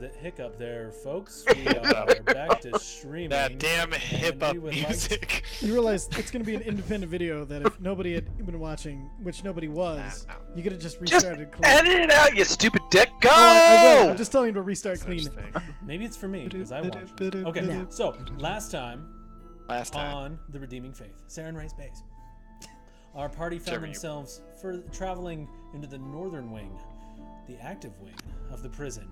hiccup there, folks. We are back to streaming. That damn hip-hop music. You realize it's going to be an independent video that if nobody had been watching, which nobody was, you could have just restarted clean. Edit it out, you stupid dick. Go! I will. I'm just telling you to restart clean. Maybe it's for me, because I watched it. Okay, so last time on The Redeeming Faith, Sarah and Ray's base, our party found themselves traveling into the northern wing, the active wing of the prison,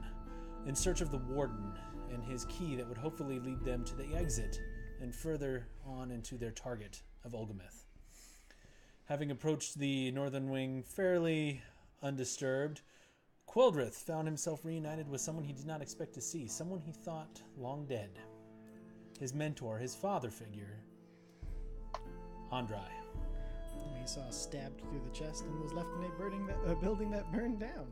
in search of the warden and his key that would hopefully lead them to the exit and further on into their target of Olgamith. Having approached the northern wing fairly undisturbed, Quildrith found himself reunited with someone he did not expect to see, someone he thought long dead. His mentor, his father figure, Andrai. He saw stabbed through the chest and was left in a building that burned down.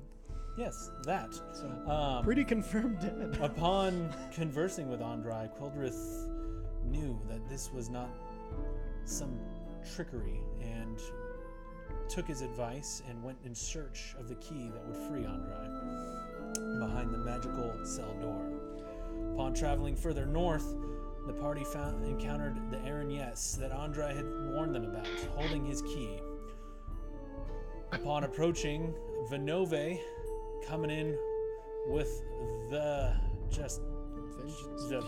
Yes, that. So, pretty confirmed dead. Upon conversing with Andrai, Quildrith knew that this was not some trickery and took his advice and went in search of the key that would free Andrai behind the magical cell door. Upon traveling further north, the party encountered the Aaron Yes that Andrai had warned them about, holding his key. Upon approaching, Vinove coming in with the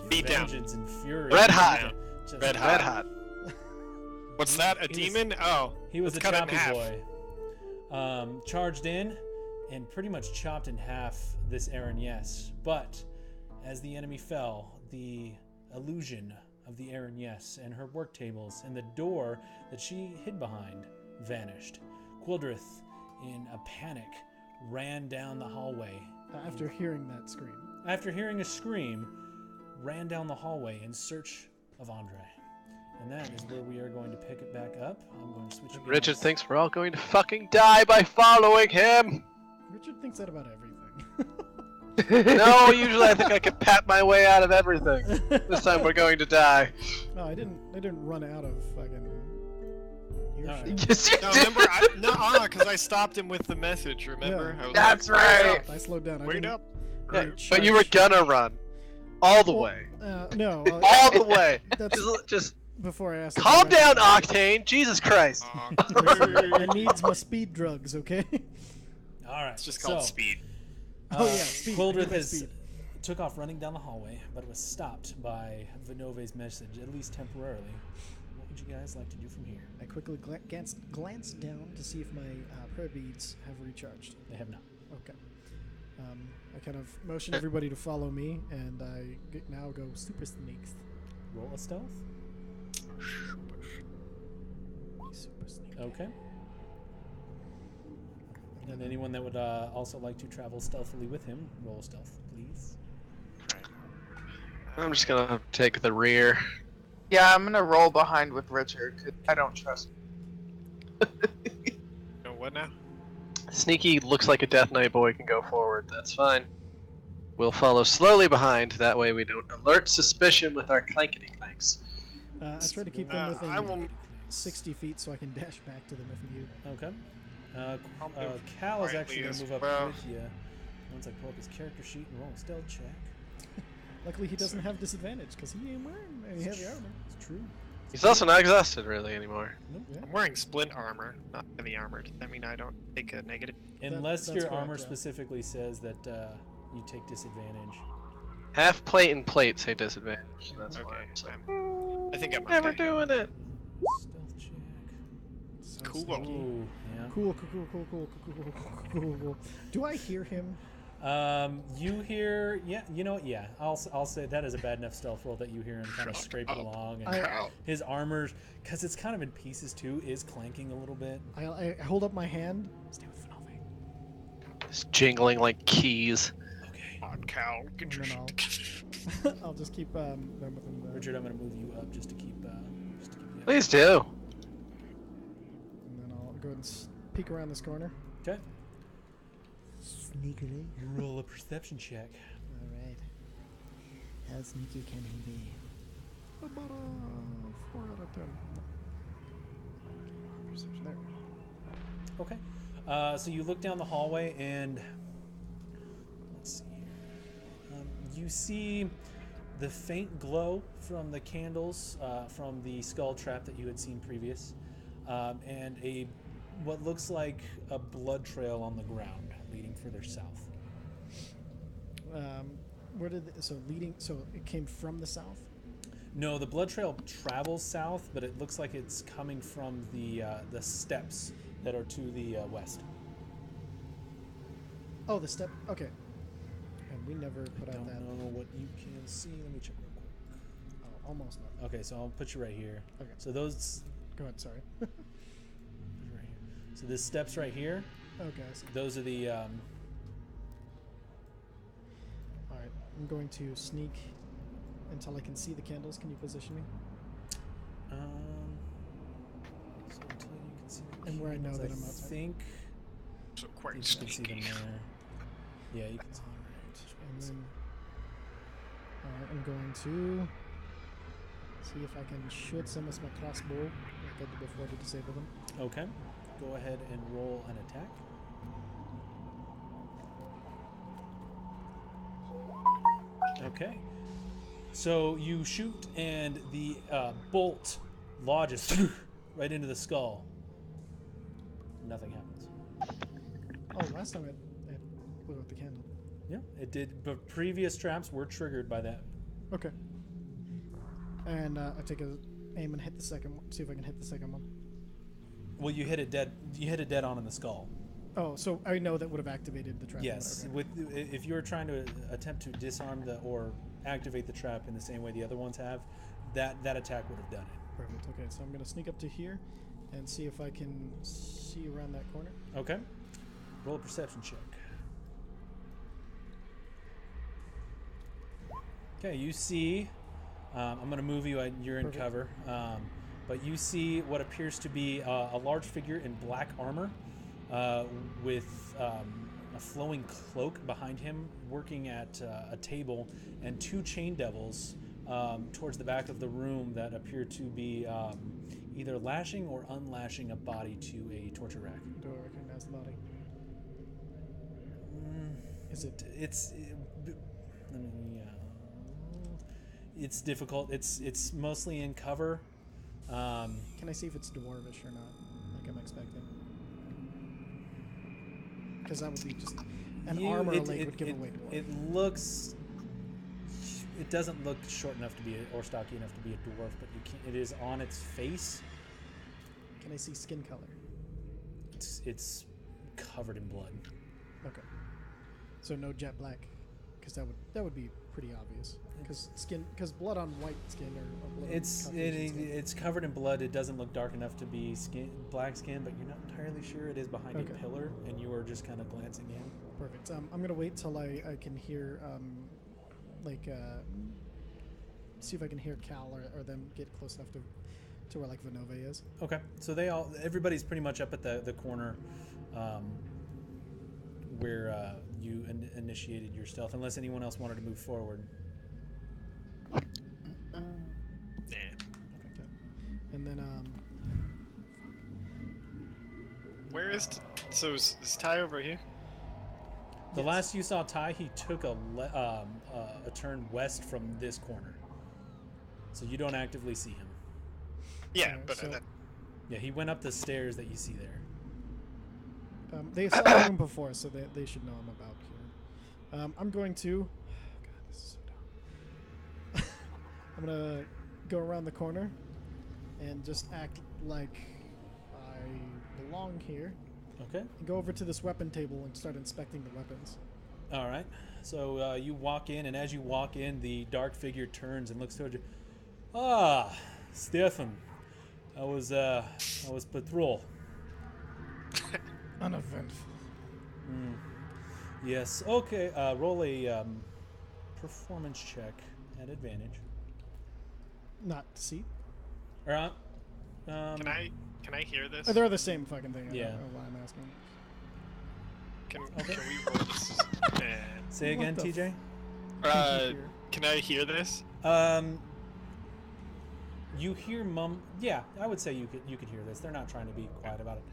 vengeance and fury. Red hot. Red hot. What's that? A demon? He was a choppy boy. Charged in and pretty much chopped in half this Aaron Yes. But as the enemy fell, the illusion of the Aaron Yes and her work tables and the door that she hid behind vanished. Quildrith, in a panic, ran down the hallway. After hearing that scream. After hearing a scream, ran down the hallway in search of Andrai. And that is where we are going to pick it back up. I'm going to switch again. Richard thinks we're all going to fucking die by following him. Richard thinks that about everything. No, usually I think I can pat my way out of everything. This time we're going to die. No, I didn't run out of fucking earshot. Yes, you No, did. remember? Because I stopped him with the message. Remember? Yeah. I was That's like, right. I slowed down. Wait up. Yeah, but you were gonna run all the way. No. All the way. That's Just before I asked. calm down, Octane. Jesus Christ. I needs my speed drugs, okay? All right. It's just called speed. Speed. Quildrith took off running down the hallway, but was stopped by Vinove's message, at least temporarily. What would you guys like to do from here? I quickly glanced down to see if my prayer beads have recharged. They have not. Okay. I kind of motion everybody to follow me, and I now go super sneaks. Roll a stealth. Super sneak. Okay. And anyone that would also like to travel stealthily with him, roll stealth, please. I'm just gonna take the rear. Yeah, I'm gonna roll behind with Richard, because I don't trust him. No, what now? Sneaky looks like a Death Knight boy can go forward. That's fine. We'll follow slowly behind. That way we don't alert suspicion with our clankety clanks. I try to keep them within 60 feet so I can dash back to them if needed. Okay. Cal is actually going to move up with you once I pull up his character sheet and roll a stealth check. Luckily, he doesn't have disadvantage because he ain't wearing any heavy armor. It's true. He's also not exhausted really anymore. Nope. Yeah. I'm wearing splint armor, not heavy armored. I mean, I don't take a negative. Unless that's your correct, armor yeah. specifically says that you take disadvantage. Half plate and plate say disadvantage. That's Okay, fine. So. I think I'm Never okay. doing it. Stealth check. So Cool. sneaky. Ooh, yeah. Cool. Do I hear him? You hear, yeah, you know what, yeah, I'll say that is a bad enough stealth roll that you hear him kind of scraping along, and his armor, because it's kind of in pieces too, is clanking a little bit. I hold up my hand. Stay with Vinove. Just jingling like keys. Okay. On Cal, get your And shit. I'll just keep them within the... Richard, I'm going to move you up just to keep you Please do. And then I'll go ahead and peek around this corner. Okay. Sneakily. Roll a perception check. Alright. How sneaky can he be? About a 4 out of 10. Perception there. Okay. So you look down the hallway and let's see here. you see the faint glow from the candles from the skull trap that you had seen previous, and what looks like a blood trail on the ground leading further south. So it came from the south? No, the blood trail travels south, but it looks like it's coming from the steps that are to the west. Oh, the step. Okay. And we never put out that. I don't know what you can see. Let me check real quick. Oh, almost not. Okay, so I'll put you right here. Okay. So those. Go ahead. Sorry. Right here. So the steps right here. Okay. I see. Those are the. All right. I'm going to sneak until I can see the candles. Can you position me? So until you can see the And where I know candles, that I'm outside. I think So you quite can see them sneaky. there. Yeah, you can see them. And then, I'm going to see if I can shoot some with my crossbow like I did before to disable them. Okay. Go ahead and roll an attack. Okay. So you shoot, and the bolt lodges right into the skull. Nothing happens. Oh, last time it blew out the candle. Yeah, it did. But previous traps were triggered by that. Okay. And I take a aim and hit the second one. See if I can hit the second one. Well, you hit it dead. You hit it dead on in the skull. Oh, so I know that would have activated the trap. Yes. Okay. With if you were trying to attempt to disarm or activate the trap in the same way the other ones have, that attack would have done it. Perfect. Okay, so I'm gonna sneak up to here and see if I can see around that corner. Okay. Roll a perception check. Okay, you see. I'm going to move you. You're in Perfect. cover. But you see what appears to be a large figure in black armor with a flowing cloak behind him, working at a table, and two chain devils towards the back of the room that appear to be either lashing or unlashing a body to a torture rack. Do I recognize the body? Is it? It's difficult. It's mostly in cover. Can I see if it's dwarvish or not, like I'm expecting? Because that would be just an armor link would give away dwarf. It looks. It doesn't look short enough to be or stocky enough to be a dwarf, but you can. It is on its face. Can I see skin color? It's covered in blood. Okay. So no jet black, because that would be pretty obvious. Because blood on white skin or blood It's on Caucasian skin. it's covered in blood. It doesn't look dark enough to be black skin, but you're not entirely sure it is behind Okay. a pillar, and you are just kind of glancing in. Perfect. I'm gonna wait till I can hear see if I can hear Cal or them get close enough to where like Vinove is. Okay, so everybody's pretty much up at the corner where you initiated your stealth, unless anyone else wanted to move forward. Yeah. Okay. And then Where is is Ty over here? The last you saw Ty, he took a turn west from this corner, so you don't actively see him. Yeah, Alright, but so- Yeah, he went up the stairs that you see there. they saw him before, so they should know I'm about here. I'm going to. Oh God, this is so dumb. I'm gonna go around the corner and just act like I belong here. Okay. And go over to this weapon table and start inspecting the weapons. All right. So you walk in, and as you walk in, the dark figure turns and looks towards you. Ah, Stefan, I was patrol. Uneventful. Yes. Okay. Roll a performance check at advantage. Not deceit. Or, Can I hear this? Oh, they're the same fucking thing. I Yeah. don't know why I'm asking. Can we roll this? say again, What the TJ. Can I hear this? You hear mum. Yeah, I would say you could hear this. They're not trying to be quiet about it.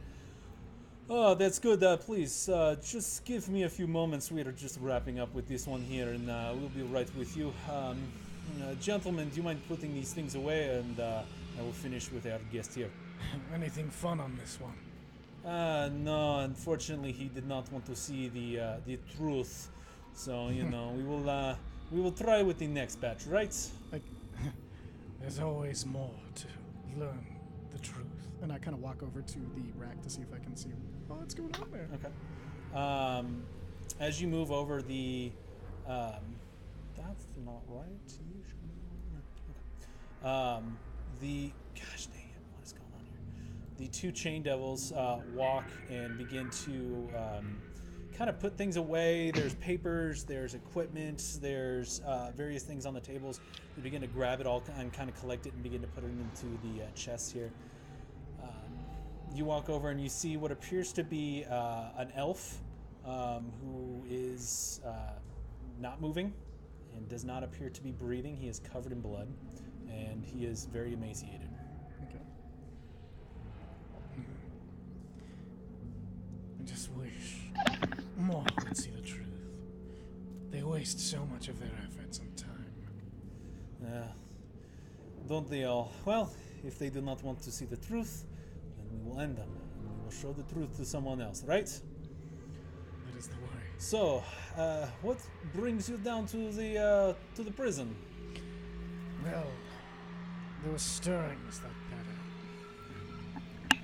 Oh, that's good. Please, just give me a few moments. We are just wrapping up with this one here, and we'll be right with you. Gentlemen, do you mind putting these things away, and I will finish with our guest here. Anything fun on this one? No, unfortunately, he did not want to see the truth. So we will try with the next batch, right? There's always more to learn the truth. And I kind of walk over to the rack to see if I can see what's going on there. Okay. As you move over that's not right. Okay. Gosh dang it, what is going on here? The two chain devils walk and begin to kind of put things away. There's papers, there's equipment, there's various things on the tables. They begin to grab it all and kind of collect it and begin to put it into the chests here. You walk over and you see what appears to be an elf who is not moving and does not appear to be breathing. He is covered in blood and he is very emaciated. Okay. I just wish more would see the truth. They waste so much of their efforts and time. Don't they all? Well, if they do not want to see the truth, then we will end them and we will show the truth to someone else, right? That is the way. So, what brings you down to the prison? Well, there were stirrings that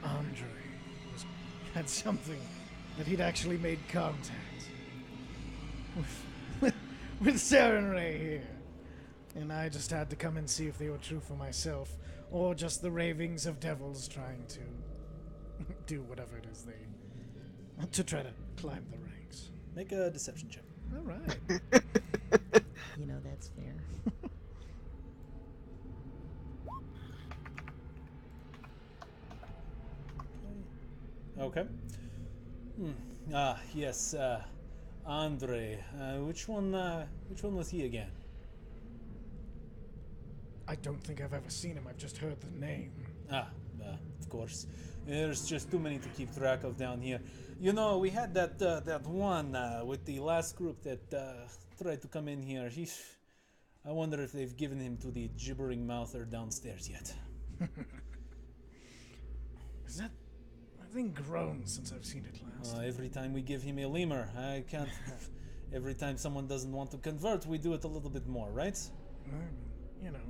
Andrai had something that he'd actually made contact with Sarenrae here. And I just had to come and see if they were true for myself, or just the ravings of devils trying to do whatever it is to try to climb the ranks. Make a deception check. All right. You know, that's fair. Okay. Yes, Andrai. Which one was he again? I don't think I've ever seen him. I've just heard the name. Of course. There's just too many to keep track of down here. You know, we had that one with the last group that tried to come in here. I wonder if they've given him to the gibbering mouther downstairs yet. Is that... I've been grown since I've seen it last. Every time we give him a lemur, I can't... Every time someone doesn't want to convert, we do it a little bit more, right? You know.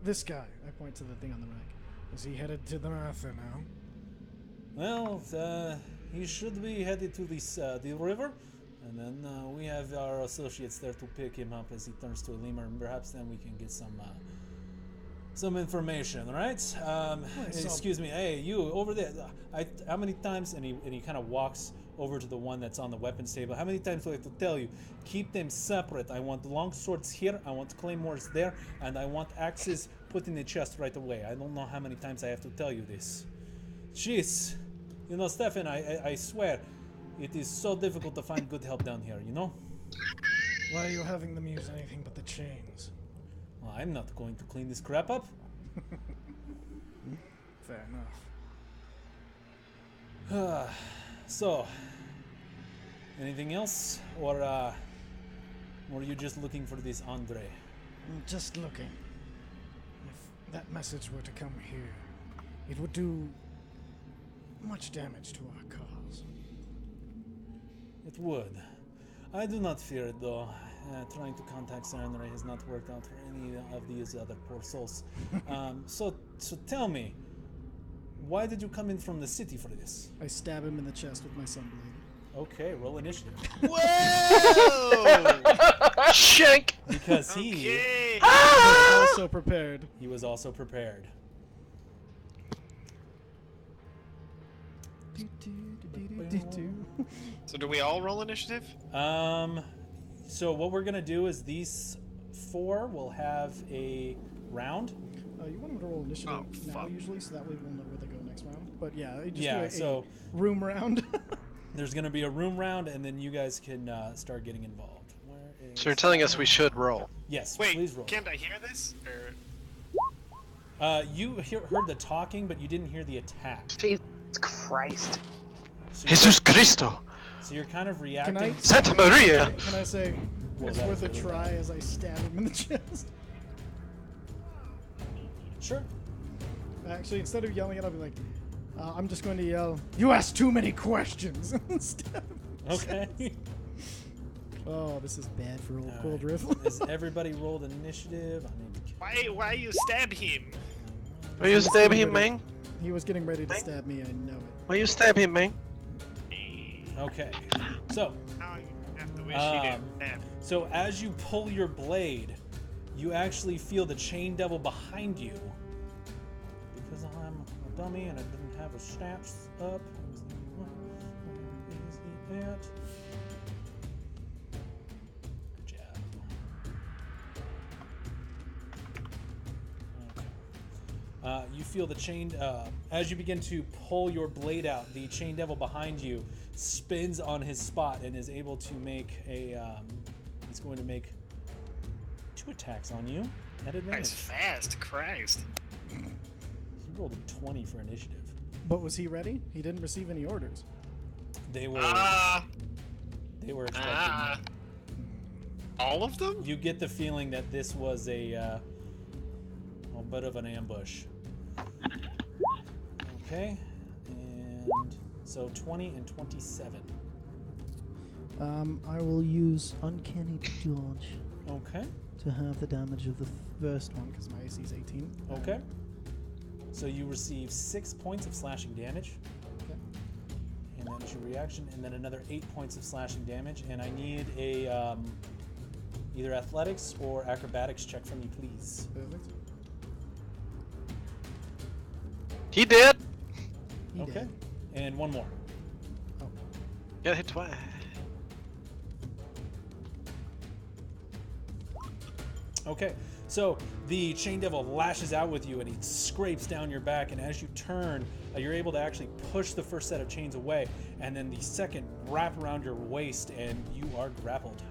This guy, I point to the thing on the rack. Is he headed to the Martha now? Well, he should be headed to the river, and then we have our associates there to pick him up as he turns to a lemur, and perhaps then we can get some information, right? Excuse me, hey, you over there. How many times? And he kind of walks over to the one that's on the weapons table. How many times do I have to tell you? Keep them separate. I want long swords here. I want claymores there, and I want axes put in the chest right away. I don't know how many times I have to tell you this. Jeez, you know, Stefan, I swear, it is so difficult to find good help down here. You know? Why are you having them use anything but the chains? Well, I'm not going to clean this crap up. Fair enough. So, anything else, or were you just looking for this Andrai? I'm just looking. If that message were to come here, it would do much damage to our cause. It would. I do not fear it, though. Trying to contact Sarenrae has not worked out for any of these other poor souls. So tell me, why did you come in from the city for this? I stab him in the chest with my sunblade. Okay, roll initiative. Whoa! Shank! Because he Okay. was also prepared. he was also prepared. So do we all roll initiative? So what we're gonna do is these four will have a round. You want him to roll initiative Oh, now fuck. usually, so that way we'll know where they go next round. But yeah, just Yeah, do a so- room round. There's gonna be a room round, and then you guys can start getting involved. Where is... So you're telling us we should roll. Yes, Wait, please roll. can't I hear this? Or... You heard the talking, but you didn't hear the attack. Jesus Christ. So Jesus Cristo! So you're kind of reacting. I- Santa Maria! Can I say Well, it's that worth a was- try as I stab him in the chest? Sure. Actually, instead of yelling it, I'll be like, I'm just going to yell, "You ask too many questions!" and stab him in the Okay. chest. Oh, this is bad for old All Cold right. Riff. Has everybody rolled initiative? I need to. Why you stab him? Why you stab him, man? He was getting ready to stab me, I know it. Why you stab him, man? Okay. So, Now you have to wish he didn't stab. so as you pull your blade, you actually feel the chain devil behind you. Because I'm a dummy and I didn't have a snaps up. Is he at? Good job. Okay. You feel the chain as you begin to pull your blade out. The chain devil behind you spins on his spot and is able to make a. He's going to make 2 attacks on you at advantage. That's fast, Christ. He rolled a 20 for initiative. But was he ready? He didn't receive any orders. They were. They were expecting. All of them? You get the feeling that this was a bit of an ambush. Okay, and so 20 and 27. I will use Uncanny Dodge Okay, to have the damage of the First one, because my AC is 18. okay. So you receive 6 points of slashing damage. Okay. And that is your reaction, and then another 8 points of slashing damage. And I need a either athletics or acrobatics check from you, please. Perfect. He did! He Okay, did. and one more. Got hit twice. Okay, so the chain devil lashes out with you and he scrapes down your back, and as you turn, you're able to actually push the first set of chains away, and then the second wrap around your waist, and you are grappled.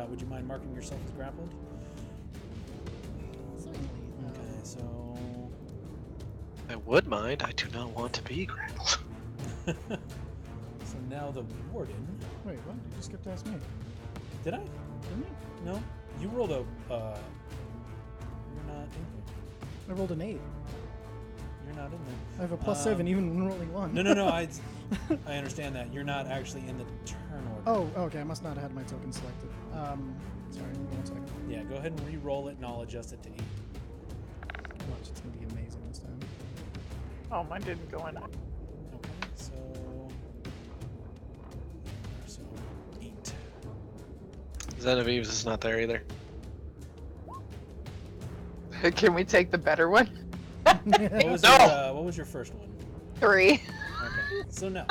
Would you mind marking yourself as grappled? Certainly. Okay, so I would mind. I do not want to be grappled. so now the warden. Wait, what? You just skipped past me. Did I? Didn't you? No, you rolled a. You're not in here. I rolled an 8. You're not in there. I have a +7 even when rolling 1. No. I understand that you're not actually in the turn order. Oh, okay. I must not have had my token selected. Sorry, 1 second. Yeah, go ahead and re-roll it, and I'll adjust it to 8. Watch, it's gonna be amazing this time. Oh, mine didn't go in. Okay, so 8. Genevieve's is not there either. Can we take the better one? What was your first one? 3. Okay, so no.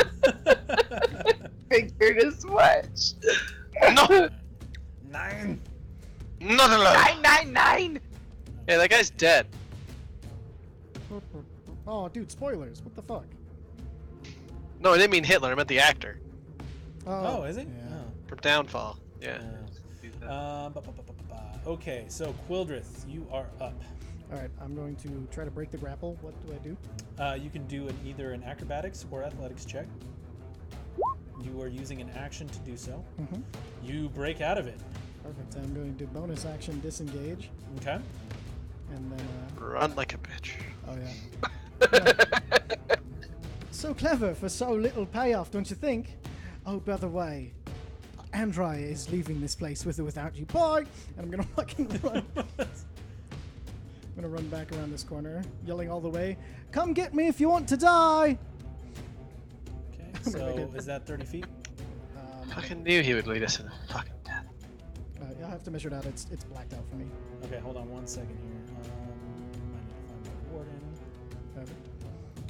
Figured as much. No! 9. Nothing left! 999! Hey, that guy's dead. Oh, dude, spoilers. What the fuck? No, I didn't mean Hitler. I meant the actor Oh, is it? Yeah. from Downfall. Yeah. Okay, so Quildrith, you are up. Alright, I'm going to try to break the grapple. What do I do? You can do either an acrobatics or athletics check. You are using an action to do so. Mm-hmm. You break out of it. Perfect. I'm going to do bonus action disengage. Okay. And then, Run like a bitch. oh yeah. So clever for so little payoff, don't you think? Oh, by the way, Andrai is leaving this place with or without you. Bye! And I'm gonna fucking run. I'm gonna run back around this corner, yelling all the way, "Come get me if you want to die!" Okay, so is that 30 feet? Fucking knew he would lead us into fucking death. You'll have to measure it out. It's blacked out for me. Okay, hold on 1 second here. I need to find my warden. Perfect.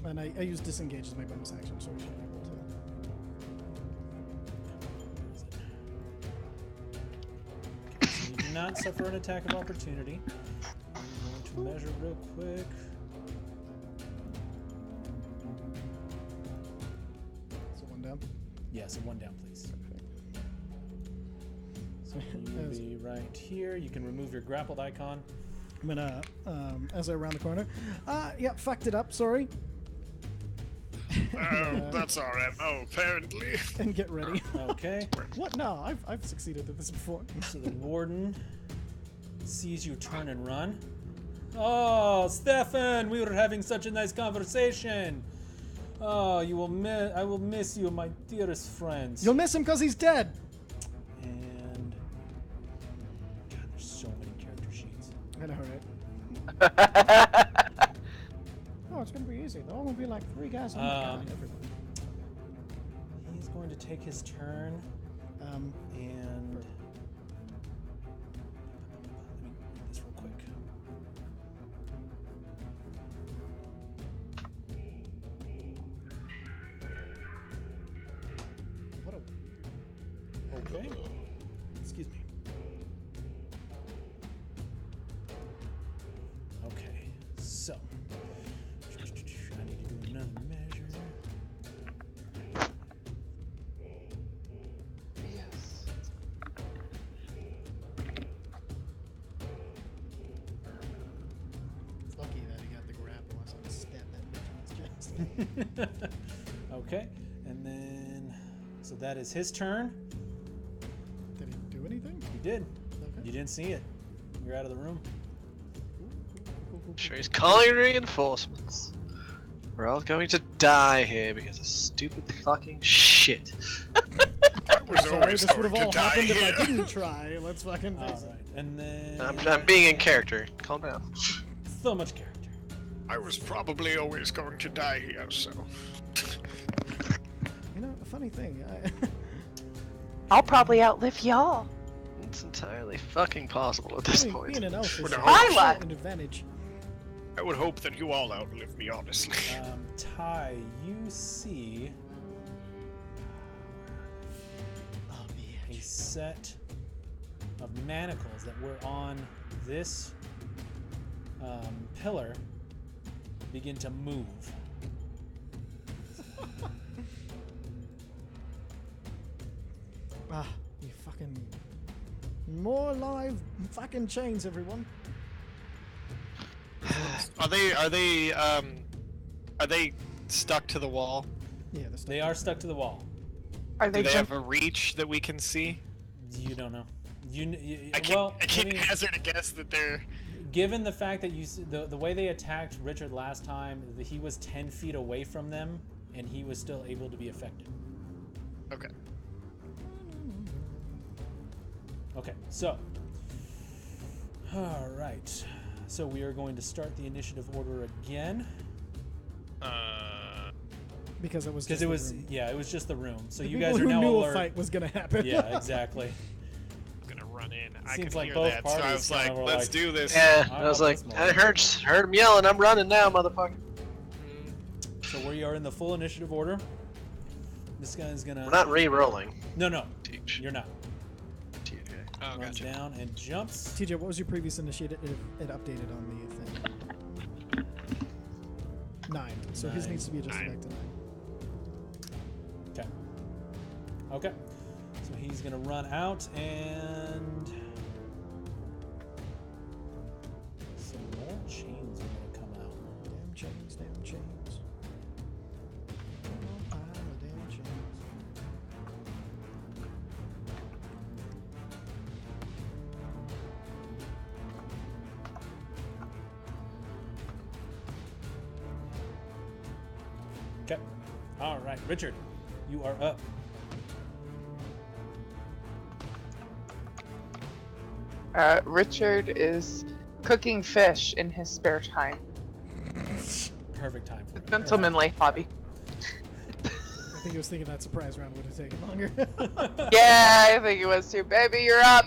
And I use disengage as my bonus action, so we should be able to. Okay, so you do not suffer an attack of opportunity. I'm going to measure real quick. So 1 down. Yeah, so 1 down, please. So You will be right here. You can remove your grappled icon. I'm gonna, as I round the corner, yeah, fucked it up, sorry. That's RMO, apparently. And get ready. Okay. What? No, I've succeeded at this before. So the warden sees you turn and run. Oh, Stefan, we were having such a nice conversation. Oh, I will miss you, my dearest friends. You'll miss him because he's dead. And God, there's so many character sheets. I know, right? Oh, it's gonna be easy. They're all gonna be like 3 guys. Oh my God, everyone. He's going to take his turn. And let me read this real quick. Okay. Excuse me. Okay. So I need to do another measure. Yes. It's lucky that he got the grapple. I was gonna stab that bitch in his chest. Okay, and then so that is his turn. Did he do anything? He did. Okay. You didn't see it. You're out of the room. Sure, he's calling reinforcements. We're all going to die here because of stupid fucking shit. I was Sorry, always this would going have to all die happened if I here. didn't try. Let's fucking face All right, and then I'm being in character. Calm down. so much character. I was probably always going to die here, so. it. You know, a funny thing. I'll probably outlive y'all. It's entirely fucking possible at this Being point. an elf is Would a I like- an advantage. I would hope that you all outlive me, honestly. Ty, you see a set of manacles that were on this pillar begin to move. Ah, you fucking more live fucking chains, everyone. Are they stuck to the wall? Yeah, that's They are stuck to the wall. Are Do they they jump? have a reach that we can see? You don't know. I can't hazard a guess that they're. Given the fact that the way they attacked Richard last time, he was 10 feet away from them, and he was still able to be affected. Okay. Okay, so. All right. So we are going to start the initiative order again. because it was Because just it the was, room. yeah, it was just the room. So The you people guys are who now knew alert. a fight was gonna happen. Yeah, exactly. I'm gonna run in. I Seems could like hear both that, so I parties was kinda like, were let's like- do this. Yeah, I'm I was up like, this I morning. heard him yelling. I'm running now, motherfucker. So we are in the full initiative order. This guy's gonna. We're not re-rolling. No, Teach. you're not. Okay. Oh, Runs gotcha. down and jumps. TJ, what was your previous initiative? It updated on the thing. 9. So his 9. needs to be adjusted 9. back to 9. Okay. Okay. So he's gonna run out and some more chains are gonna come out. Damn chains, damn chains. Oh, pile of damn chains. Okay. All right, Richard, you are up. Richard is cooking fish in his spare time. Perfect time for it. Gentlemanly hobby. I think he was thinking that surprise round would have taken longer. Yeah, I think it was too. Baby, you're up.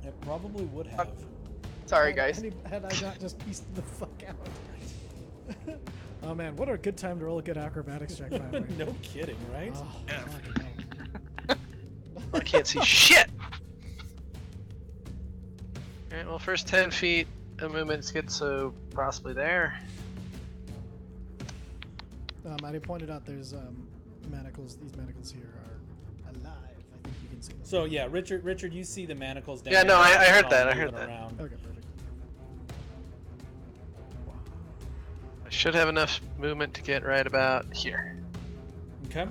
It probably would have. Sorry, guys. Had I not just pieced the fuck out. Oh man, what a good time to roll a good acrobatics check. Finally. No kidding, right? Oh, Yeah. fucking hell. I can't see shit. Alright, well, first 10 feet of movement gets so possibly there. I pointed out there's manacles. These manacles here are alive. I think you can see them. So yeah, Richard, you see the manacles down Yeah, there. no, I heard all that, I moving heard that. around. Okay, perfect. I should have enough movement to get right about here. Okay.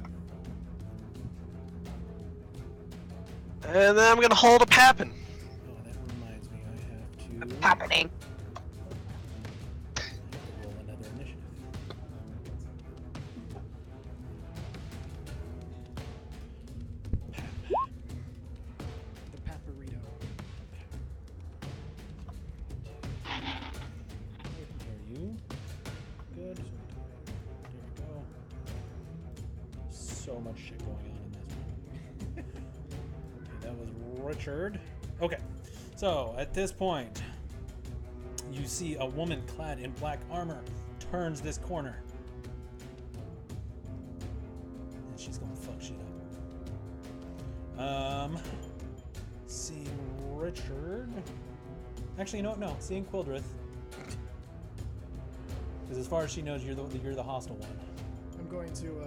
And then I'm gonna hold a pappin. Oh, that reminds me, I have to Happening. roll another initiative. The paparito. Are you good? There we go. So much shit going on in this one. Okay, that was Richard. Okay, so at this point, you see a woman clad in black armor turns this corner. And she's gonna fuck shit up. Seeing Richard. Actually, you know what? No, seeing Quildrith. Because as far as she knows, you're the hostile one. I'm going to.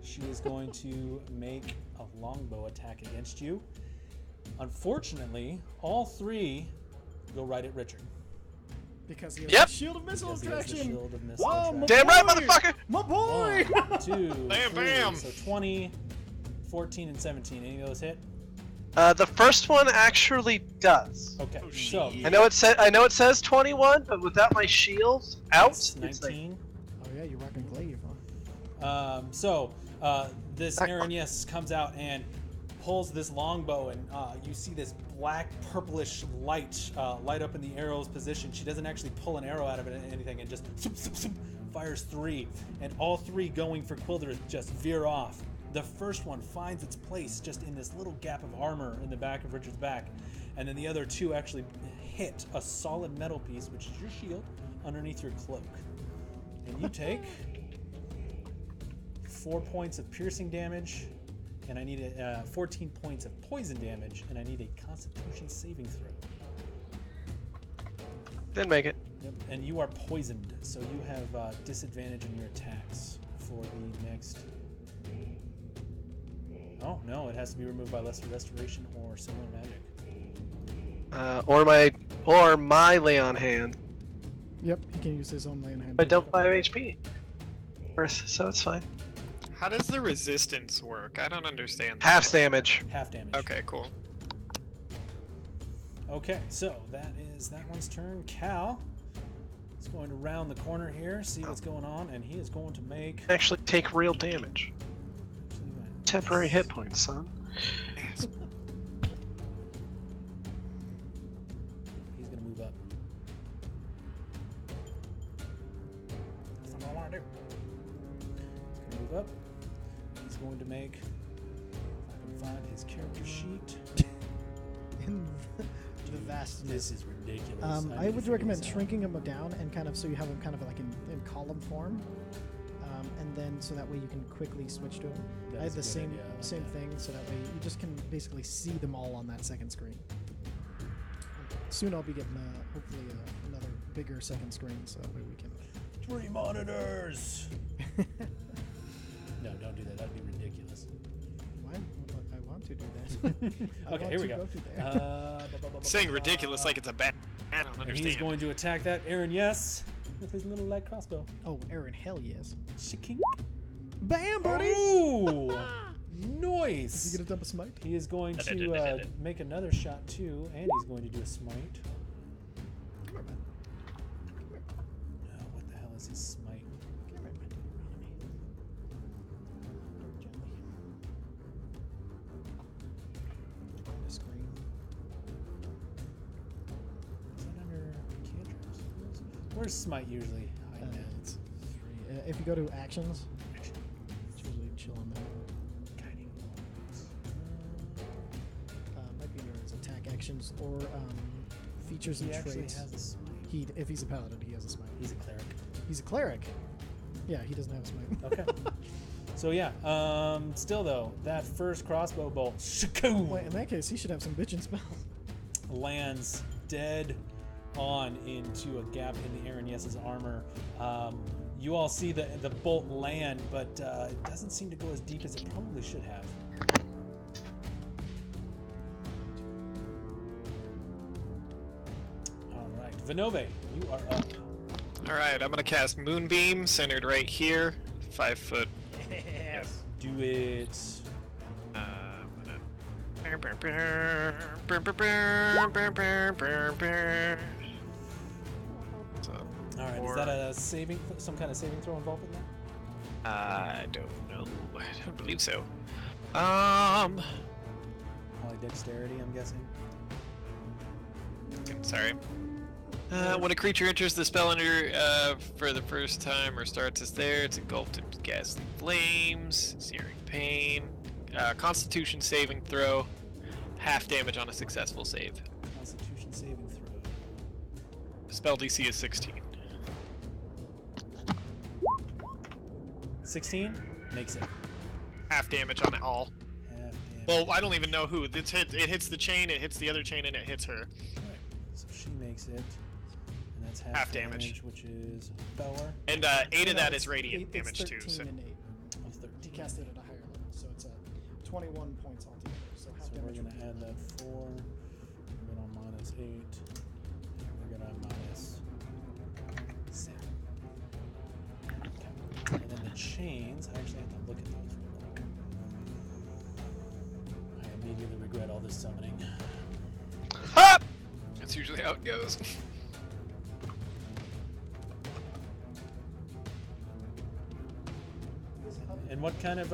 She is going to make a longbow attack against you. Unfortunately, all three go right at Richard. Because he has Yep. a shield of missile Because he has the attraction. shield of missile Whoa, my attraction. Damn right, boy! motherfucker! My boy! 1, 2, Bam, 3. bam. So 20, 14, and 17. Any of those hit? The first one actually does. Okay. Oh, So shit. I know it says 21, but without my shield out, it's it's like 19. Oh yeah, you're rocking glaive, huh? This Aaron Yes comes out and pulls this longbow, and you see this black purplish light light up in the arrow's position. She doesn't actually pull an arrow out of it or anything, and just fires 3, and all 3 going for Quildrith just veer off. The first one finds its place just in this little gap of armor in the back of Richard's back, and then the other 2 actually hit a solid metal piece, which is your shield, underneath your cloak. And you take 4 points of piercing damage, and I need 14 points of poison damage, and I need a Constitution saving throw. didn't make it. Yep. And you are poisoned, so you have disadvantage on your attacks for the next. Oh no, it has to be removed by lesser restoration or similar magic. Or my lay on hand. Yep, he can use his own lay in hand. I don't 5 HP. So it's fine. How does the resistance work? I don't understand. Half damage. Half damage. Okay, cool. Okay, so that one's turn. Cal is going to round the corner here, see what's going on, and he is going to make. Actually take real damage. Temporary hit points, son. He's gonna move up. That's not what I want to do. He's gonna move up. He's going to make. If I can find his character sheet. In the vastness. This is ridiculous. I need to would figure recommend this out. shrinking him down and kind of so you have him kind of like in column form, and then so that way you can quickly switch to him. That I is had a the good same idea, I like same that. thing, so that way you just can basically see them all on that second screen. Soon I'll be getting hopefully another bigger second screen, so that way we can. 3 monitors. No, don't do that. That'd be ridiculous. Why? I want to do that. I Okay, want here we to go. to there. Saying ridiculous like it's a bad. I don't And understand. he's going to attack that Aaron Yes with his little light crossbow. Oh, Aaron, hell yes. Shikink. Bam, buddy! Ooh! Is Nice! he gonna dump a smite? He is going to make another shot too, and he's going to do a smite. Come here, bud. Oh, what the hell is his smite? Come here, bud. Gently. The screen. Is that under cantrips? Where's smite usually? Hiding at? It's 3. If you go to actions, it's usually chill on that. Guiding. Might be under his attack actions or features He and actually traits. has a smite. If he's a paladin, he has a smite. He's a cleric. He's a cleric. Yeah, he doesn't have a smite. Okay. So yeah, still though, that first crossbow bolt, shakoom, Well, in that case, he should have some bitchin' spells. lands dead on into a gap in the Aaron Yes's armor. You all see the bolt land, but it doesn't seem to go as deep as it probably should have. All right, Vinove, you are up. Alright, I'm gonna cast Moonbeam, centered right here. 5 foot. Yes. Do it. So, All right. Is that a some kind of saving throw involved in that? I don't know. I don't believe so. Probably dexterity, I'm guessing. Sorry. When a creature enters the spell under for the first time or starts as there, it's engulfed in ghastly flames, searing pain. Constitution saving throw, half damage on a successful save. Constitution saving throw. Spell DC is 16. 16 makes it. Half damage on it all. Half damage. Well, I don't even know who. It hits the chain, it hits the other chain, and it hits her. Right. So she makes it. And that's Half damage. which is Beller. And 8 of that is radiant damage it's too. 13 So. and 8. Oh, 13. He cast it at a higher level, so it's 21 points altogether. So half So we're damage. going to add that 4. We're going to minus 8. We're going to minus 7. Okay. And then the chains, I actually have to look at those real quick. I immediately regret all this summoning. Ha! That's usually how it goes. And what kind of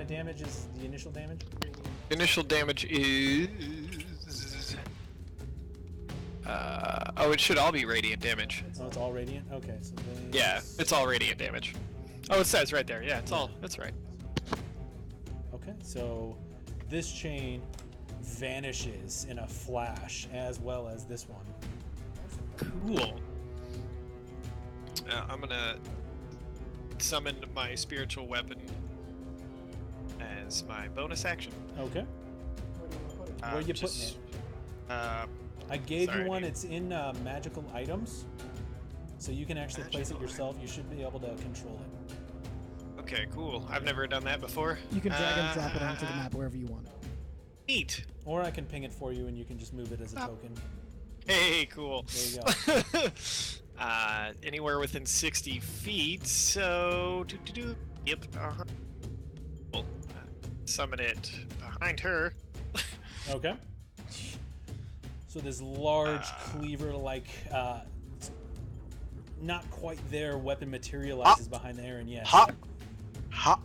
damage is the initial damage? Initial damage is. Oh, it should all be radiant damage. Oh, it's all radiant? Okay, so Yeah, it's all radiant damage. Oh, it says right there. Yeah, it's all. That's right. Okay, so this chain vanishes in a flash, as well as this one. Cool. I'm gonna summon my spiritual weapon as my bonus action. Okay. Where are you putting Just, it? I gave sorry, you one. dude. It's in magical items, so you can actually place it Magical yourself. You should be able to control it. Okay, cool. I've never done that before. You can drag and drop it onto the map wherever you want. Neat. Or I can ping it for you, and you can just move it as a token. Hey, cool. There you go. Anywhere within 60 feet, so... Yep, Well, summon it behind her. Okay. So this large cleaver-like, not quite there, weapon materializes behind there, and yes. Ha! Ha!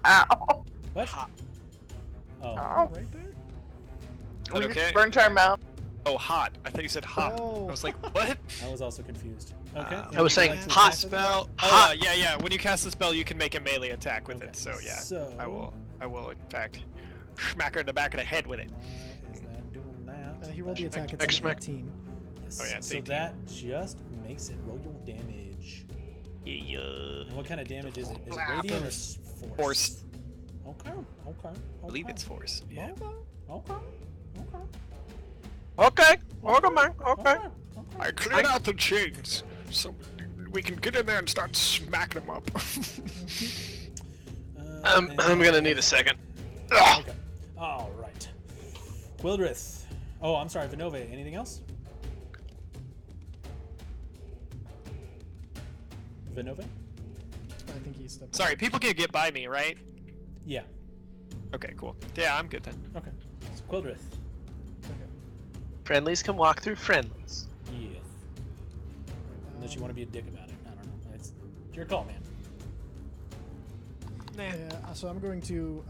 Ow. What? Oh. Ow. Right there? But We okay. just burnt our mouth. Oh, hot. I thought you said hot. Oh. I was like, what? I was also confused. Okay. I was saying Would you like to hot. cast it? Spell. Hot. Oh, yeah. When you cast the spell, you can make a melee attack with Okay, it. So yeah, so- I will, in fact, smack her in the back of the head with it. Why is that doing that? He rolled the attack. It's X an Mac. 18. Yes. Oh, yeah, it's so 18. that just makes it roll your damage. Yeah. And what kind of damage is it? Is it radiant or force? Force. Okay. Okay. I believe it's force. Yeah. Okay. Okay. Okay. Okay, okay, man, okay. I cleared out the chains, so we can get in there and start smacking them up. And- I'm gonna need a second. Okay. All right. Quildrith. Oh, I'm sorry, Vinove. Anything else? Vinove? I think he stepped. Sorry, people can get by me, right? Yeah. Okay, cool. Yeah, I'm good then. Okay. So Quildrith. Friendlies can walk through friendlies. Yes. Unless you want to be a dick about it. I don't know. It's your call, man. Yeah, so I'm going to.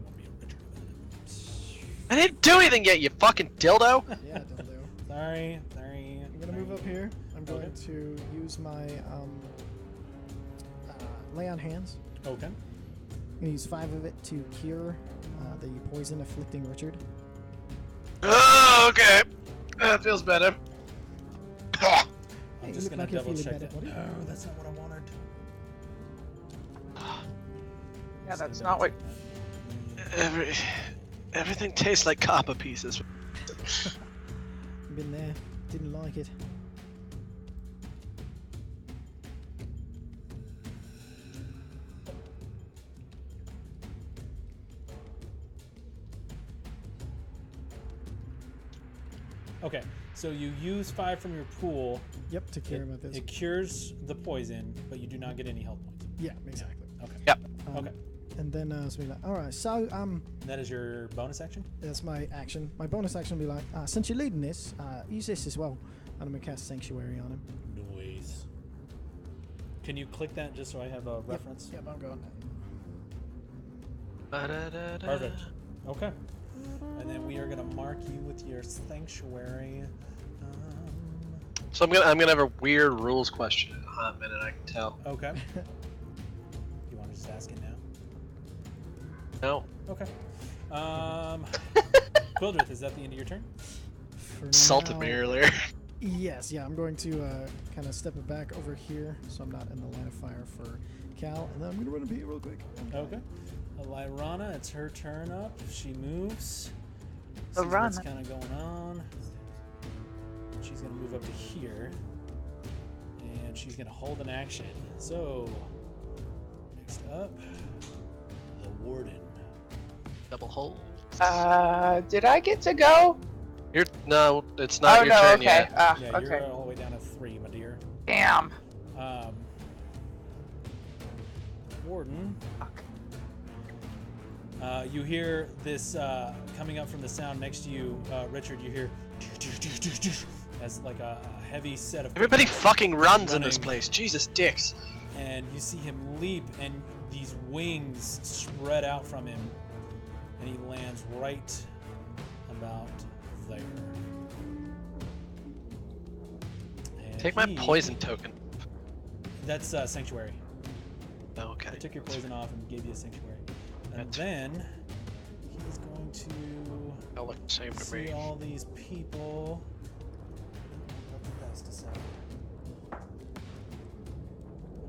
Won't be a Richard about it. I didn't do anything yet, you fucking dildo. Yeah, dildo. Sorry. I'm gonna move up here. I'm going Okay. to use my lay on hands. Okay. I'm gonna use 5 of it to cure the poison afflicting Richard. Oh, okay. That feels better. I'm Hey, just you look gonna like you're double feeling check better, that. buddy. No, that's not what I wanted. Yeah, that's not what. Everything tastes like copper pieces. Been there, didn't like it. Okay, so you use 5 from your pool. Yep, to cure him with this. It cures the poison, but you do not get any health points. Yeah, exactly. Okay. Yep. Okay. And then, so be like, all right, so That is your bonus action? that's my action. My bonus action will be like, since you're leading this, use this as well. And I'm gonna cast Sanctuary on him. Noise. Can you click that just so I have a reference? Yep, I'm going. Perfect. Okay. And then we are gonna mark you with your sanctuary. So I'm gonna have a weird rules question in a hot minute. I can tell. Okay. You want to just ask it now? No. Okay. Quildrith, is that the end of your turn? For Insulted me now- earlier. Yes, yeah, I'm going to kind of step it back over here so I'm not in the line of fire for Cal, and then I'm going to run up here real quick. Okay. Lyrana, it's her turn up. She moves. Sees what's Lyrana. kind of going on. She's going to move up to here. And she's going to hold an action. So, next up, the Warden. Double hole. Did I get to go? No, it's not Oh your no, turn okay. yet. Yeah, Okay. you're all the way down to 3, my dear. Damn. Warden. You hear this coming up from the sound next to you, Richard. You hear as like a heavy set of Everybody fucking runs in this running. place. Jesus dicks. And you see him leap, and these wings spread out from him, and he lands right about there. And Take my he- poison token. That's Sanctuary. Oh, okay. I took your poison off and gave you a Sanctuary. And That's- then he's going to That looked the same to see me. all these people. What the best to say.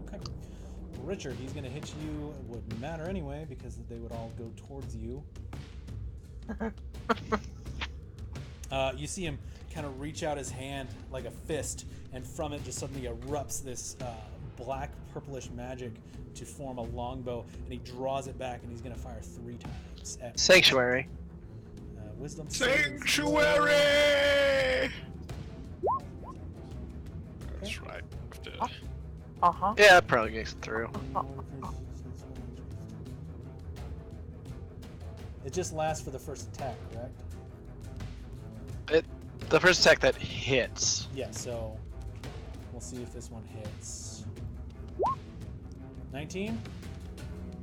Okay. Richard, he's going to hit you. It wouldn't matter anyway because they would all go towards you. You see him kind of reach out his hand like a fist, and from it just suddenly erupts this black purplish magic to form a longbow, and he draws it back, and he's going to fire 3 times at Sanctuary. Wisdom saving throw. Sanctuary! That's right. Uh-huh. Yeah, it probably gets through. It just lasts for the first attack, correct? The first attack that hits. Yeah, so we'll see if this one hits. 19?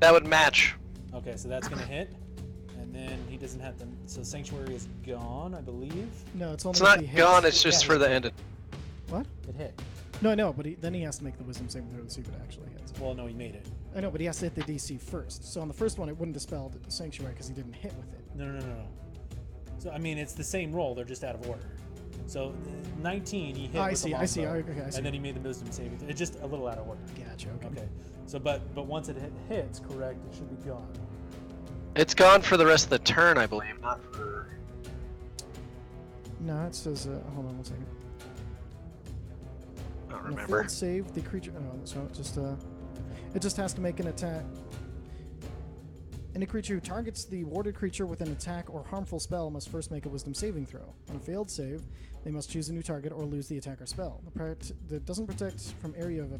That would match. Okay, so that's gonna hit. And then he doesn't have to, so Sanctuary is gone, I believe. No, it's only It's if not he hits. gone, it's just Yeah, for yeah. the end. What? It hit. No, I know, but then he has to make the wisdom saving throw to see if it actually hits. Well, no, he made it. I know, but he has to hit the DC first. So on the first one, it wouldn't dispel the Sanctuary because he didn't hit with it. No. So, I mean, it's the same roll, they're just out of order. So, 19, he hit I with see, the I see, longbow, okay, I see. and then he made the wisdom saving throw. It's just a little out of order. Gotcha, okay. Okay. So, but once it hits, correct, it should be gone. It's gone for the rest of the turn, I believe, not for. No, it says, hold on one second. I don't On a remember. failed save, the creature. Oh, so it just has to make an attack. Any creature who targets the warded creature with an attack or harmful spell must first make a wisdom saving throw. On a failed save, they must choose a new target or lose the attack or spell. That doesn't protect from area of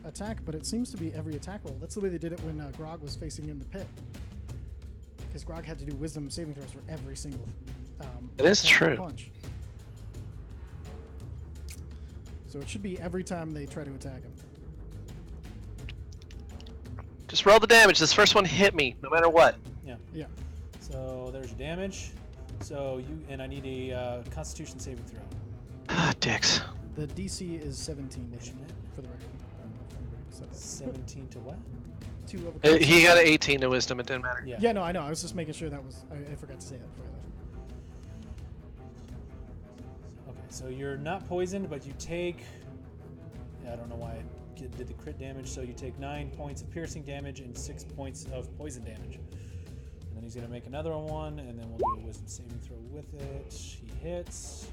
attack, but it seems to be every attack roll. That's the way they did it when Grog was facing in the pit. Because Grog had to do wisdom saving throws for every single It is attack or true. punch. So it should be every time they try to attack him. Just roll the damage. This first one hit me, no matter what. Yeah. Yeah. So, there's your damage. So, and I need a Constitution saving throw. Ah, dicks. The DC is 17 Which is for the record. I don't know if anybody said that. 17 to what? 2 over He got an 18 to wisdom. It didn't matter. Yeah. Yeah, no, I know. I was just making sure that was. I forgot to say that before that. Okay, so you're not poisoned, but you take. I don't know why I did the crit damage. So you take 9 points of piercing damage and 6 points of poison damage. And then he's gonna make another one, and then we'll do a wisdom saving throw with it. He hits.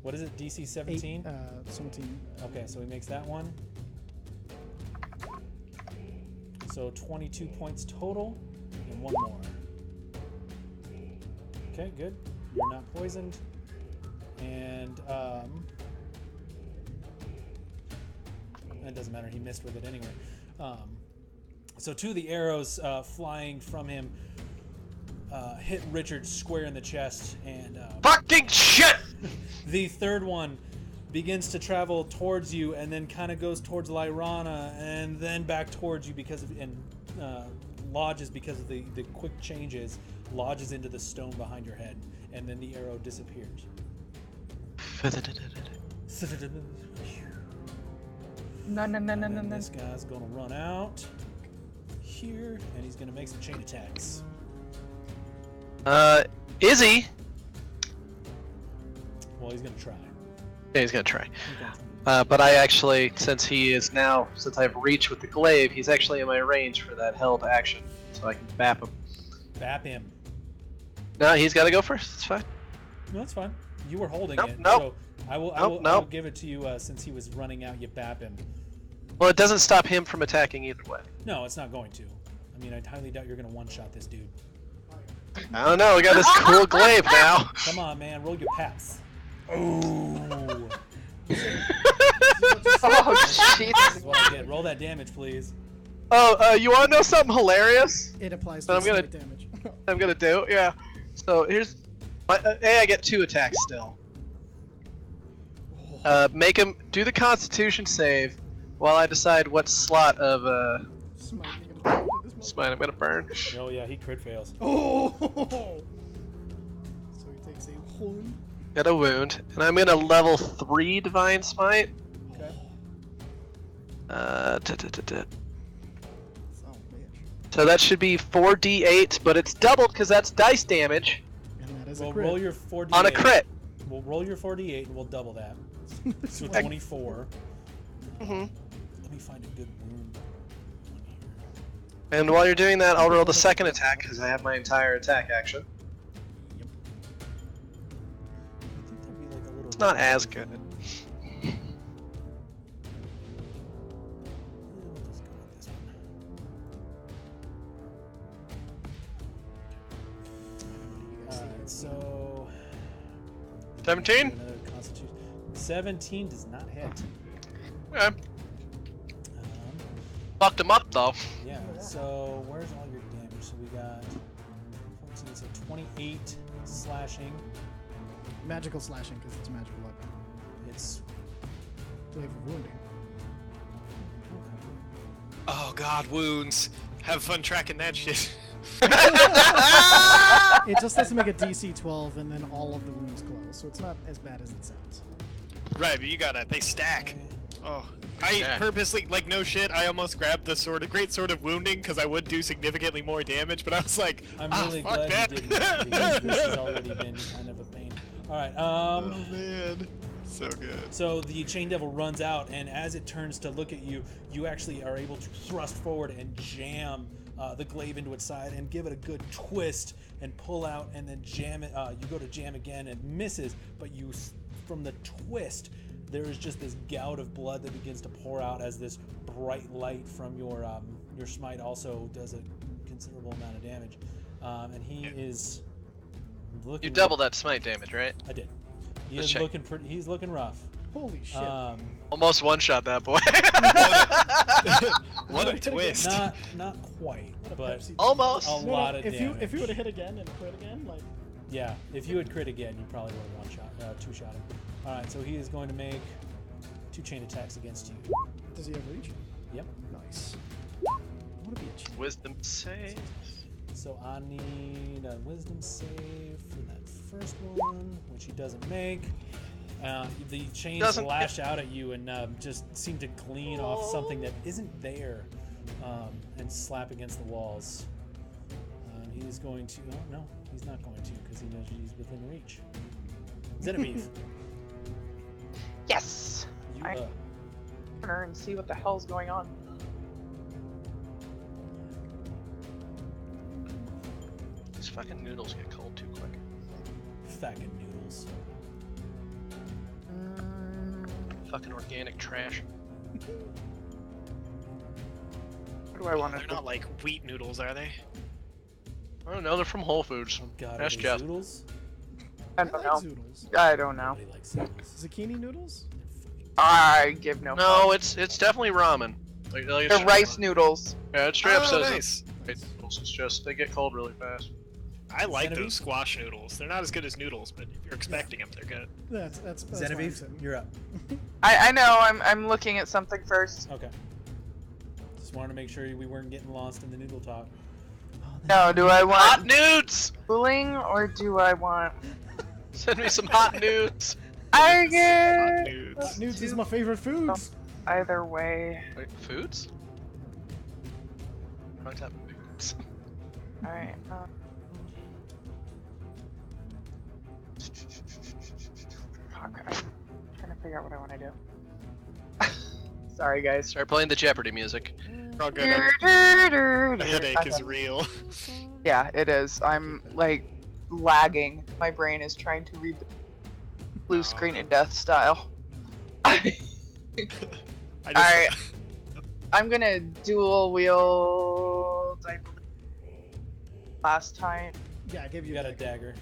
What is it? DC 17. 17. Okay, so he makes that one. So 22 points total, and 1 more. Okay, good. you're not poisoned. And it doesn't matter. He missed with it anyway. So 2 of the arrows flying from him hit Richard square in the chest, and Fucking shit! the third one begins to travel towards you, and then kind of goes towards Lyrana, and then back towards you lodges because of the quick changes, lodges into the stone behind your head, and then the arrow disappears. And this guy's gonna run out here, and he's gonna make some chain attacks. Is he? Well, he's gonna try. Yeah, he's gonna try. But I actually, since I've reached with the glaive, he's actually in my range for that held action, so I can bap him. Bap him. No, he's got to go first. It's fine. No, it's fine. You were holding it, nope. so I will give it to you since he was running out. You bap him. Well, it doesn't stop him from attacking either way. No, it's not going to. I mean, I highly doubt you're gonna one-shot this dude. I don't know. We got this cool glaive now. Come on, man. Roll your paps. Oh. Oh, Jesus. That's what I get. Roll that damage, please. Oh, you want to know something hilarious? It applies But to I'm gonna- damage. I'm gonna do. Yeah. So here's, I get 2 attacks still. Make him do the Constitution save, while I decide what slot of smite I'm gonna burn. Oh yeah, he crit fails. Oh! So he takes a wound. Got a wound, and I'm gonna level 3 Divine Smite. Okay. Oh, bitch. So that should be 4d8, but it's doubled because that's dice damage And that is We'll a crit. roll your 4d8. on a crit. We'll roll your 4d8 and we'll double that. So 24. Mhm. Let me find a good wound. And while you're doing that, I'll roll the second attack because I have my entire attack action. I think there'll be like a little. It's not as good. We'll just go with this one. Alright, so 17? another Constitution. 17 does not hit. Okay. Um, Fucked him up though. yeah, so where's all your damage? So we got 14, so 28 slashing. Magical slashing, because it's a magical weapon. It's Glaive of wounding. Oh god, wounds. Have fun tracking that shit. It just has to make a DC 12, and then all of the wounds close, so it's not as bad as it sounds. Right, but you gotta, they stack. Oh, I purposely, like, no shit, I almost grabbed the great sword of wounding because I would do significantly more damage, but I was like, I'm really fuck glad that. you didn't, because this has already been kind of a pain. Alright, Oh man, so good. so the chain devil runs out, and as it turns to look at you, you actually are able to thrust forward and jam the glaive into its side and give it a good twist and pull out and then jam it. You go to jam again and misses, but from the twist, there is just this gout of blood that begins to pour out as this bright light from your smite also does a considerable amount of damage. And he is looking. You doubled that smite damage, right? I did. He Let's is check. looking pretty. He's looking rough. Holy shit. Almost one-shot that boy. What a twist. Not quite, but Pepsi. Almost. a lot of if damage. you would have hit again and crit again, like Yeah, if you had crit again, you probably would have two-shot him. All right, so he is going to make 2 chain attacks against you. does he have reach? Yep. Nice. I want to be a champ. Wisdom save. So I need a wisdom save for that first one, which he doesn't make. The chains Doesn't- lash out at you and just seem to glean off something that isn't there and slap against the walls. He's going to. Oh, no, he's not going to because he knows he's within reach. Genevieve, Yes. you I- Turn and see what the hell's going on. These fucking noodles get cold too quick. fucking noodles. Fucking organic trash. What do I want They're to do? not like wheat noodles, are they? I don't know. They're from Whole Foods. Oh god, are That's these just. noodles? I like don't know. zoodles. I don't know. Nobody likes noodles. Zucchini noodles? I give no. No, fucks. it's definitely ramen. Like it's They're straight rice up- noodles. Yeah, it straight up Oh, says nice. rice noodles. It's just they get cold really fast. I like Genevieve? those squash noodles. They're not as good as noodles, but if you're expecting them, they're good. That's why I'm Genevieve, saying. you're up. I know. I'm looking at something first. Okay. Just wanted to make sure we weren't getting lost in the noodle talk. No, do I Hot want nudes! cooling or do I want? Send me some hot nudes. I Hot get nudes. Nudes is my favorite foods. either way. Wait, foods? Wrong type of foods. All right. Fuck, I'm trying to figure out what I want to do. Sorry, guys. Start playing the Jeopardy music. We're all good. The headache is real. Yeah, it is. I'm like lagging. My brain is trying to read the blue screen of death style. Alright. I'm gonna dual wield. I believe last time. Yeah, I gave You you got a dagger.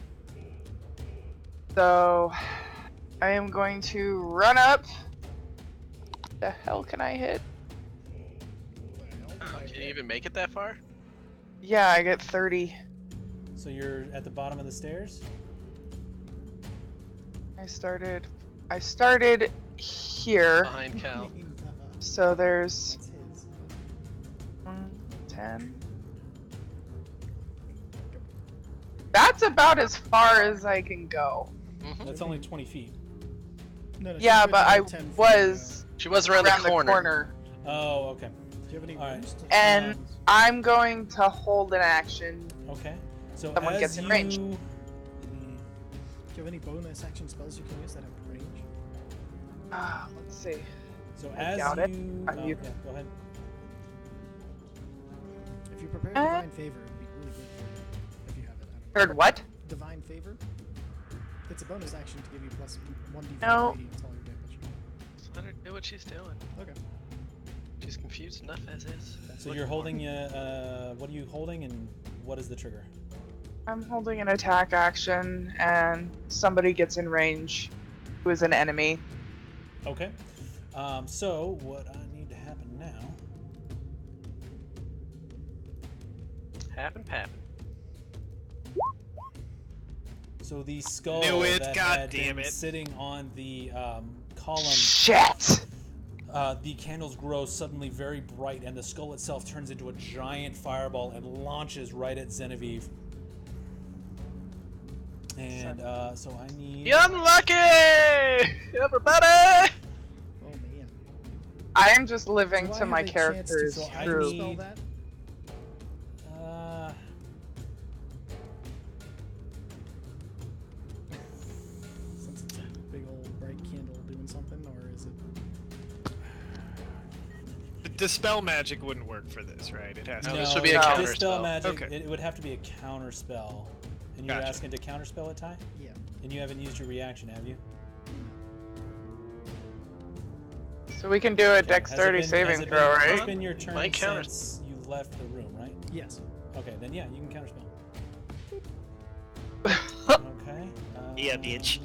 So I am going to run up. The hell can I hit? Can you even make it that far? Yeah, I get 30. So you're at the bottom of the stairs? I started here. Behind Cal. So there's That's his. 10. That's about as far as I can go. That's only 20 feet. No, Yeah, she's but within I 10 feet, was She was around, around the corner. Oh, okay. Do you have any Alright. moves to- And I'm going to hold an action. Okay. So Someone as gets in range. Do you have any bonus action spells you can use that have range? Let's see. So I as doubt it. you... Are Oh, you- yeah, go ahead. If you prepare Divine Favor, it'd be really good for you. If you have it. I don't know. Heard what? Divine Favor? It's a bonus action to give you plus 1d4 No. radiant all your damage. Let her do what she's doing. Okay. She's confused enough as is. So you're holding... what are you holding and what is the trigger? I'm holding an attack action, and somebody gets in range who is an enemy. Okay. So what I need to happen now... Happen. So the skull Knew it, that God had damn been it. sitting on the column, Shit! the candles grow suddenly very bright, and the skull itself turns into a giant fireball and launches right at Genevieve. And so I need. You unlucky! Everybody! Oh man. I am just living Do I to have my a chance to character's So I true. need- spell that? Since it's a big old bright candle doing something, or is it? Dispel magic wouldn't work for this, right? It has to. No, be. this would be a No. counter Dispel spell. magic. Okay. It would have to be a counter spell, and you're Gotcha. asking to counterspell it, Ty? Yeah. And you haven't used your reaction, have you? So we can do a Has it dexterity been- saving has it throw, been- right? It's been your turn Might counter- since you left the room, right? Yes. Okay, then yeah, you can counterspell. Okay. Yeah, bitch.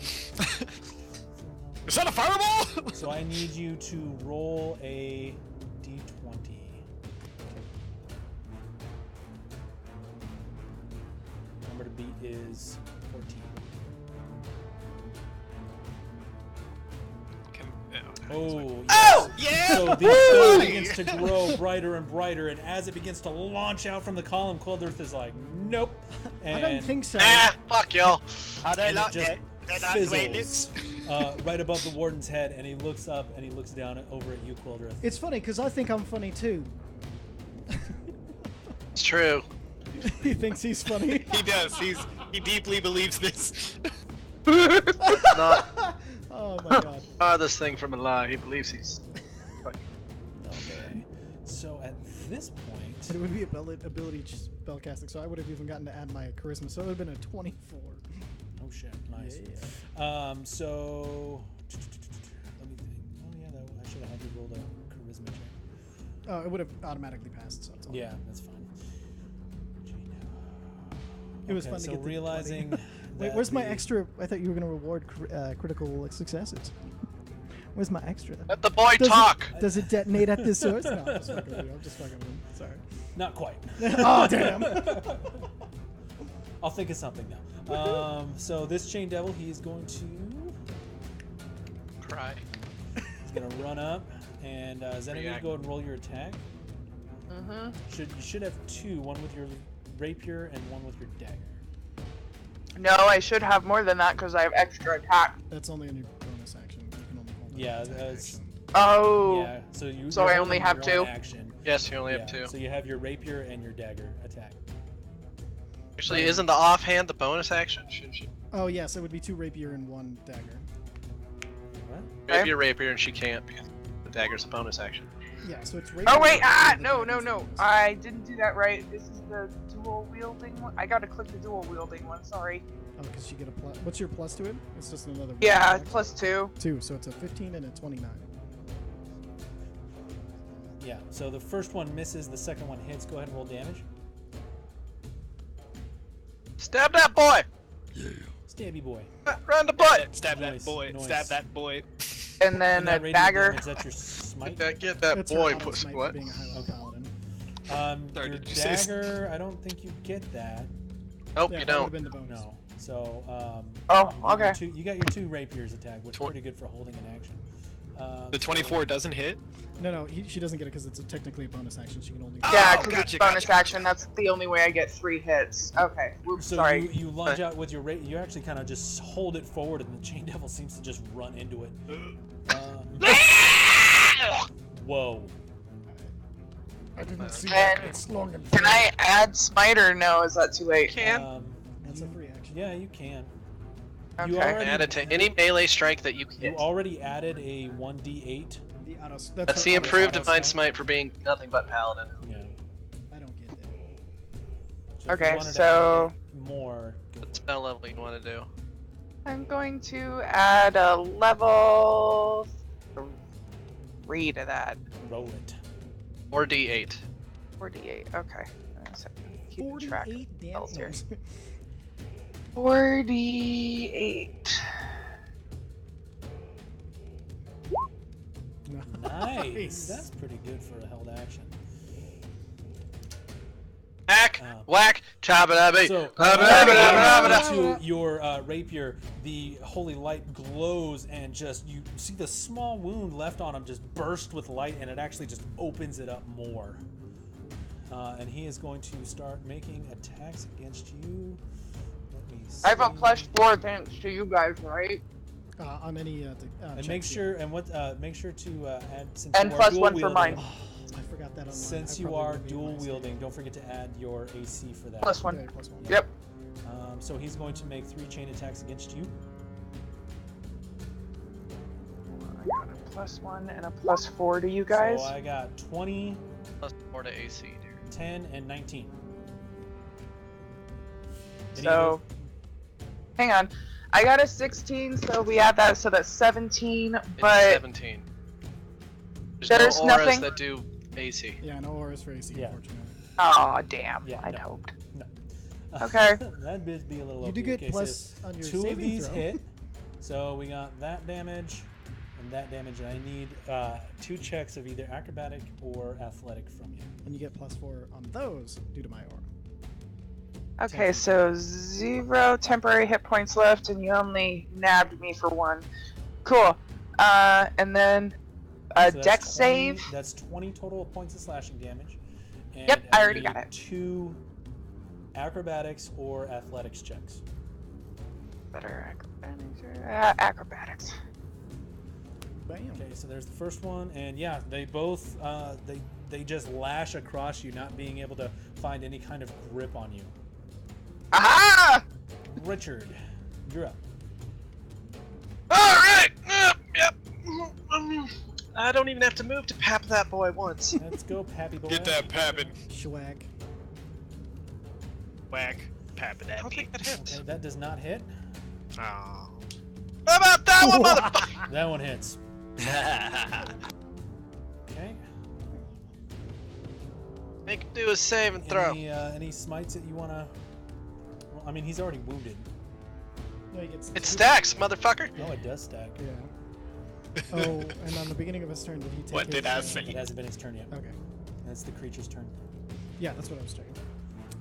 Is that a fireball? So I need you to roll a d20. Number to beat is 14. Oh, Oh! Yeah! So the skull begins to grow brighter and brighter, and as it begins to launch out from the column, Cold Earth is like, nope. And I don't think so. Ah, fuck y'all. Are they And it not just dead? They're not waiting. fizzles right above the warden's head, and he looks up and he looks down over at you, Cold Earth. It's funny because I think I'm funny too. It's true. He thinks he's funny. He does. He deeply believes this. Not Oh my god. farthest thing from a lie. He believes he's. Okay. So at this point, It would be ability spellcasting, so I would have even gotten to add my charisma, so it would have been a 24. oh shit, nice. Yeah. So let me think. Oh yeah, I should have had you roll a charisma check. Oh, it would have automatically passed, so it's all Yeah, that's fine. It was Okay, fun to so get the realizing Wait, that where's my be- extra? I thought you were gonna reward critical successes. Where's my extra? Let the boy Does talk. Does it detonate at the source? No, I'm just fucking with you. I'm just fucking with him. Sorry. Not quite. Oh damn. I'll think of something now. So this chain devil, he's going to Cry. he's gonna run up, and Zenobia, go ahead and roll your attack. Mm-hmm. You should have two, one with your rapier and one with your dagger. No, I should have more than that because I have extra attack. That's only in your bonus action. You can only hold Yeah, that that's action. Oh. yeah. So you. So you're I only holding have one two? action. Yes, you only Yeah, have two. So you have your rapier and your dagger attack. Actually, isn't the offhand the bonus action? Shouldn't she? Oh yes, it would be 2 rapier and 1 dagger. What? Okay. Maybe a rapier and she can't because the dagger's a bonus action. Yeah, so it's rapier. Oh wait, and the no, dagger's no. bonus. I didn't do that right. This is the dual wielding one. I gotta click the dual wielding one, sorry. Oh, because you get a plus. What's your plus to it? It's just another. Yeah, attack. +2. 2, so it's a 15 and a 29. Yeah. So the first one misses, the second one hits. Go ahead and roll damage. Stab that boy! Stabby boy. Run the butt! Stab Noise, that boy. noise. Stab that boy. And then that a radiant dagger. damage, that's your smite. Get that That's boy her put smite for what? being a Highland Paladin. Sorry, Your did you say dagger, I don't think you get that. Nope, Yeah, you that would've don't. been the bonus. No. So, Oh, you got your okay. you got your 2 rapiers attack, which is pretty good for holding an action. The 24 doesn't hit? No, she doesn't get it because it's technically a bonus action. She can only. Yeah, Oh, because it's gotcha, bonus gotcha, action. That's the only way I get 3 hits. Okay, whoops, So sorry. you lunge out with your you actually kind of just hold it forward, and the chain devil seems to just run into it. Whoa. I didn't see And that. It's long and Can I add smite or no? Is that too late? That's a free action. Yeah, you can. Okay. You already, Add it to any melee strike that you you hit. already added a 1d8. The auto. That's her the auto improved smite. divine smite for being nothing but paladin. Yeah. I don't get that. So if you Okay, wanted to so- add more. Go What for it. spell level you want to do? I'm going to add a level 3 to that. Roll it. Or D8. 48. Okay. So keep track. 48 levels here. damage. 48. Nice. That's pretty good for a held action. Whack! Oh. Whack! Chop it up! So, To to your rapier, the holy light glows, and just you see the small wound left on him just burst with light, and it actually just opens it up more. And he is going to start making attacks against you. Let me see. I have a +4 thanks to you guys, right? On any. And make sure make sure to add since And you are +1 dual for wielding, mine. Oh, I forgot that on mine. Since I you probably are would dual realize it. wielding, don't forget to add your AC for that. +1. Okay, +1. Yep. So he's going to make 3 chain attacks against you. I got a +1 and a +4 to you guys. So I got 20, Plus 4 to AC, dear. 10, and 19. Any So, hang on. I got a 16, so we add that, so that's 17, It's but 17. there's no auras nothing- that do AC. Yeah, no auras for AC, Yeah. unfortunately. oh damn, Yeah, I'd no. hoped. No. Okay. That'd be a little. You do OP. get Okay, so plus on your 2 of saving these throw. hit. So we got that damage and that damage, and I need 2 checks of either acrobatic or athletic from you. And you get +4 on those due to my aura. Okay, so 0 temporary hit points left, and you only nabbed me for 1. Cool. And then a So that's dex 20 save. That's 20 total points of slashing damage. And Yep, I already need got it. 2 acrobatics or athletics checks. Better acrobatics. Acrobatics. Bam. Okay, so there's the first one, and yeah, they both they just lash across you, not being able to find any kind of grip on you. Aha! Richard, you're up. Alright! Yep. I don't even have to move to pap that boy once. Let's go, Pappy boy. Get that pappin'. Schwag. Whack. Pap it I at don't me. think that hits. Okay, that does not hit. Oh. How about that one, motherfucker? That one hits. Okay. Make him do a save and throw. Any smites that you wanna? Well, I mean, he's already wounded. No, he gets It stacks, motherfucker. Oh, it does stack. Yeah. Oh, and on the beginning of his turn, did he take What did I say? It hasn't been his turn yet. Okay. That's the creature's turn. Yeah, that's what I was checking.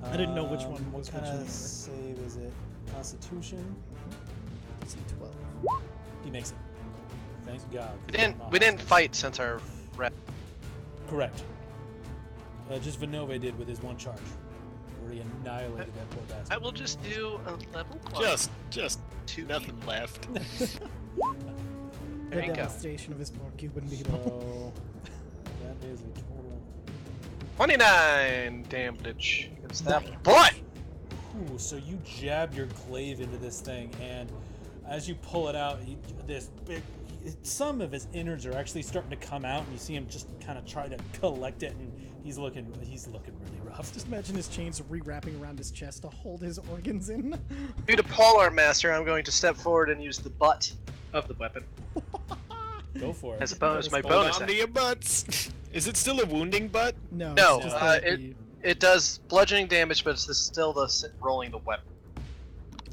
I didn't know which one What was kind which of number. save is it? Constitution. DC 12. He makes it. Thank God. We didn't fight since our rep. Correct. Just Vinove did with his one charge, where he annihilated that poor bastard. I will just do a level 1. Just nothing left. There The you go. devastation of his poor Cuban people. So that is a total. 29 damage against that boy. Ooh, so you jab your glaive into this thing, and as you pull it out, this big. Some of his innards are actually starting to come out, and you see him just kind of try to collect it, and he's looking really rough. Just imagine his chains rewrapping around his chest to hold his organs in. Due to Polar Master, I'm going to step forward and use the butt of the weapon Go for it. as a bonus. My Hold bonus. on to action. your butts. Is it still a wounding butt? No, No, it's just it does bludgeoning damage, but it's still rolling the weapon.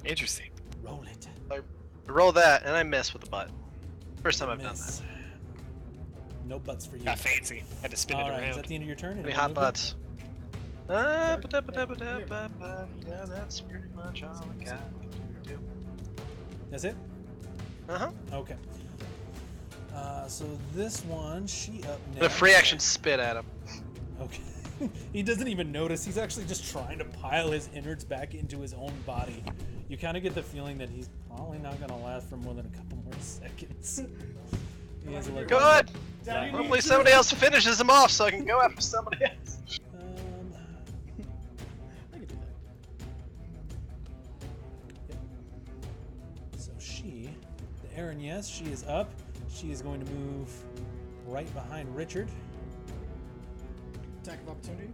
Interesting. Roll it. I roll that, and I miss with the butt. First time I've done Miss. that. No butts for you. Got fancy. Had to spin All it right, is around. that the end of your turn? Any Any hot movement? butts? Yeah, that's pretty much all I got to do. That's it? Uh-huh. Okay. So this one, she up next. The free action spit at him. Okay. He doesn't even notice. He's actually just trying to pile his innards back into his own body. You kind of get the feeling that he's probably not going to last for more than a couple more seconds. He has a look. Good! Daddy Hopefully somebody else finishes him off so I can go after somebody else. I could do that. So the Aaron, yes, she is up. She is going to move right behind Richard. Attack of opportunity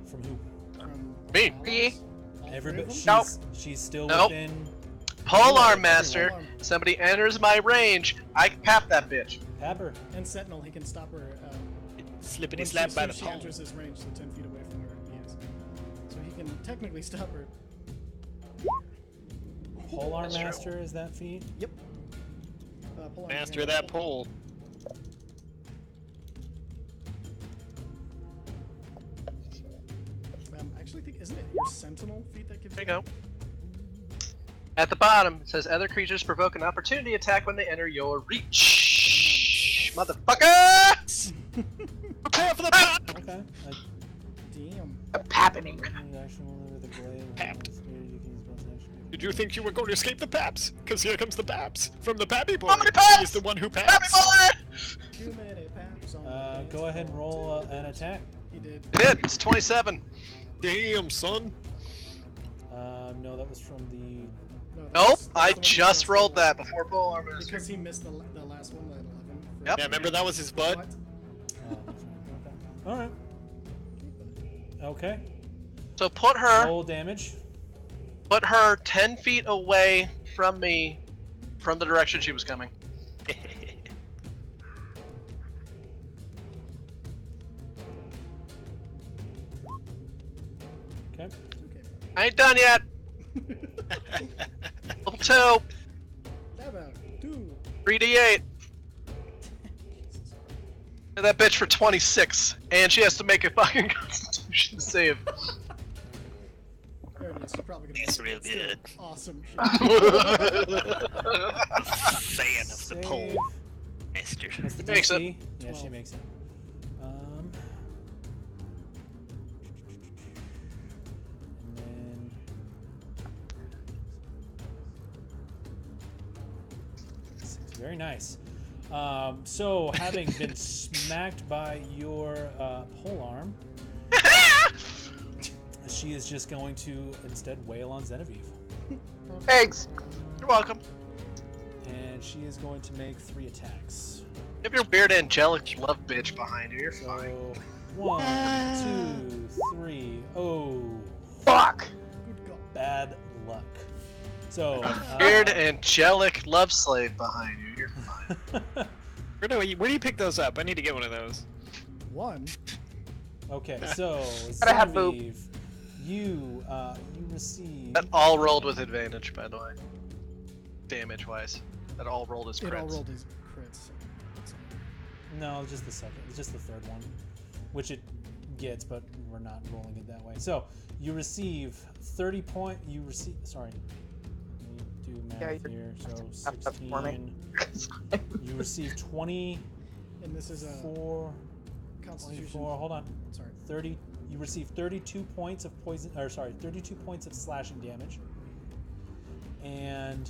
From who? from Me. allies. All Everybody. three She's, of them? she's still Nope. within. Polar Master, Polearm. somebody enters my range, I can pap that bitch. Pepper. And Sentinel, he can stop her. Slippity when slap by the she pole. enters his range, so 10 feet away from where he is. So he can technically stop her. Polar That's true. Master is that feat? Yep. Pull on Master your of that pole. I actually think, isn't it your Sentinel feat that gives There you go. At the bottom, it says other creatures provoke an opportunity attack when they enter your reach. Motherfucker! Prepare for the pop! Okay. Damn. Happening. Did you think you were going to escape the paps? Because here comes the paps. From the pappy boy. How many paps? He's the one who Happy paps. bullet! Too many paps on the Go ahead and roll an attack. He did. It did. It's 27. Damn, son. No, that was from the. No, Nope, that's I the one just that rolled was that before Polar Master. because he missed the last one, that 11. Yep. Yeah, remember that was his butt? What? All right. Okay. So put her Roll damage. 10 feet away from me, from the direction she was coming. Okay. Okay. I ain't done yet. Level 2, How about 2? 3d8. And that bitch for 26, and she has to make a fucking Constitution save. There it is. You're probably gonna It's make it. real Still good. Awesome. Fan of the Save. pole. Master. What's the Makes it. DC? Yeah, she 12. makes it. And then. Very nice. So, having been smacked by your polearm, she is just going to instead wail on Genevieve. Thanks. You're welcome. And she is going to make 3 attacks. You have your weird angelic love bitch behind you, you're fine. So, 1, 2, 3. Oh, Fuck. Good God. bad luck. So, Weird angelic love slave behind you, you're fine. Where do you pick those up? I need to get one of those. 1. okay, so Gotta have boob. Genevieve, you receive. That all rolled with advantage, by the way. damage-wise? That all rolled as crits. It all rolled as crits. So. No, just the second. Just the third one, which it gets, but we're not rolling it that way. So you receive 30 point. You receive. Sorry. Let me do math here. So 16. You receive 20. And this is a 4. Constitution. 24. Hold on. Sorry. 30. You receive 32 points of poison. Or sorry, 32 points of slashing damage. And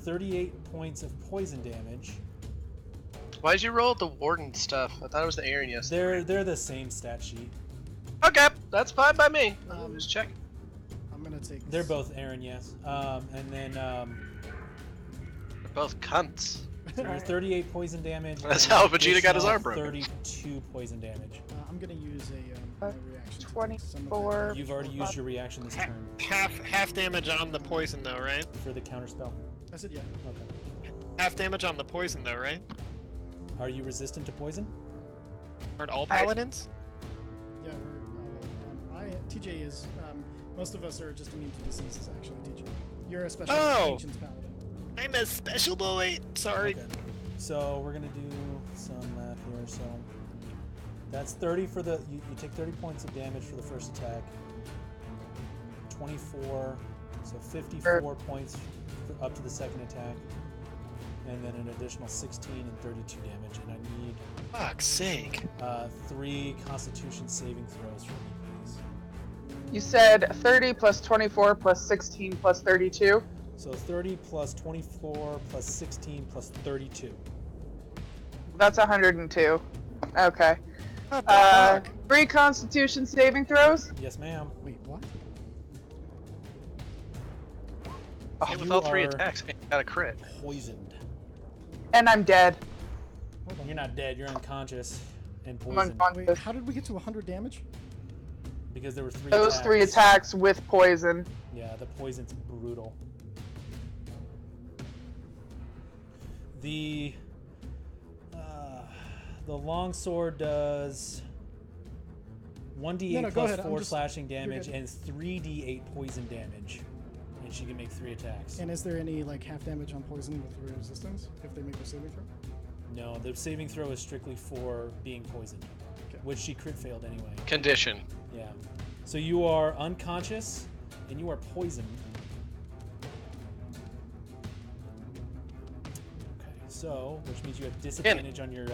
38 points of poison damage. Why'd you roll the warden stuff? I thought it was the Aaron yesterday. They're the same stat sheet. Okay, that's fine by me. I'm just checking. I'm gonna take. They're both Aaron, yes. And then They're both cunts. so you're 38 poison damage. That's and how Vegeta got his additional arm broken. 32 poison damage. I'm gonna use a reaction. 24. You've already used your reaction this turn Half damage on the poison though, right? for the counter spell. I said yeah. Okay. Half damage on the poison though, right? Are you resistant to poison? Aren't all paladins? Yeah. TJ is. Most of us are just immune to diseases. Actually, TJ. You're a special ancients paladin. I'm a special boy. Sorry. Okay. So we're gonna do some math here. So that's 30 for the. You take 30 points of damage for the first attack. 24, so 54 points for up to the second attack, and then an additional 16 and 32 damage. And I need Fuck's sake. 3 Constitution saving throws from you, please. You said 30 plus 24 plus 16 plus 32. So 30 plus 24 plus 16 plus 32. That's 102. Okay. What the fuck? 3 Constitution saving throws. Yes, ma'am. Wait, what? Oh, You with all 3 are- attacks, I got a crit. Poisoned. And I'm dead. You're not dead. You're unconscious and I'm poisoned unconscious. Wait, how did we get to 100 damage? because there were 3 Those attacks. 3 attacks with poison. Yeah, the poison's brutal. The longsword does 1d8 No, go plus ahead, I'm 4 just- slashing damage good. and 3d8 poison damage, and she can make 3 attacks. And is there any like half damage on poison with resistance if they make a saving throw? No, the saving throw is strictly for being poisoned, Okay. which she crit failed anyway. Condition. Yeah. So you are unconscious and you are poisoned. Okay, so which means you have disadvantage on your.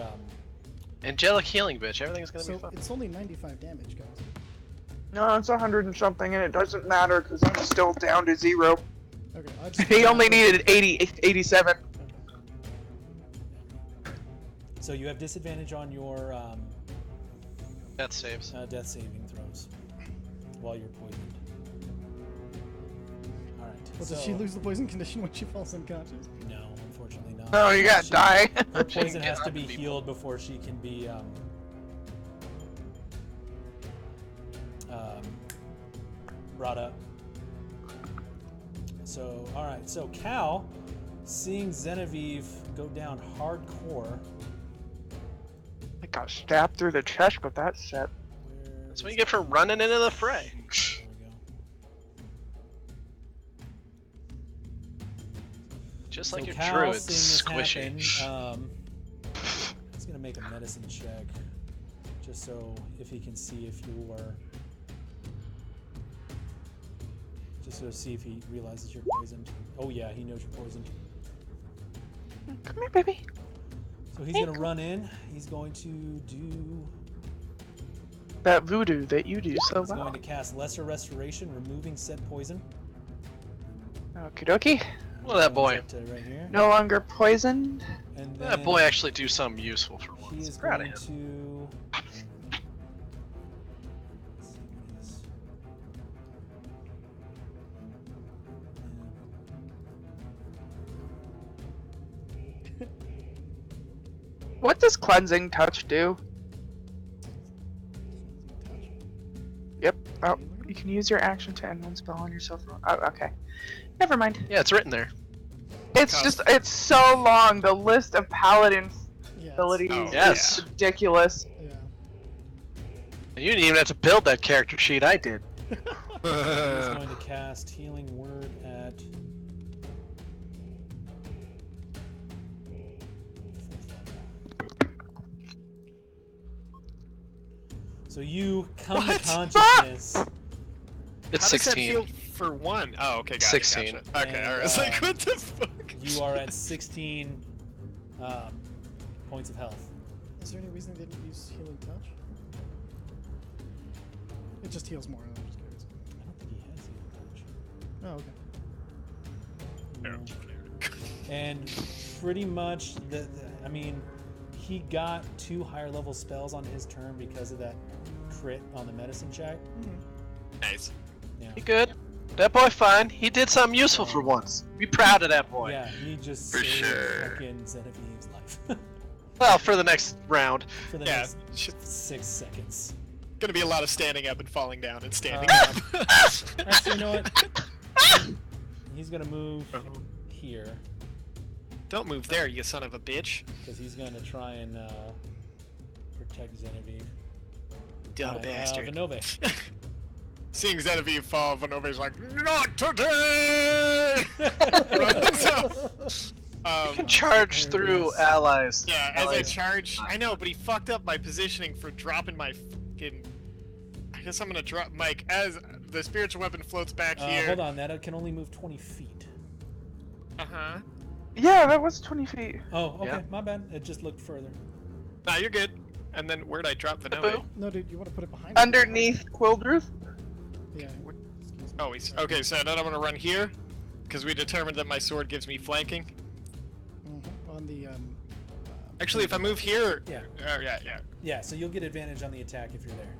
Angelic healing, bitch. Everything's gonna So be fine. it's only 95 damage, guys. No, it's 100 and something, and it doesn't matter because I'm still down to 0. Okay. I just He only needed 87. So you have disadvantage on your Death saves. death saving throws while you're poisoned. All right. Well, so, does she lose the poison condition when she falls unconscious? No, unfortunately not. No, you gotta She- die. Her poison get has to up be and be healed before she can be brought up. So, all right. So Cal, seeing Genevieve go down hardcore. I got stabbed through the chest with that set. That's what you get for running into the fray. There we go. Just like So your Cal, druid, seeing this squishy. happen, he's gonna make a medicine check, just so if he can see if you are, just to see if he realizes you're poisoned. Oh yeah, he knows you're poisoned. Come here, baby. So he's gonna run in. He's going to do. That voodoo that you do so He's well. going to cast Lesser Restoration, removing said poison. Okie dokie. Well, that boy. Up to right here. No longer poisoned. And then That boy actually do something useful for he once. is Proud going of him. to. Let's see what it is. What does cleansing touch do? Yep. Oh, you can use your action to end one spell on yourself. Oh, okay. Never mind. Yeah, it's written there. It's just, it's so long. The list of paladin Yeah. abilities Oh, is yes. ridiculous. Yeah. You didn't even have to build that character sheet. I did. He's going to cast Healing Word at. So you come to consciousness. It's How does that 16. feel for one? Oh, okay, got 16. it. Gotcha. Okay, And, alright. It's like, what the fuck? You are at 16 points of health. Is there any reason they didn't use Healing Touch? It just heals more. I'm just curious. I don't think he has Healing Touch. Oh, okay. No. And pretty much, I mean, he got 2 higher level spells on his turn because of that crit on the medicine check. Nice. Yeah. He good. That boy fine. He did something useful for once. Be proud of that boy. Yeah, he just For saved sure. fucking Genevieve's life. Well, for the next round. For the Yeah. next 6 seconds. Gonna be a lot of standing up and falling down and standing Uh, up. Actually, you know what? He's gonna move here Don't move there, you son of a bitch. because he's gonna try and protect Genevieve. Dumb bastard. Vinove. Seeing Genevieve fall, Vanove's like, not today! Charge there it through is. allies. Yeah, as I Allies. charge, I know, but he fucked up my positioning for dropping my fucking. I guess I'm gonna drop Mike as the spiritual weapon floats back here. Hold on, that can only move 20 feet. Uh huh. Yeah, that was 20 feet. Oh, okay, Yeah. my bad. It just looked further. Nah, you're good. And then where'd I drop Boo. Vanove? No, dude, you want to put it behind Underneath Quildruth? Yeah. Oh, he's okay. So then I'm gonna run here, because we determined that my sword gives me flanking. On the Actually, if I move here, Yeah. yeah. Yeah, so you'll get advantage on the attack if you're there.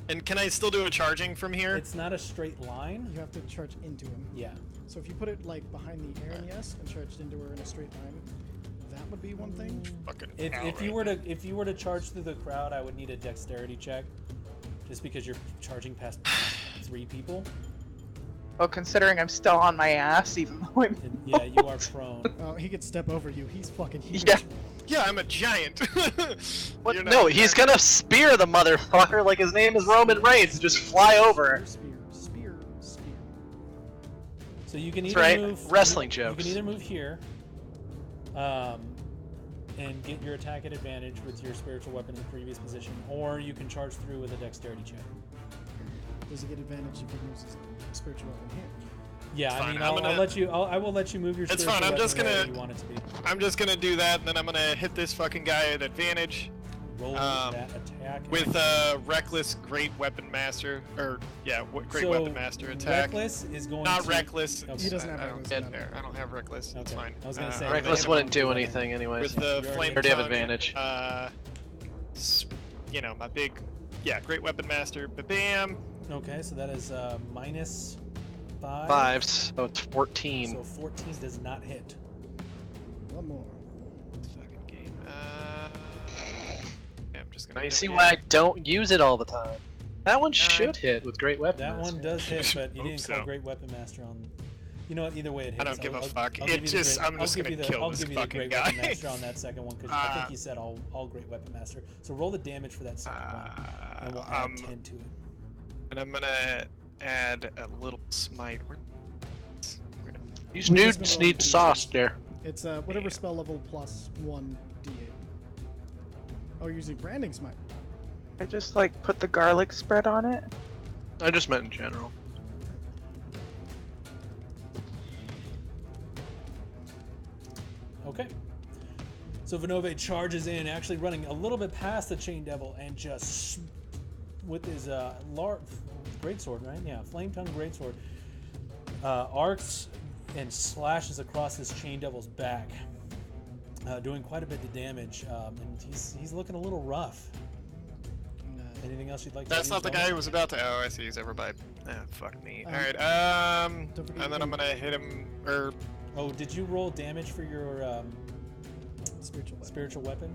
And can I still do a charging from here? It's not a straight line. you have to charge into him. Yeah. So if you put it like behind the Aaron, yes, and charged into her in a straight line, that would be one thing. Fucking If you were to charge through the crowd, I would need a dexterity check, just because you're charging past 3 people. Well, considering I'm still on my ass, even though I'm. And yeah, you are prone. Oh, he could step over you. He's fucking huge. Yeah. Yeah, I'm a giant. What? You're No, not- he's gonna spear the motherfucker like his name is Roman Reigns and just fly over. Spear. So you can That's either right, move wrestling You jokes. can either move here, and get your attack at advantage with your spiritual weapon in the previous position, or you can charge through with a dexterity check. Does he get advantage if he moves his spiritual weapon here? Yeah, It's I mean, fine, I'm I'll gonna- let you. I will let you move your. It's spiritual fine, I'm weapon just wherever gonna- You want it to be. I'm just gonna do that, and then I'm gonna hit this fucking guy at advantage Roll Um, that attack with Reckless Great Weapon Master, or yeah, Great So, Weapon Master attack. Reckless is going Not to. Reckless. Okay. He doesn't have I don't reckless, get no. there. I don't have Reckless. It's Okay. fine. I was gonna say, Reckless hit wouldn't him do with anything anyways. with the You flame already have tongue, advantage. You know, my big, Great Weapon Master. Bam. Okay, so that is minus 5. 5, so it's 14. So 14 does not hit. One more. Fucking game. Yeah, I'm just gonna. Now you hit see it. why I don't use it all the time. That one should hit with Great Weapon. That Master. one does hit, but you Hope didn't call so. Great Weapon Master on. You know what? Either way, it hits. I don't give a fuck. I'll It give you the just- I'm just gonna kill I'll this give you the fucking Great guy. Weapon Master on that second one because I think you said all Great Weapon Master. So roll the damage for that second one, and we'll add 10 to it. And I'm gonna add a little smite. These We're nudes just gonna need roll sauce there. It's whatever spell level plus 1 d8. Oh, you're using branding smite. I just like put the garlic spread on it. I just meant in general. Okay. So Vinove charges in, actually running a little bit past the Chain Devil, and just with his large greatsword, right? Yeah, flame tongue greatsword, arcs and slashes across this Chain Devil's back, doing quite a bit of damage. And he's looking a little rough. Anything else you'd like to That's use, not the Thomas? guy who was about to. Oh, I see. He's over by. Fuck me. Um, All right. don't forget And then you I'm can- gonna hit him. Or Oh, did you roll damage for your Spiritual weapon. spiritual weapon?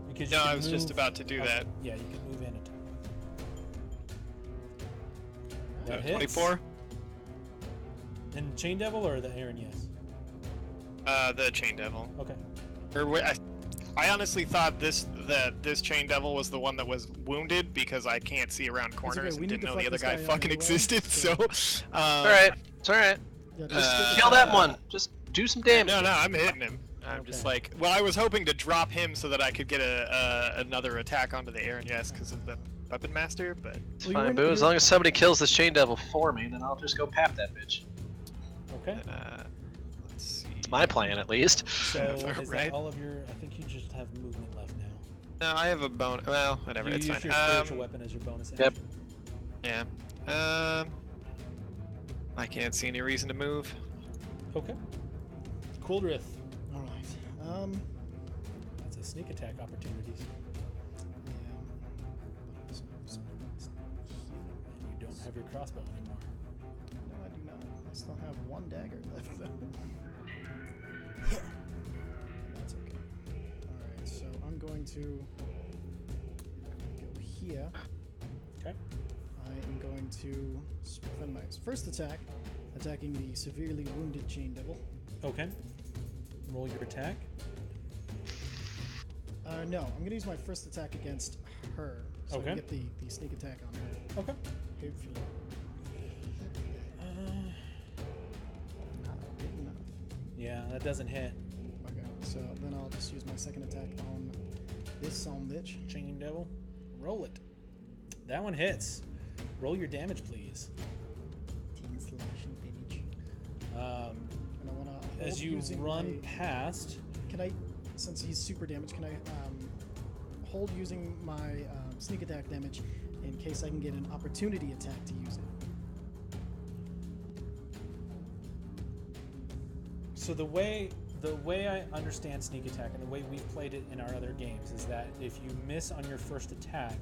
Because no, you can I was just move- about to do that. Yeah, you can move in it. That hits. 24. And Chain Devil or the Aaron? Yes. The Chain Devil. Okay. Or wait, I honestly thought this chain devil was the one that was wounded because I can't see around corners and didn't know the other guy fucking existed. So, It's alright. It's alright. Yeah, Kill that one. Just do some damage. No, I'm hitting him. I'm just like, well, I was hoping to drop him so that I could get another attack onto the Aaron Yes because of the weapon master, but It's fine, Boo. As long as somebody kills this chain devil for me, then I'll just go pap that bitch. Okay. Let's see. It's my plan, at least. So is Right. that all of your? I think you just have movement left now. No, I have a bone. Well, whatever. You It's use fine. your spiritual weapon as your bonus Yep. action. Yeah. I can't see any reason to move. Okay. Quildrith. All right. That's a sneak attack opportunities. You don't have your crossbow anymore. No, I do not. I still have one dagger left, though. That's okay. Alright, so I'm going to go here. Okay. I am going to spend my first attack, attacking the severely wounded chain devil. Okay. Roll your attack. No, I'm going to use my first attack against her. So I Okay. can get the sneak attack on her. Okay. Hopefully. Not good enough. Yeah, that doesn't hit. Okay, so then I'll just use my second attack on this son bitch. Chain devil. Roll it. That one hits. Roll your damage, please. 10 slashing damage. And I want to As you run past. Can I, since he's super damaged, can I hold using my sneak attack damage in case I can get an opportunity attack to use it? So the way I understand sneak attack and the way we've played it in our other games is that if you miss on your first attack,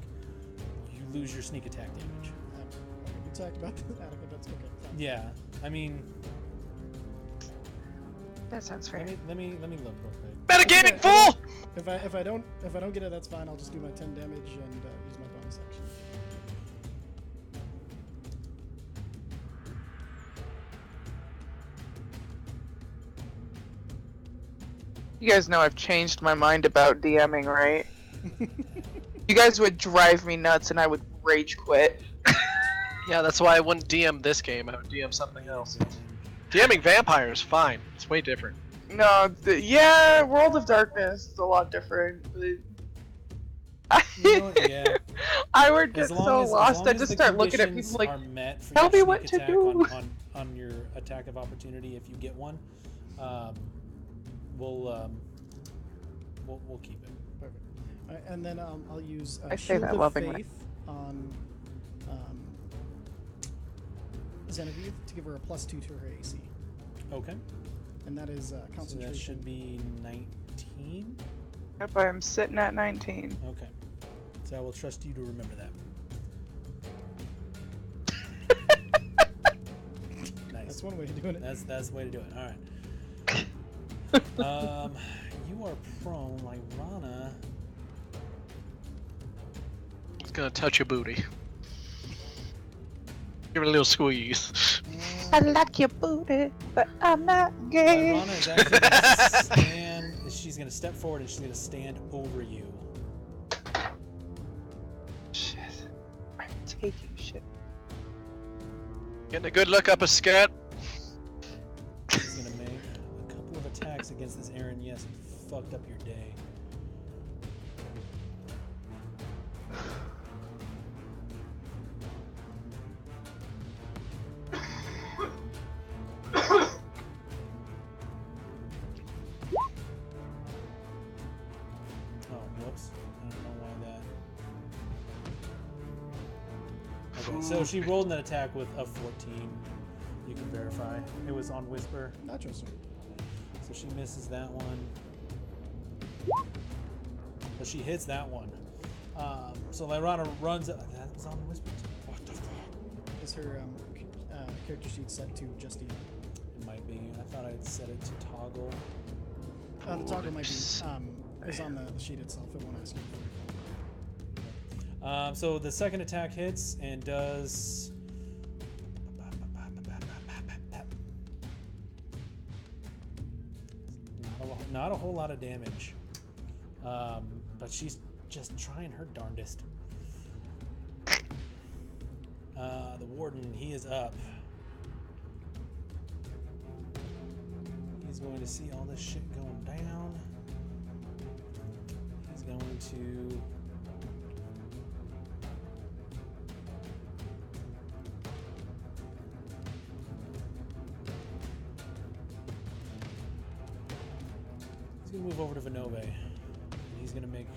you lose your sneak attack damage. Okay, we talked about that. That's okay. Fine. Yeah, I mean, That sounds fair. let me look real quick. Metagaming fool! If I don't get it, that's fine. I'll just do my 10 damage and use my bonus action. You guys know I've changed my mind about DMing, right? You guys would drive me nuts and I would rage quit. Yeah, that's why I wouldn't DM this game. I would DM something else. DMing vampires, fine. It's way different. No, yeah, World of Darkness is a lot different. But You know what, yeah. I would get As long so as lost. the I just start looking at conditions people like, are met for tell your me sneak what to attack do. on your attack of opportunity if you get one. We'll keep it. Perfect. All right, and then I'll use I say Shield that of lovingly. Faith on Genevieve to give her a +2 to her AC, Okay. and that is So concentration. that should be 19. yep, I'm sitting at 19. Okay. So I will trust you to remember that. Nice. That's one way of doing it. That's the way to do it. All right. You are prone, like Rana. It's gonna touch your booty. Give it a little squeeze. I like your booty, but I'm not gay. Rana is actually gonna stand. She's gonna step forward and she's gonna stand over you. Shit. I'm taking shit. Getting a good look up a scat. She's gonna make a couple of attacks against this Aaron. Yes, and fucked up your day. Oh, whoops. I don't know why that. Okay, so she rolled an attack with a 14. You can verify. It was on Whisper. Nacho, sir. So she misses that one. But she hits that one. So Lyrana runs. That was on Whisper too. What the fuck? Is her character sheet set to Justine? It might be. I thought I'd set it to toggle. The toggle might be is on the sheet itself. It won't ask you. So the second attack hits and does. Not a whole lot of damage. But she's just trying her darndest. The warden, he is up. He's going to see all this shit going down. He's going to... He's going to move over to Vinove. And he's going to make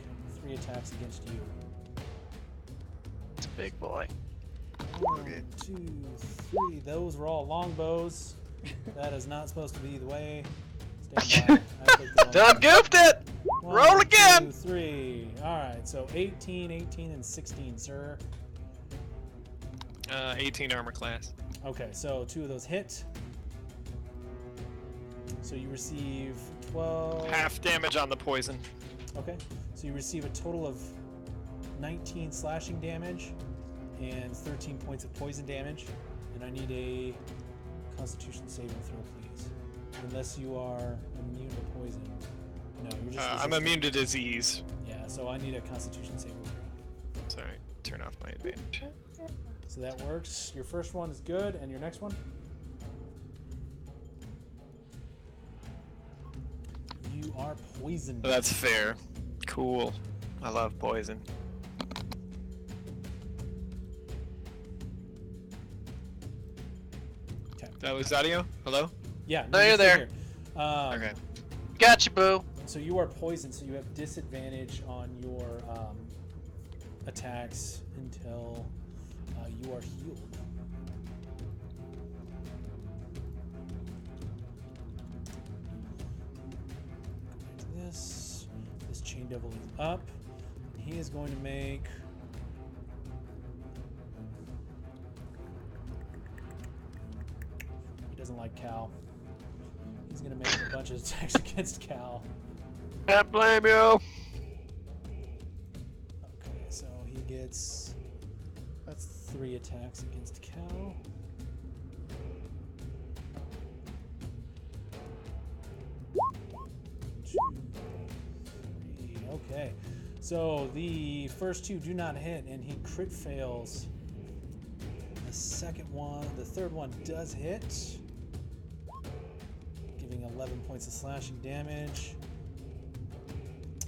3 attacks against you. It's a big boy. 1, 2, 3. Those were all longbows. That is not supposed to be the way. Stand by. I clicked the wrong Done one. goofed it! 1, Roll again! 2, 3. Alright, so 18, 18, and 16, sir. 18 armor class. Okay, so 2 of those hit. So you receive 12. Half damage on the poison. Okay, so you receive a total of 19 slashing damage and 13 points of poison damage. And I need a Constitution saving throw, please. Unless you are immune to poison. No, you're just. I'm immune to disease. Yeah, so I need a Constitution saving throw. Sorry, turn off my advantage. So that works. Your first one is good, and your next one? You are poisoned. That's fair. Cool. I love poison. Okay. That was audio? Hello? Yeah. No, you're still there. here. Okay. Gotcha, boo. So you are poisoned, so you have disadvantage on your attacks until you are healed. Go back to this. This chain devil is up. He is going to make... He doesn't like Cal. He's going to make a bunch of attacks against Cal. Can't blame you. Okay, so he gets... That's 3 attacks against Cal. Okay, so the first 2 do not hit, and he crit fails. The third one does hit, giving 11 points of slashing damage.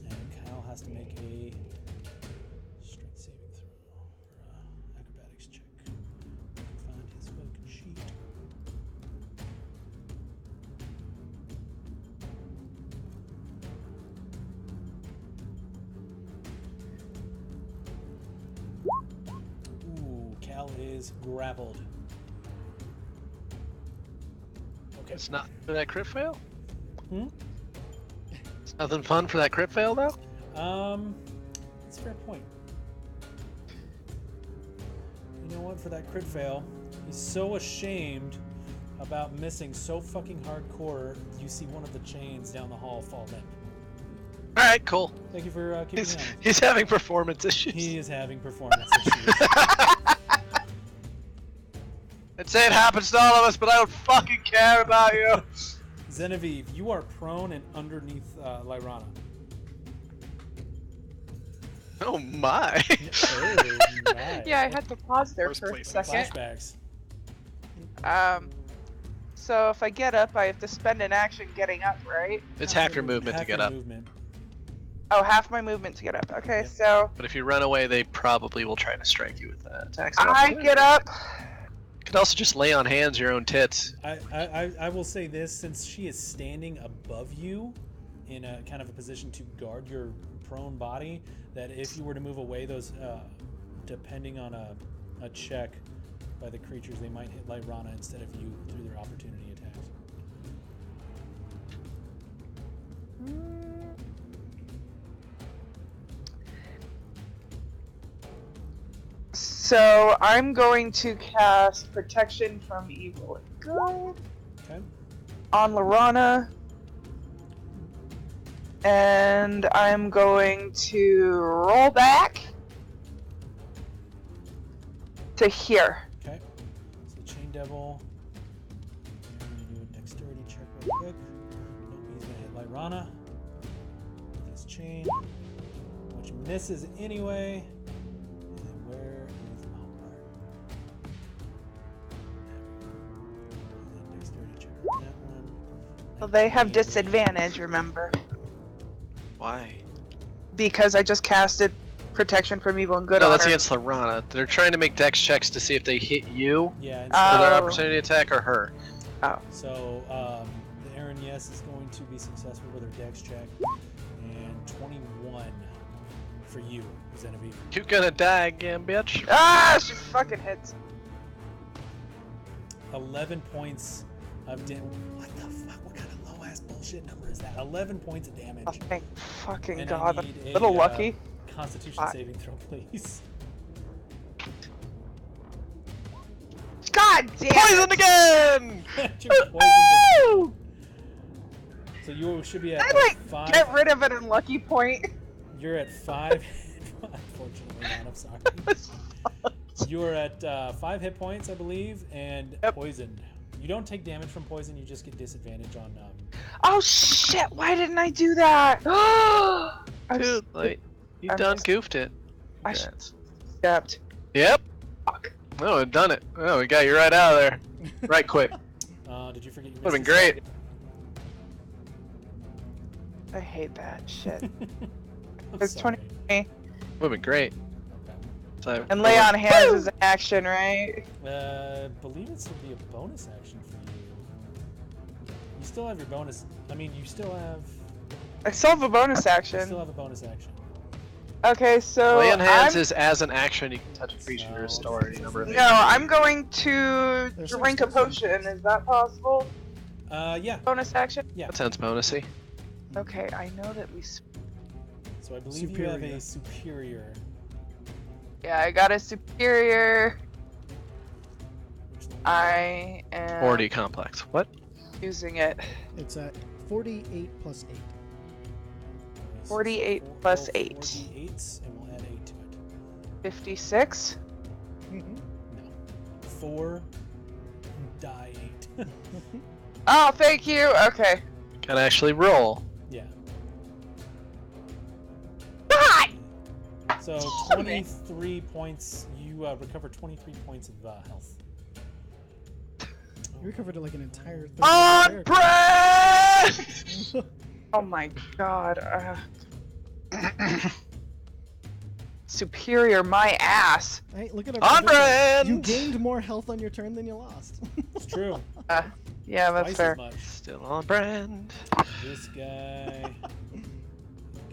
And Kyle has to make a strength saving throw or acrobatics check. Find his fucking sheet. Ooh, Cal is grappled. Okay. It's not for that crit fail? Hmm? It's nothing fun for that crit fail, though? That's a fair point. You know what? For that crit fail, he's so ashamed about missing so fucking hardcore, you see one of the chains down the hall fall in. Alright, cool. Thank you for keeping me honest. He's having performance issues. He is having performance issues. I'd say it happens to all of us, but I don't fucking care about you. Genevieve, you are prone and underneath Lyrana. Oh my. Oh, my. Yeah, I had to pause there First for a place. second. Flashbacks. So if I get up, I have to spend an action getting up, right? It's half your movement to Half get your up. movement. Oh, half my movement to get up. Okay, Yep. so But if you run away, they probably will try to strike you with attacks. I get up. You could also just lay on hands your own tits. I will say this, since she is standing above you in a kind of a position to guard your prone body, that if you were to move away, those depending on a check by the creatures, they might hit Lyrana instead of you through their opportunity attacks. So I'm going to cast Protection from Evil and Good Okay. on Lyrana. And I'm going to roll back to here. Okay. So Chain Devil. I'm going to do a dexterity check real quick. Nope, he's going to hit Lyrana with his chain. misses anyway. And then where is Omar? And then dexterity check on that one. Well, they have 19. disadvantage, remember? Why? Because I just casted protection from evil and good No, on that's her. against Lorana. They're trying to make dex checks to see if they hit you Yeah. And for their Oh. opportunity attack or her. so the Aaron Yes is going to be successful with her dex check. And 21 for you, Genevieve. You gonna die again, bitch. Ah, she fucking hits. 11 points of damage. What the fuck? What kind of low ass bullshit number is that? 11 points of damage. Oh, thank fucking And God. I I'm need a little lucky. Constitution Ah. saving throw, please. God damn Poisoned it. again! You're poisoned. Woo! So you should be at I like 5. get rid of an unlucky point. You're at 5. Unfortunately, not. I'm sorry. You are at 5 hit points, I believe, and Yep. poisoned. You don't take damage from poison. You just get disadvantage on. Oh shit! Why didn't I do that? I'm Dude, like, you I done missed- goofed it. I Congrats. stepped. Yep. Fuck. No, we've done it. Oh, we got you right out of there. Right quick. Did you forget your? Would've been mysticism? great. I hate that shit. I'm It's sorry. 20. Would've been great. Okay. So, And lay on hands is an action, right? Believe it's to be a bonus action for you. You still have your bonus. I mean, you still have. I still have a bonus You action. still have a bonus action. Okay, so lay on hands I'm, is as an action. You can touch a creature or So- restore any number of no, I'm going to There's drink a some stuff. potion. Is that possible? Yeah. Bonus action? That sounds bonusy. Okay, I know that we. So I believe you have a superior. Yeah, I got a superior. Which one? I am 40 complex. What? using it. It's at 48 plus 8. 48 Roll plus 8. 48s, and we'll add 8 to it. 56. Mm-hmm. No. 4 die 8. Oh, thank you. Okay. Gotta actually roll. Yeah. God! So 23 points. You recover 23 points of health. You recovered like an entire third On of brand! Oh my god. Superior, my ass. Hey, look at On our position. brand! You gained more health on your turn than you lost. It's true. Yeah, that's Twice fair. as much. Still on brand. This guy.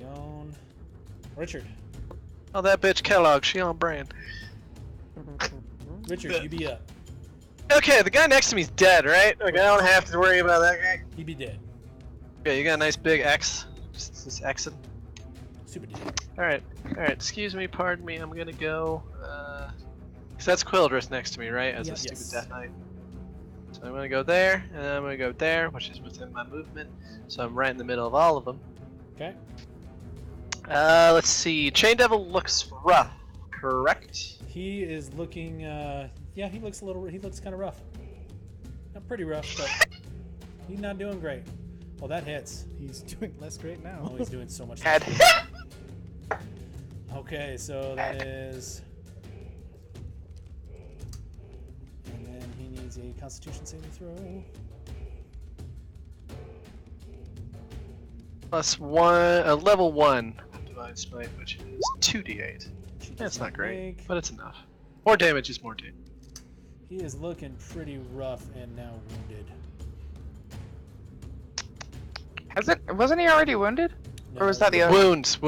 Gone. Richard. Oh, that bitch Kellogg. She on brand. Richard, you be up. Okay, the guy next to me's dead, right? Like, I don't have to worry about that guy. He be dead. Okay, you got a nice big X. Just Xing. Super dead. Alright, excuse me, pardon me, I'm gonna go, so that's Quildrith next to me, right? As a Yes. stupid Yes. Death Knight. So I'm gonna go there, and then I'm gonna go there, which is within my movement. So I'm right in the middle of all of them. Okay. Let's see, Chain Devil looks rough, correct? He is looking. Yeah, he looks kind of rough. Not pretty rough, but he's not doing great. Well, that hits. He's doing less great now. Oh, he's doing so much. Dead. Okay, so that is. And then he needs a Constitution saving throw. Plus one, level 1 Divine Smite, which is 2d8. Which he does That's not great, make. but it's enough. More damage is more damage. He is looking pretty rough and now wounded. Wasn't he already wounded? No, Or was that the other? Wounds.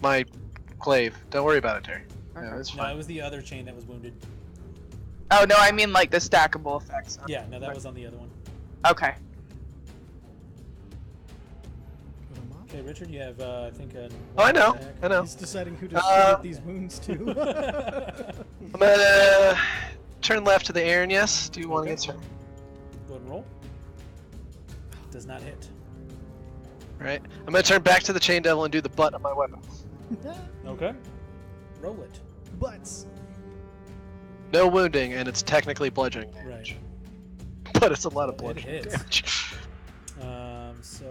My glaive. Don't worry about it, Terry. Okay. Yeah, that's No, fine. it was the other chain that was wounded. Oh no, I mean like the stackable effects. Yeah, no, that was on the other one. Okay. Put him up. Okay, Richard, you have, I think, a. Oh, I know. attack. I know. He's deciding who to Uh, shoot these wounds to. I'm gonna turn left to the Aaron, yes. Do you want to get started? Go ahead and roll. Does not hit. Right. I'm gonna turn back to the Chain Devil and do the butt of my weapon. Okay. Roll it. Butts. No wounding, and it's technically bludgeoning damage. Right. But it's a lot of It bludgeoning hits. damage. So.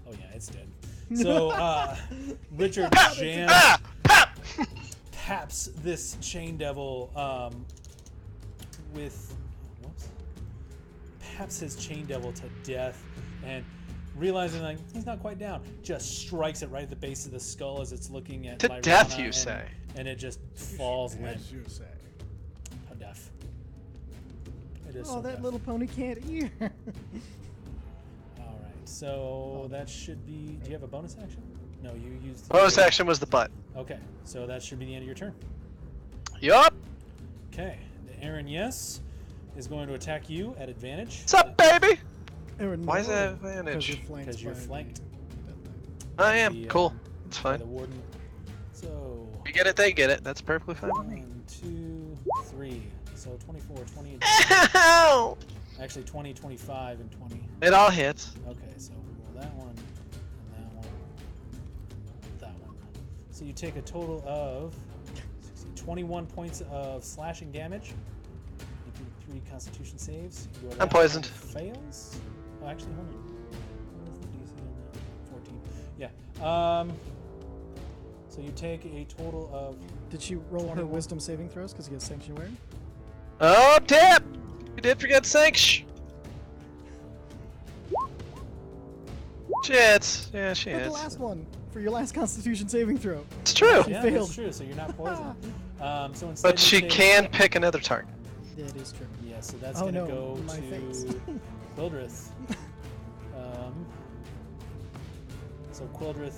Oh yeah, it's dead. So Richard taps this chain devil taps his chain devil to death, and realizing like he's not quite down, just strikes it right at the base of the skull as it's looking at To Lyrana, death, you say? and it just falls limp. As you say. How deaf. It is Oh, so that deaf. little pony can't hear. All right, so that should be. Do you have a bonus action? No, you used. Bonus action was the butt. Okay, so that should be the end of your turn. Yup. Okay, the Aaron Yes is going to attack you at advantage. What's up, baby? Aaron, Why is that because advantage? Because you're flanked. I am. The, Cool. It's by fine. the warden. So We get it, they get it. That's perfectly fine with me. 1, 2, 3. So 24, 20, and Ow! actually 20, 25, and 20. It all hits. Okay, so roll that one, and that one, that one. So you take a total of 21 points of slashing damage. You do 3 Constitution saves. Your I'm last poisoned. one fails. Oh, actually, hold on. What is the DC on that? 14. Yeah. So you take a total of. Did she roll her 21. wisdom saving throws because he has sanctuary? Oh, tap! You did forget Sanks. Shit. Yeah, she But the is. last one for your last Constitution saving throw. It's true. She Yeah, failed. that's true. So you're not poisoned. So instead But she you take, can pick another target. That is true. Yeah, so that's Oh, gonna no, go my face. to Quildrith. So Quildrith,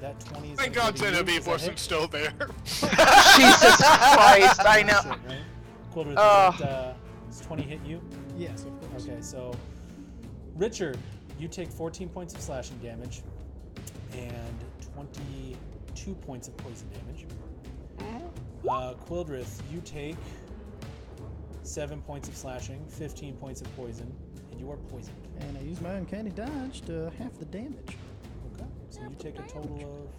that 20 is. Thank gonna God go to you. enemy Is that wasn't hit? still there. Jesus Christ, I know. That's it, right? Quildrith, does 20 hit you? Yes, of course. Okay, so Richard, you take 14 points of slashing damage and 22 points of poison damage. Quildrith, you take 7 points of slashing, 15 points of poison, and you are poisoned. And I use my uncanny dodge to half the damage. Okay, so you take a total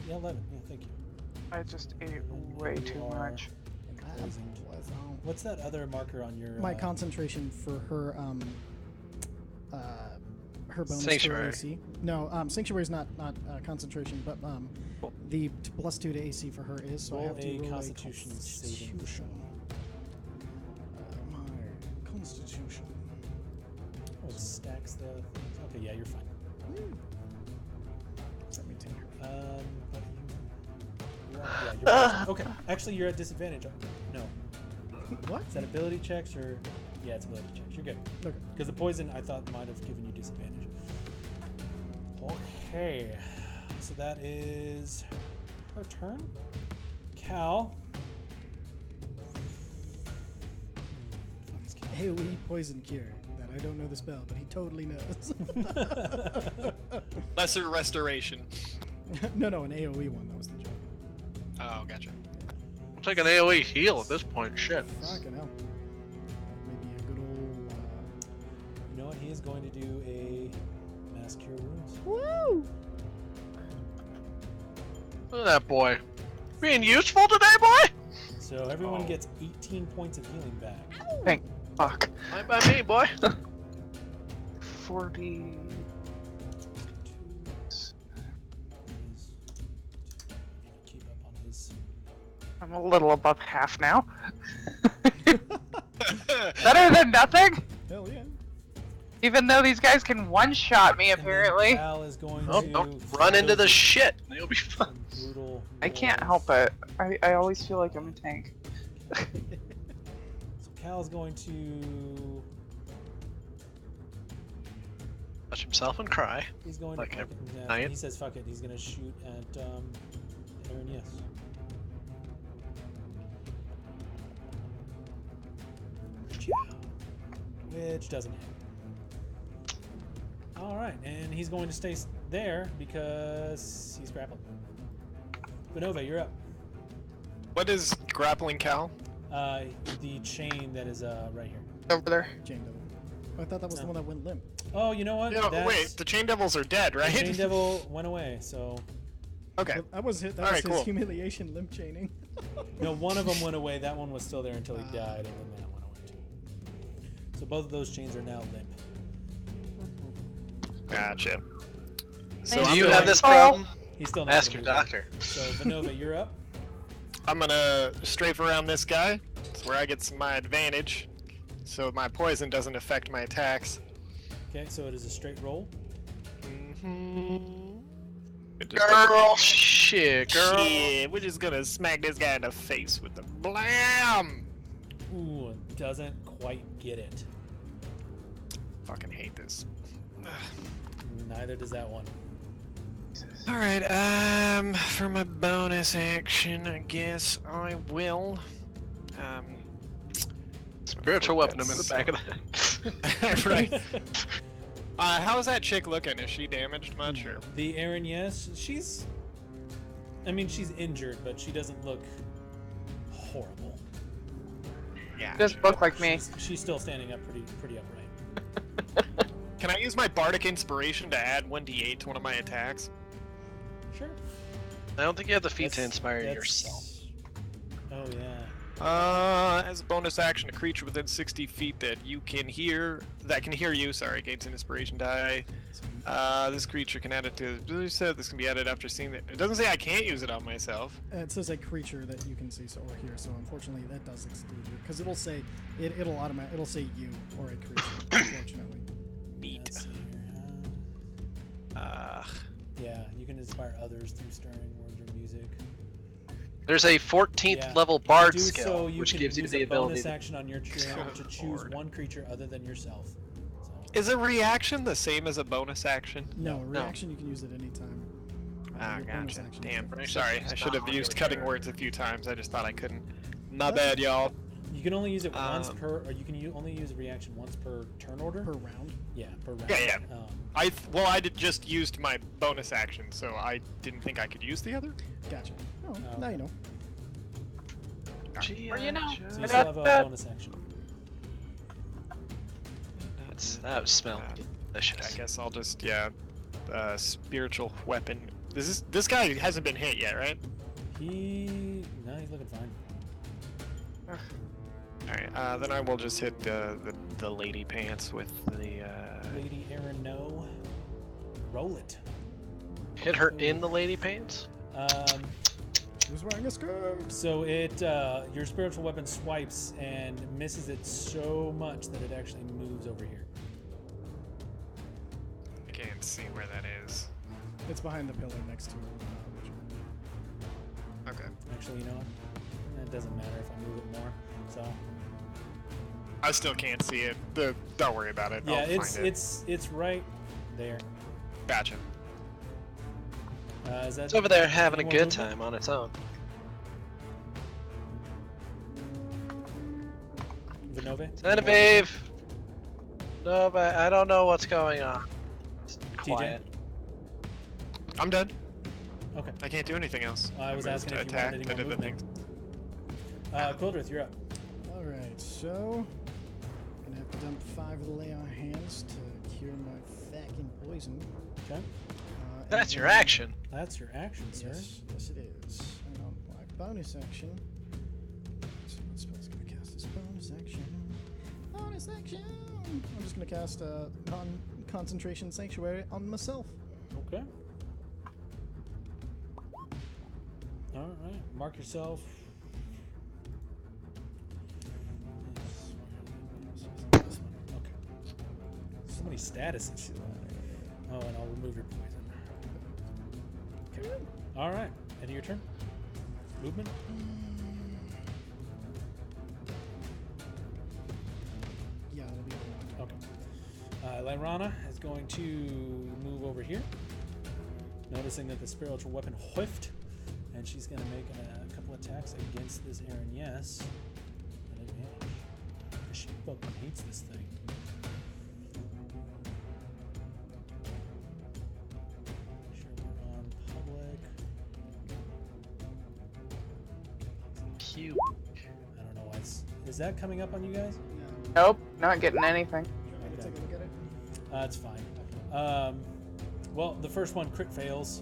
of 11. Yeah, thank you. I just ate way too much. Poisoned. What's that other marker on your? My concentration for her her bonus Sanctuary. to AC. No, sanctuary is not concentration, but the +2 to AC for her is. So I Roll have to a roll Constitution saving throw. My Constitution. Oh, it stacks the things. Okay, yeah, you're fine. Let me take her. But yeah, you're fine. Okay, actually, you're at disadvantage. No, What? is that ability checks or? Yeah, it's ability checks. You're good. Okay. Because the poison I thought might have given you disadvantage. Okay, so that is her turn. Cal. AoE poison cure. That I don't know the spell, but he totally knows. Lesser restoration. no, an AoE one. That was the joke. Oh, gotcha. I'll take an AoE heal at this point. Shit. Fucking hell. Maybe a good old. You know what? He is going to do a mass cure wounds. Woo! Look at that boy. Being useful today, boy? So everyone gets 18 points of healing back. Thank fuck. Fine by me, boy. 40. Keep up on his. I'm a little above half now. Better than nothing? Hell yeah. Even though these guys can one-shot me, And then apparently. Cal is going Oh, to don't run into the shit. You'll be fine. some brutal I can't blows. help it. I always feel like I'm a tank. So Cal's going to. Touch himself and cry. He's going Like to. every Yeah, night. he says, "Fuck it." He's going to shoot at Aaron. Yes. Which doesn't hit. All right, and he's going to stay there because he's grappled. Benova, you're up. What is grappling Cal? The chain that is right here. Over there. Chain Devil. I thought that was the No. one that went limp. Oh, you know what? No, That's- wait, the Chain Devils are dead, right? the Chain Devil went away, so Okay. That was hit. That All was right, his cool. humiliation limp chaining. no, one of them went away. That one was still there until he died, and then that went away too. So both of those chains are now limp. Gotcha. So Do I'm you going- have this problem? He's still not Ask gonna your move. doctor. So Vanova, you're up. I'm gonna strafe around this guy. That's where I get my advantage. So my poison doesn't affect my attacks. Okay, so it is a straight roll. Girl, shit, girl. Shit, we're just gonna smack this guy in the face with the blam! Ooh, doesn't quite get it. Fucking hate this. Neither does that one. Alright, for my bonus action, I guess I will. Spiritual weapon him in the back of the head. Right. How's that chick looking? Is she damaged much, or? The Aaron, yes, she's. I mean, she's injured, but she doesn't look horrible. Yeah. Just look like me. She's still standing up pretty upright. Can I use my bardic inspiration to add 1d8 to one of my attacks? Sure. I don't think you have the feat to That's- inspire that's- yourself. Oh yeah. As a bonus action, a creature within 60 feet that can hear you, gains an inspiration die. This creature can add it to. Really said this can be added after seeing it. It doesn't say I can't use it on myself. It says a creature that you can see or hear, so unfortunately that does exclude you because it'll say it'll say you or a creature. Unfortunately. Neat. Let's see here. Yeah, you can inspire others through stirring words or music. There's a 14th Yeah. level bard Do skill, so, you which can gives you use the a ability bonus to... action on your turn to choose Lord. one creature other than yourself. So, Is a reaction the same as a bonus action? No, reaction you can use at any time. Ah, Your bonus gotcha. action. Damn. Sorry, I should have used cutting words a few times. I just thought I couldn't. My That's- bad, y'all. you can only use it once per, or you can only use a reaction once per turn order. Per round. Yeah, per round. Yeah. Um, I just used my bonus action, so I didn't think I could use the other. Gotcha. Oh, Oh. now you know. Or you know. so you still have a bonus action. That smelled I delicious. guess I'll just spiritual weapon. This guy hasn't been hit yet, right? He's looking fine. All right. Then I will just hit the lady pants with the. Lady Aaron, no. Roll it. Hit her in the lady pants? Who's wearing a skirt? So it, your spiritual weapon swipes and misses it so much that it actually moves over here. I can't see where that is. It's behind the pillar next to Richard. Okay. Actually, you know what? It doesn't matter if I move it more. So I still can't see it. Don't worry about it. yeah, I'll find it. it's right there. Gotcha. Is that It's over there having a any more good movement? time on its own. Vinove? Genevieve! No, but I don't know what's going on. It's quiet. I'm done. Okay. I can't do anything else. I was moved, asking if you attacked, wanted any I more did the movement. things. Quildrith, you're up. Alright, so gonna have to dump 5 of the lay on hands to cure my fucking poison. Okay. That's your action. That's your action, sir. Yes it is. And on my bonus action. Let's see what spell's gonna cast this bonus action. Bonus action! I'm just gonna cast concentration sanctuary on myself. Okay. All right. Mark yourself. Okay. So many statuses. Oh, and I'll remove your poison. Okay. All right. End of your turn. Movement. Yeah, that'll be a round. Okay. Lyrana is going to move over here, noticing that the spiritual weapon whiffed, and she's going to make a couple attacks against this Aaron. Yes. An advantage. She fucking hates this thing. Make sure we're on public. Cute. I don't know why it's. Is that coming up on you guys? Nope, not getting anything. I can take a look at it. It's fine. Well, the first one crit fails.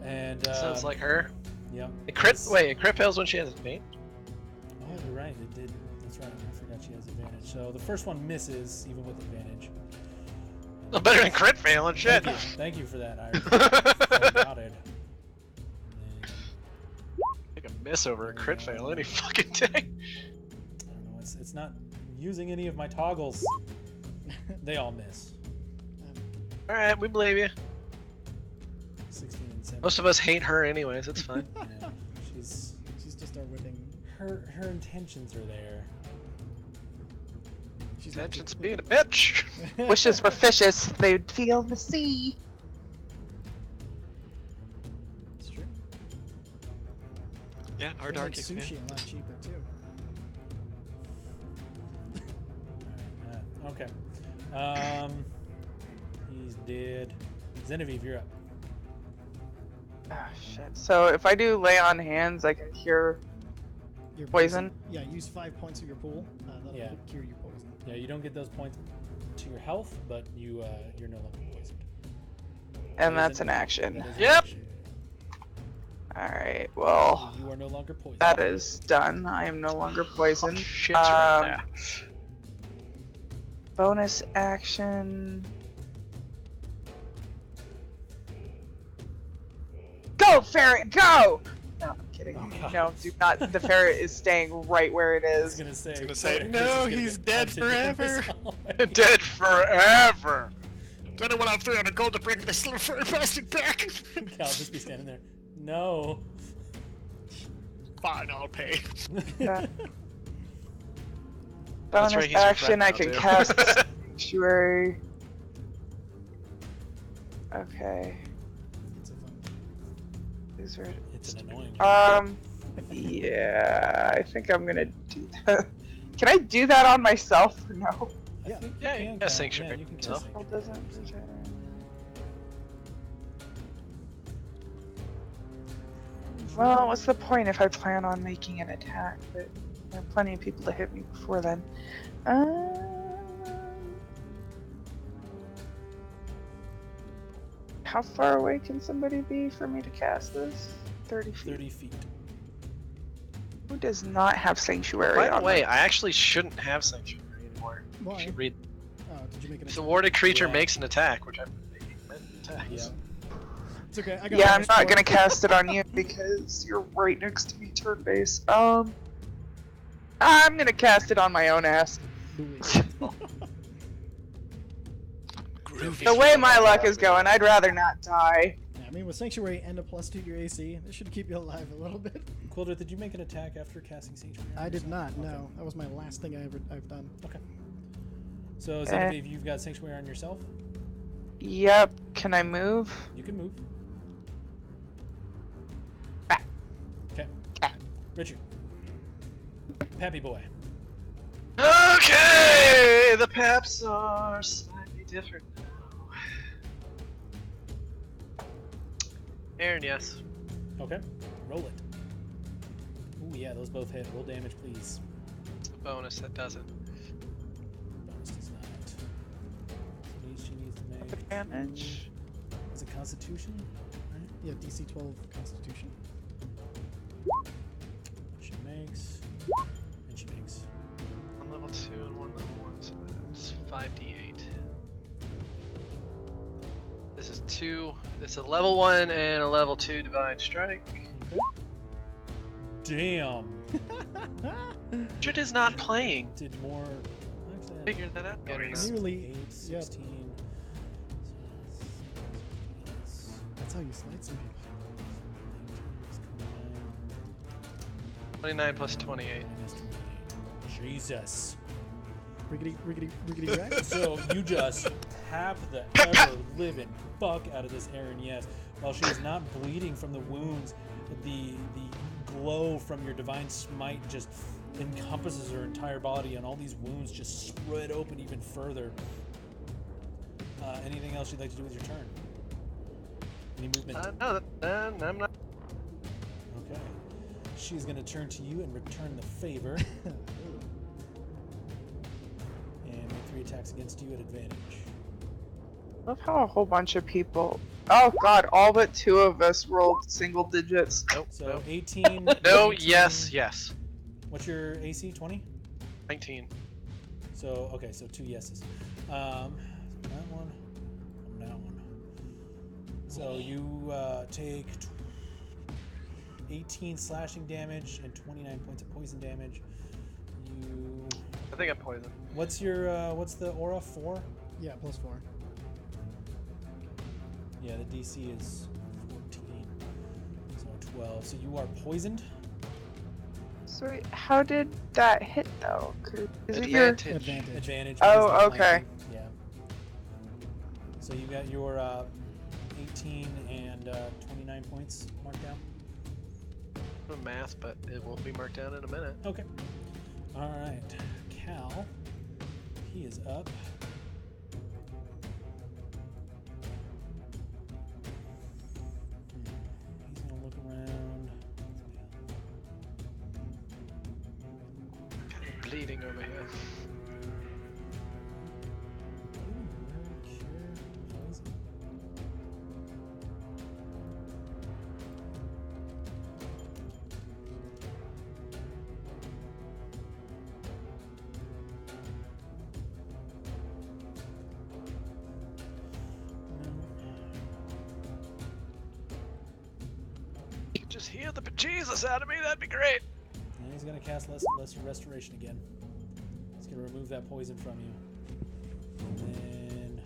And Sounds like her. yeah. It crit fails when she has a paint. Oh, you're right. It did. That's right. I forgot she has advantage. So the first one misses, even with advantage. Well, better than crit failing, shit. Thank you for that, Iris. Got it. Take a miss over a crit fail any fucking day. I don't know. It's not using any of my toggles. They all miss. All right, we believe you. 16 and 17. Most of us hate her anyways. It's fine. Yeah, she's just our whipping. her intentions are there. She's Intentions being a bitch. Wishes were fishes, they'd feel the sea. It's true. Yeah, our They dark make sushi a lot cheaper too. Okay. He's dead. Genevieve, you're up. Ah, shit. So if I do lay on hands, I can cure Your poison. Yeah, use 5 points of your pool. That'll Yeah. cure your poison. Yeah, you don't get those points to your health, but you're no longer poisoned. And That that's is an action. that is an Yep. action. Alright, well, You are no longer poisoned. that is done. I am no longer poisoned. Oh, shit's right there. Bonus action. Go, ferret, go! No, I'm kidding. Oh, God. No, do not. The ferret is staying right where it I was is. gonna say, gonna say, Chris no, is gonna he's get dead punched in the forever. face already. Dead forever. Does anyone have 300 gold to bring this little furry bastard back? Cal, just be standing there. No. Fine, I'll pay. Yeah. That's Bonus right, he's your action, friend I now, can too. cast Sanctuary. Okay. It's a fun. These are. It's an annoying one. Yeah, I think I'm gonna do that. Can I do that on myself or no? I think Yeah, you can can Cal. sanctuary Yeah, you can yourself. cast Well, sanctuary. doesn't. Well, what's the point if I plan on making an attack? But there are plenty of people to hit me before then. How far away can somebody be for me to cast this? 30 feet. 30 feet. Who does not have Sanctuary By the on way, them? I actually shouldn't have sanctuary anymore. Why? You should read. Oh, did you make it? If the warded creature Yeah. makes an attack, which I'm making many attacks. Yeah. It's okay. I got Yeah, I'm bonus not for gonna it. cast it on you because you're right next to me turn base. I'm gonna cast it on my own ass. Do it. The way my luck is going, I'd rather not die. Yeah, I mean, with Sanctuary and a +2 to your AC, this should keep you alive a little bit. Quilter, did you make an attack after casting Sanctuary? on I did yourself? not. Okay. No, that was my last thing I've done. Okay. So, Genevieve, you've got Sanctuary on yourself? Yep. Can I move? You can move. Ah. Okay. Richard. Pappy boy. Okay, the Paps are slightly different now. Aaron, yes. Okay. Roll it. Ooh, yeah, those both hit. Roll damage, please. It's a bonus that doesn't. Bonus does not. She needs to make. Advantage. Is it Constitution? Right? Yeah, DC 12 Constitution. She makes. And she makes. One level 2 and one level 1, so that's 5d8. This is 2. It's a level 1 and a level 2 Divine Strike. Okay. Damn. Richard is not playing. Did more. Actually, Figure that out. Nearly. 8, Yep. 16. That's how you slide some people. 29 plus 28. Jesus. Riggedy, riggedy, riggedy, right? So you just tap the ever living fuck out of this Erin, yes. While she is not bleeding from the wounds, the glow from your divine smite just encompasses her entire body, and all these wounds just spread open even further. Anything else you'd like to do with your turn? Any movement? No, I'm not. Okay. She's gonna turn to you and return the favor. And make 3 attacks against you at advantage. Love how a whole bunch of people. Oh god, all but 2 of us rolled single digits. Nope. So Nope. 18. No, 18 yes, yes. What's your AC? 20? 19. So okay, so 2 yeses. That one, and that one. So you take 18 slashing damage and 29 points of poison damage. I think I'm poisoned. What's your what's the aura? 4? Yeah, +4. Yeah, the DC is 14, so 12. So you are poisoned. So wait, how did that hit though? Is it your Advantage. Advantage. Oh, because of okay. flanking. Yeah. So you got your 18 and 29 points marked down. Math, but it won't be marked down in a minute. Okay. All right, Cal. He is up. He's gonna look around. Bleeding over here. You could just heal the bejesus out of me, that'd be great. And he's gonna cast lesser restoration again. He's gonna remove that poison from you. And then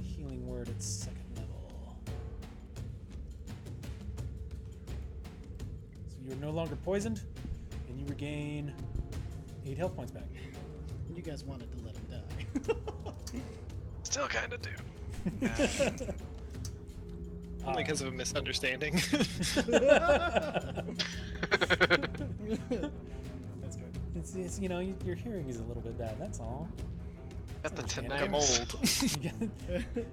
healing word at 2nd level. So you're no longer poisoned, and you regain 8 health points back. You guys wanted to let him die. Still kinda do. Only because of a misunderstanding. That's good. It's you know, your hearing is a little bit bad. That's all. Got the I'm tinnitus. old.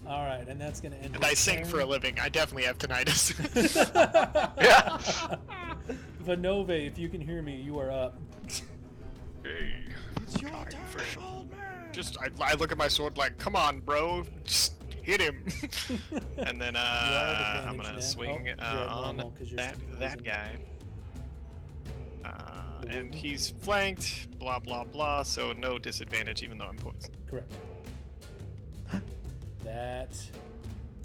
All right, and that's gonna end. And I sing for a living. I definitely have tinnitus. Yeah. Vanove, if you can hear me, you are up. Hey, It's your God, turn, for sure. old man. just I look at my sword like, come on, bro, just hit him. And then at I'm advantage gonna now. swing Oh, you're at on normal 'cause you're that still that poisoned. guy. And he's flanked, blah blah blah, so no disadvantage even though I'm poisoned. Correct. That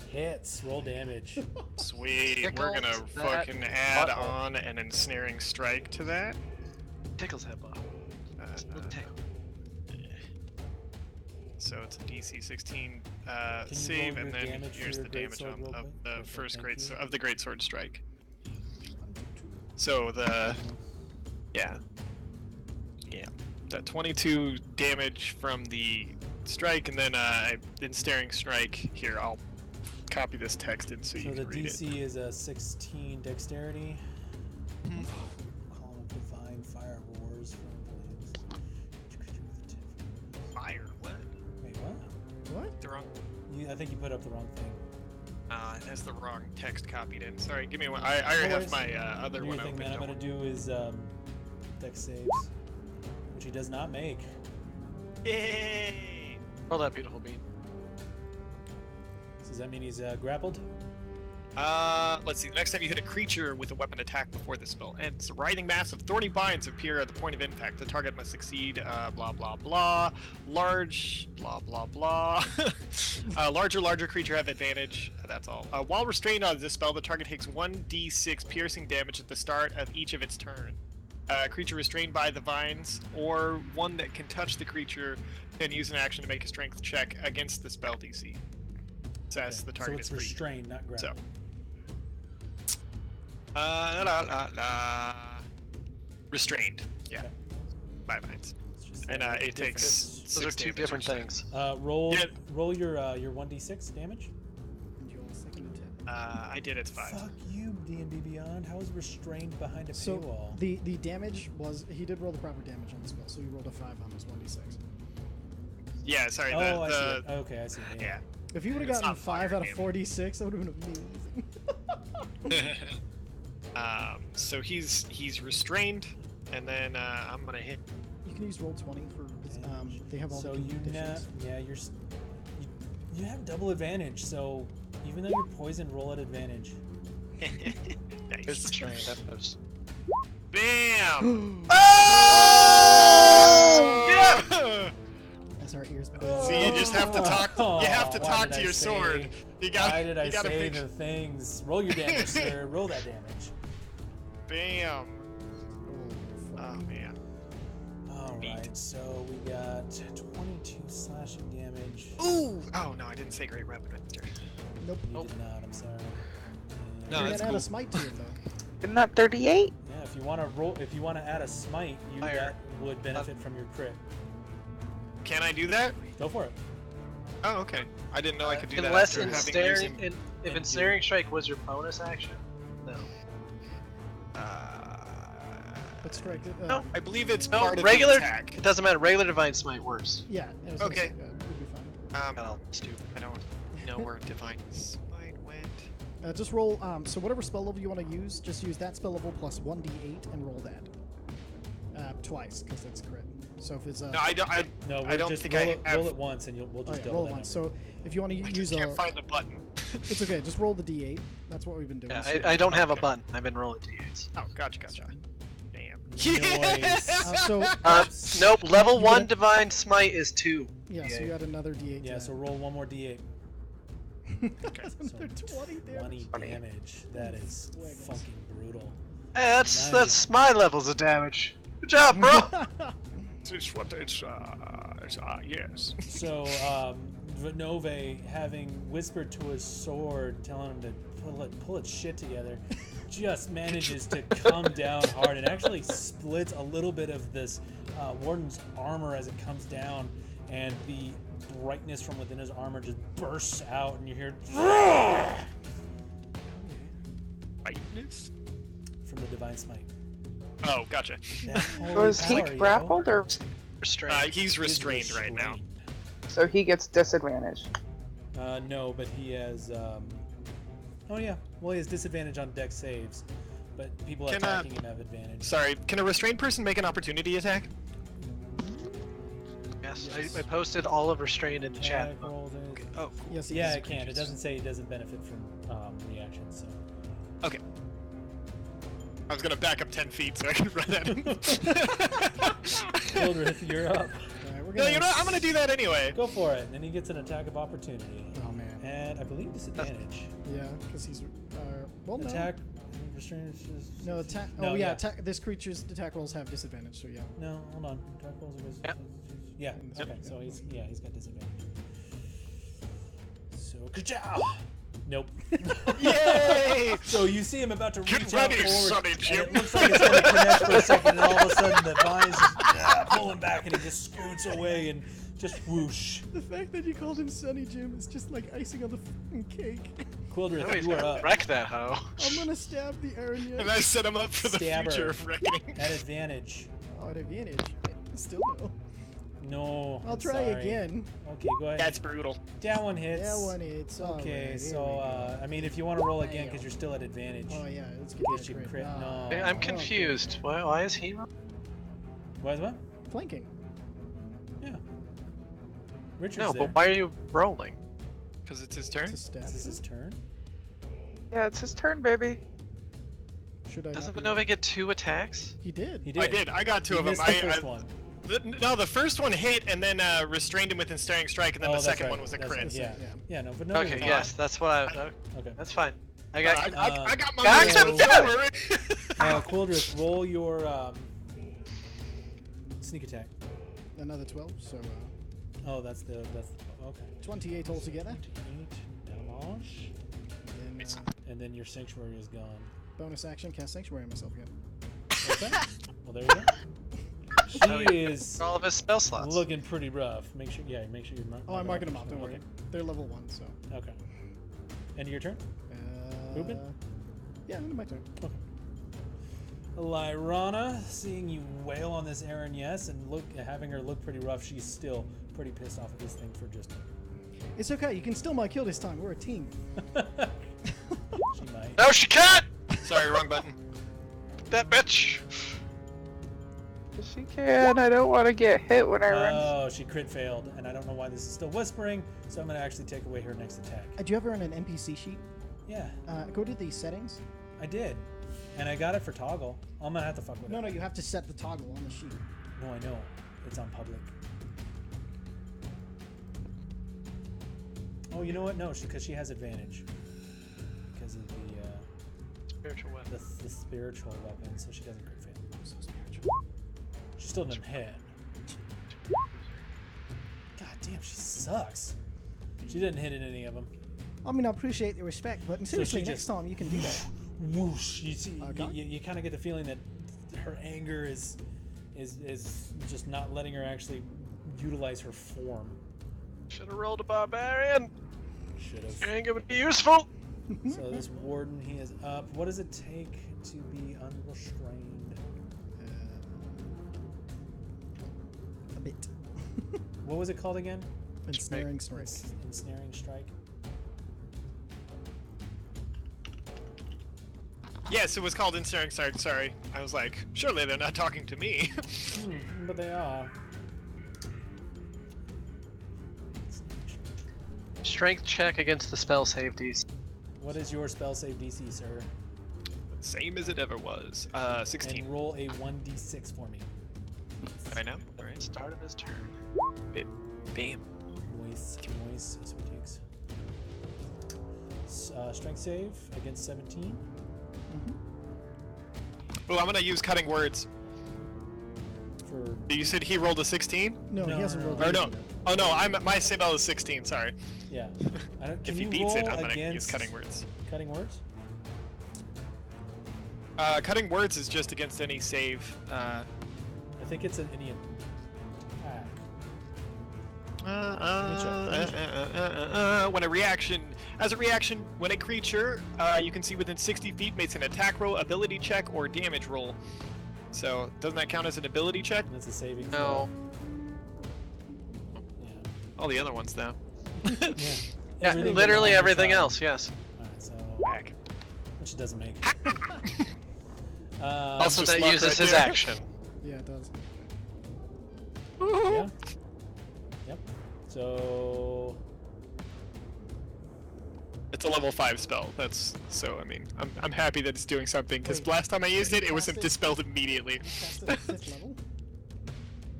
hits. Roll damage. Sweet, Tickles we're gonna that fucking add butthole. on an ensnaring strike to that. Tickles head ball. Tickle. So it's a DC 16 Can you save, roll and your then damage for here's your the damage greatsword on, real of quick? the Okay, first thank you. of the greatsword strike. So the yeah, that 22 damage from the strike, and then ensnaring strike. Here, I'll copy this text in so So you the can read it. DC is a 16 dexterity. Column of divine fire roars from flames. Fire. What? Wait, what? What? The wrong. I think you put up the wrong thing. That's the wrong text copied in. Sorry, give me one. I already No have my other The one thing open. that I'm don't gonna do is dex saves, which he does not make. Yay! Roll that beautiful bean. So does that mean he's grappled? Let's see. The next time you hit a creature with a weapon attack before the spell ends, a writhing mass of thorny binds appear at the point of impact. The target must succeed, blah blah blah. Large, blah blah blah. Larger creature have advantage. That's all. While restrained on this spell, the target takes 1d6 piercing damage at the start of each of its turn. Creature restrained by the vines, or one that can touch the creature, can use an action to make a strength check against the spell DC. Says the target so it's is free. restrained, not grappled. Restrained. Yeah. Okay. By vines. It's just, And it takes Those are 6 two damage different or so. things. roll Yeah. roll your 1d6 damage. And you roll a second attack. I did. It's 5. Fuck you, D&D Beyond. How is restrained behind a So paywall? the damage was he did roll the proper damage on the spell, so he rolled a 5 on his 1d6. Yeah. Sorry. Oh, I see. The, It. Okay, I see. yeah. If he would have It's gotten not fire 5 out of damage. 46, that would have been amazing. So he's restrained, and then I'm gonna hit. You can use roll 20 for they have all So the you conditions. you have double advantage. So even though you're poisoned, roll at advantage. Here's the Nice. train. That was... Bam! tears. See, you just have to talk. You have to Why talk did to I your say- sword. You got. Why did I you gotta say pick. the things? Roll your damage, sir. Roll that damage. Bam. Oh man. All right, so we got 22 slashing damage. Ooh. Oh no, I didn't say great weapon. Nope. You did not. I'm sorry. No, You that's can add cool. a smite to it though. Isn't that 38? Yeah, if you want to roll, if you want to add a smite, that would benefit from your crit. Can I do that? Go for it. Oh, okay. I didn't know I could do that. Unless after having ensnaring, using- if ensnaring strike was your bonus action, no. Let's strike it. No, I believe it's No, part regular. of the attack. It doesn't matter. Regular divine smite works. Yeah. I was gonna Okay. say, we'll be fine. Oh, Stupid. I don't know where divine smite went. Just roll. So whatever spell level you want to use, just use that spell level plus 1d8 and roll that twice because that's crit. So if it's No, I don't. No, I don't just think roll I it, have. roll it once, and we'll oh, just yeah, double roll that it once. number. So if you want to I use just a, can't find the button. it's okay. Just roll the d8. That's what we've been doing. Yeah, so- I don't have a Okay. button. I've been rolling d8s. Oh, gotcha. Damn. Nice. so Nope. Level You 1 get divine smite is 2. yeah, so you add another d8. Yeah, to so that. roll one more d8. That's So another 20 damage. 20 damage. That is Wiggles. fucking brutal. Hey, that's Nice. my levels of damage. Good job, bro. It's what it's yes. So, Vinove, having whispered to his sword, telling him to pull its shit together, just manages to come down hard and actually splits a little bit of this warden's armor as it comes down, and the brightness from within his armor just bursts out, and you hear Brightness? from the divine smite. Oh, gotcha. That holy Was he power, yo. grappled or Restrained. He's He's restrained right now. restrained. so he gets disadvantage? No, but he has. Oh yeah, well he has disadvantage on dex saves, but people Can, attacking him have advantage. Sorry, can a restrained person make an opportunity attack? Yes, I posted all of restrained in the chat. Attack rolls and- Oh, Yes, Yeah, is. it can. It doesn't say it doesn't benefit from reactions. So. okay. I was gonna back up 10 feet so I can run at him. Hildreth, you're up. Alright, we're No, gonna you know what? I'm gonna do that anyway. Go for it. And then he gets an attack of opportunity. Oh man. And I believe disadvantage. Yeah, because he's well no. Attack, restraint. No attack. No, Oh yeah, yeah. attack. This creature's attack rolls have disadvantage. So yeah. No, hold on. Attack rolls against. Yep. Yeah. Yep. Okay. So he's got disadvantage. So ka-chow! Nope. Yay! So you see him about to Get reach out ready, forward, Sonny and Jim. it looks like it's going to connect for a second, and all of a sudden the vines just pull him back, and he just scoots away and just whoosh. The fact that you called him Sunny Jim is just like icing on the fucking cake. Quildrith, Nobody's you are gonna up. wreck that hoe. I'm gonna stab the Aranya. And I set him up for the Stab her. future of reckoning. At advantage. Oh, at advantage. Still no. No. I'll I'm try sorry. again. Okay, go ahead. That's brutal. That one hits. Yeah, one hits. Okay, Alright, so here we go. I mean, if you want to roll again, because you're still at advantage. Oh yeah, let's get Guess that you crit. crit. Ah, No. I'm confused. Why is he? What? Flanking. Yeah. Richard's No, there. but why are you rolling? Because it's his turn? It's a stab. Is this his turn? Yeah, it's his turn, baby. Should I? Doesn't not be- Vinove get 2 attacks? He did. He did. I did. I got 2 He of them. missed the first one. No, the first one hit and then restrained him with ensnaring strike, and then Oh, the that's second right. one was a That's crit. right. Yeah. Yeah. Yeah, no, but no. Okay, yes, that's what I. Okay. That's fine. I I got. got my Gotcha, money, do don't it. worry. Quildrith, roll your sneak attack. Another 12. So Oh, that's okay. 28 altogether. 28 damage. And then And then your sanctuary is gone. bonus action, cast sanctuary on myself again. Okay. Well, there you go. She is all of his spell slots. looking pretty rough. Make sure you're marking. Oh, I'm marking them off. Don't worry. Okay. They're level 1, so. Okay. End of your turn. Ruben? Yeah, end of my turn. Lyrana, seeing you wail on this Aaron, yes, and having her look pretty rough, she's still pretty pissed off at this thing for just. It's okay. You can still my kill this time. We're a team. She might. No, she can't. Sorry, wrong button. That bitch. She can. I don't want to get hit when I run. Oh, she crit failed, and I don't know why this is still whispering, so I'm gonna actually take away her next attack. Do you have her on an NPC sheet? Yeah, Go to the settings. I did, and I got it for toggle. I'm gonna have to fuck with No, it. no, you have to set the toggle on the sheet. No, I know. It's on public. Oh, you know what? No, because she has advantage because of the Spiritual weapon. the spiritual weapon, so she doesn't crit fail. So spiritual. She still didn't hit. God damn, she sucks. She didn't hit in any of them. I mean, I appreciate the respect, but seriously, she next just- time you can do that. Whoosh! You see, Okay. you kind of get the feeling that her anger is just not letting her actually utilize her form. Should have rolled a barbarian. Should have. Anger would be useful. So this warden, he is up. What does it take to be unrestrained? A bit. What was it called again? Ensnaring strike. Ensnaring strike. Yes, it was called Ensnaring Strike. Sorry, I was like, surely they're not talking to me. But they are. Strength check against the spell save DC. What is your spell save DC, sir? Same as it ever was. 16. And roll a 1d6 for me. I know. All right. Start of his turn. Bam. Noise. That's what it takes. Strength save against 17. Oh, I'm gonna use cutting words. For You said he rolled a 16? No, No, he hasn't no, rolled no. Or no? anything yet. Oh no, my spell is 16. Sorry. yeah. I don't, can If he you beats roll it, I'm gonna use against cutting words. Cutting words. Cutting words is just against any save. I think it's an any attack. When a reaction, when a creature you can see within 60 feet makes an attack roll, ability check, or damage roll. So doesn't that count as an ability check? That's a saving No. throw. Yeah. All the other ones though. Yeah. Yeah, Everything but literally the everything side. else. Yes. Alright, so Whack. which it doesn't make. Also, just that luck uses right his there. action. Yeah, it does. Yeah. Yep. So It's a level 5 spell. That's so. I mean, I'm happy that it's doing something because Wait, last time I used it, it cast was it? dispelled immediately. Cast it at 5th level?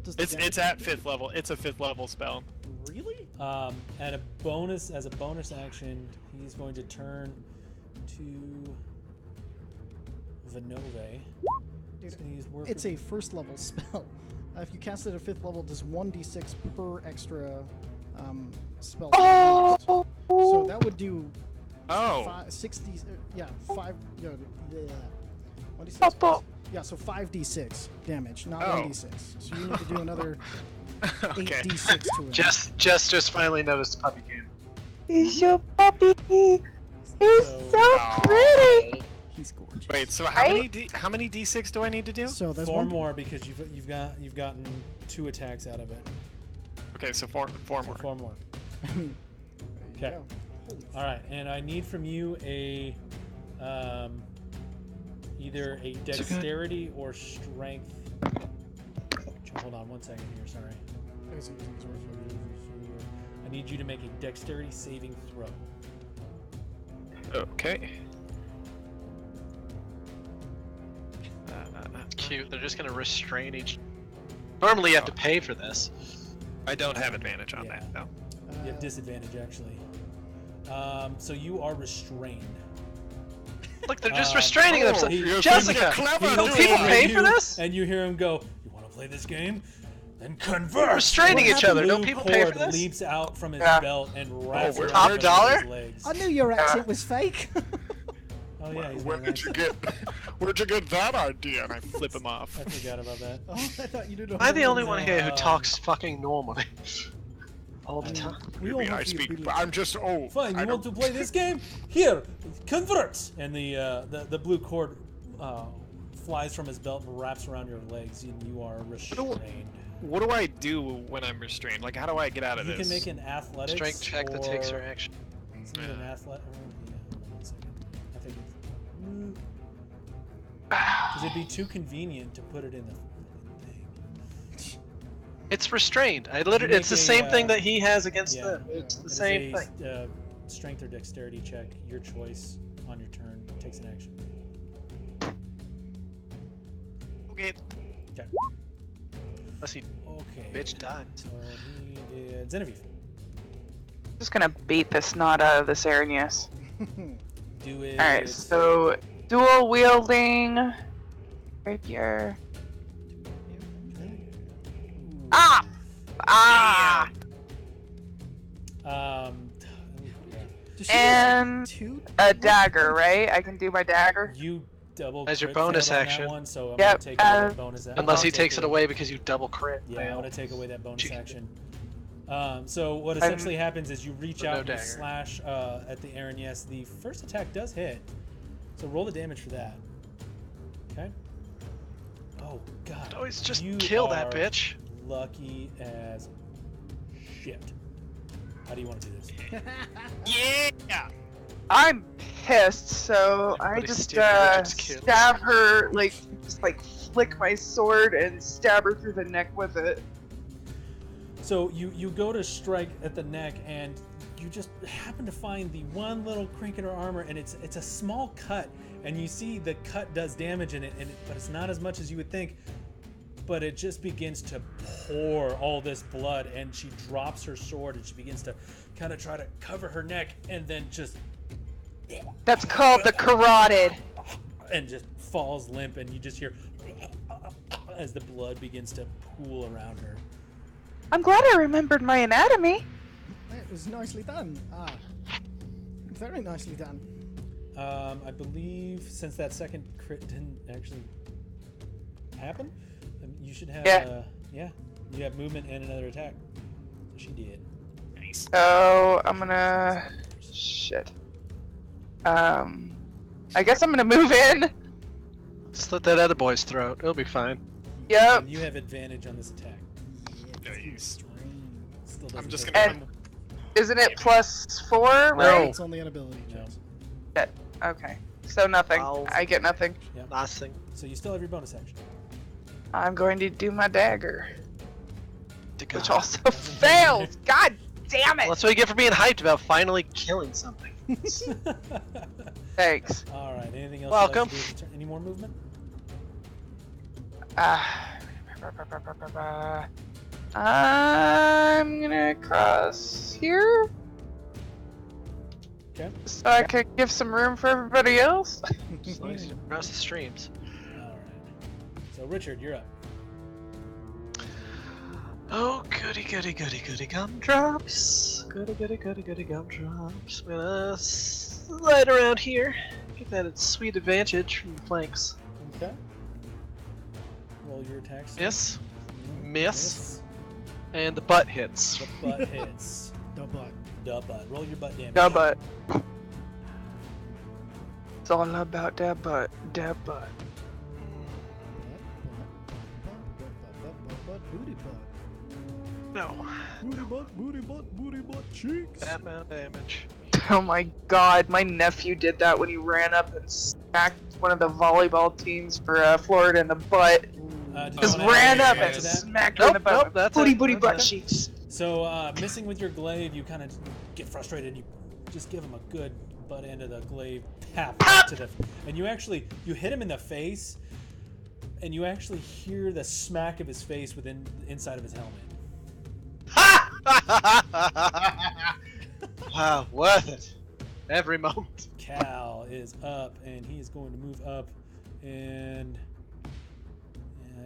Does the It's damage- at 5th level. It's a 5th level spell. Really? as a bonus action, he's going to turn to Vinove. He's gonna use work It's a first level spell. If you cast it at 5th level, does 1d6 per extra spell. So that would do Oh. 60. Yeah, 5. Yeah, yeah. 1d6 plus- yeah, so 5d6 damage, not Oh. 1d6. So you need to do another Okay. 8d6 to it. Just finally noticed puppy game. He's your puppy. He's So- so pretty. He's gorgeous. Wait. So how many d6 do I need to do? So there's 4 one more because you've gotten 2 attacks out of it. Okay, so four So more. 4 more. There you Okay. go. All right, and I need from you a either a dexterity or strength. Hold on 1 second here. Sorry. I need you to make a dexterity saving throw. Okay. Cute. They're just gonna restrain each. Normally, you have to pay for this. I don't have advantage on Yeah. that though. You have disadvantage actually. So you are restrained. Look, they're just restraining oh, themselves. you're Jessica, clever, don't dude. people And pay for you- this? And you hear him go, "You want to play this game? Then convert." Restraining each other. Don't Blue people pay for cord this? leaps out from his Yeah. belt and wraps we're- around Top dollar? his legs. I knew your accent was fake. Oh yeah, he's Where very did you nice. where'd you get that idea? And I flip him off. I forgot about that. Oh, I thought you did. Am I the only one here who Um, talks fucking normally? All the time. We all Maybe have I the speak, ability. but I'm just old. Fine, I you want to don't- play this game? Here, convert! And the blue cord flies from his belt and wraps around your legs, and you are restrained. What do I do when I'm restrained? Like, how do I get out of You this? can make an athletics Strength check that takes or- your action. Isn't it an athletic? Yeah, hold on 1 second. I think it's. Because it'd be too convenient to put it in the thing. It's restrained. I literally. make It's the a, same thing that he has against yeah. them. It's the It is same a, thing. Strength or dexterity check, your choice on your turn. Takes an action. Okay. Okay. Unless he Okay. bitch died. So he did Genevieve. Just gonna beat the snot out of this Arrhenius. Do it. Alright, so dual wielding. Rapier. Ah! Ah! And a dagger, right? I can do my dagger. You double as your crit bonus failed on action. that one, so I'm Yep, gonna take away that bonus. Unless he takes it away because you double crit. Yeah, I'm gonna take away that bonus Jeez. action. So what essentially happens is you reach out and you slash at the Aaron. Yes, the first attack does hit. So roll the damage for that. Okay. Oh God. Always just you kill that are bitch. Lucky as shit. How do you want to do this? Yeah. I'm pissed, so I just stab her, just flick my sword and stab her through the neck with it. So you go to strike at the neck, and you just happen to find the one little crink in her armor, and it's a small cut, and you see the cut does damage in it, but it's not as much as you would think. But it just begins to pour all this blood, and she drops her sword, and she begins to kind of try to cover her neck, and then just... That's called the carotid. And just falls limp, and you just hear as the blood begins to pool around her. I'm glad I remembered my anatomy. It was nicely done. Very nicely done. I believe since that second crit didn't actually happen, you should have you have movement and another attack. So she did. Nice. So I'm gonna shit. I guess I'm gonna move in. Slit that other boy's throat. It'll be fine. Yep. And you have advantage on this attack. Nice. Still I'm doesn't just hit. gonna. Isn't it +4, right? It's only an ability. No. Shit. Okay. So nothing. I get nothing. Yep. Nothing. So you still have your bonus action. I'm going to do my dagger, To which God. also fails. God damn it! Well, that's what you get for being hyped about finally killing something. Thanks. All right. Anything else? Welcome. You'd like to do? Any more movement? I'm gonna cross here Okay. so I could give some room for everybody else. As long as you cross the streams. All right. So Richard, you're up. Oh, goody goody goody goody gumdrops. Goody goody goody goody gumdrops. I'm gonna slide around here. Get that sweet advantage from the flanks. Okay. Roll your attacks. Miss. Miss. And the butt hits. The butt hits. The butt. The butt. Roll your butt damage. Da butt. It's all about that butt. That butt. Booty butt. No. Booty butt cheeks. That amount of damage. Oh my god, my nephew did that when he ran up and smacked one of the volleyball teams for Florida in the butt. Just ran up and smacked her in the butt. Nope, that's booty it. booty That's butt it. cheeks. So missing with your glaive, you kind of get frustrated and you just give him a good butt end of the glaive tap to the, and you hit him in the face, and you actually hear the smack of his face within inside of his helmet. Wow, worth it. Every moment. Cal is up, and he is going to move up, and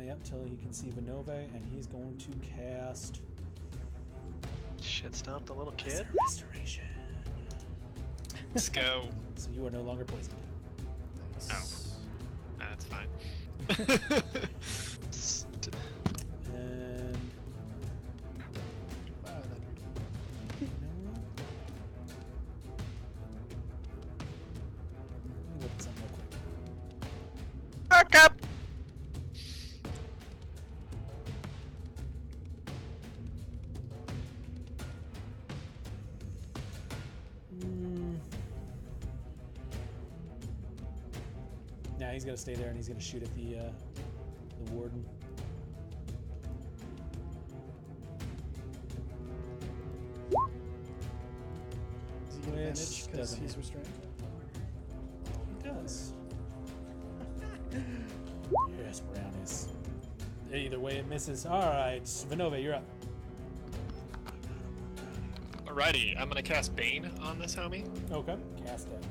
yep, till he can see Vinove, and he's going to cast Shit stomp the little kid. Restoration. Let's go. So you are no longer poisoned. Oh. That's fine. And let me look at something real quick. Back up. Nah, he's gonna stay there and he's gonna shoot at the warden. Does he get Which advantage because doesn't he's hit. restrained? He does. Yes, brownies. Either way, it misses. All right, Vinove, you're up. Alrighty, I'm gonna cast Bane on this homie. Okay. Cast it.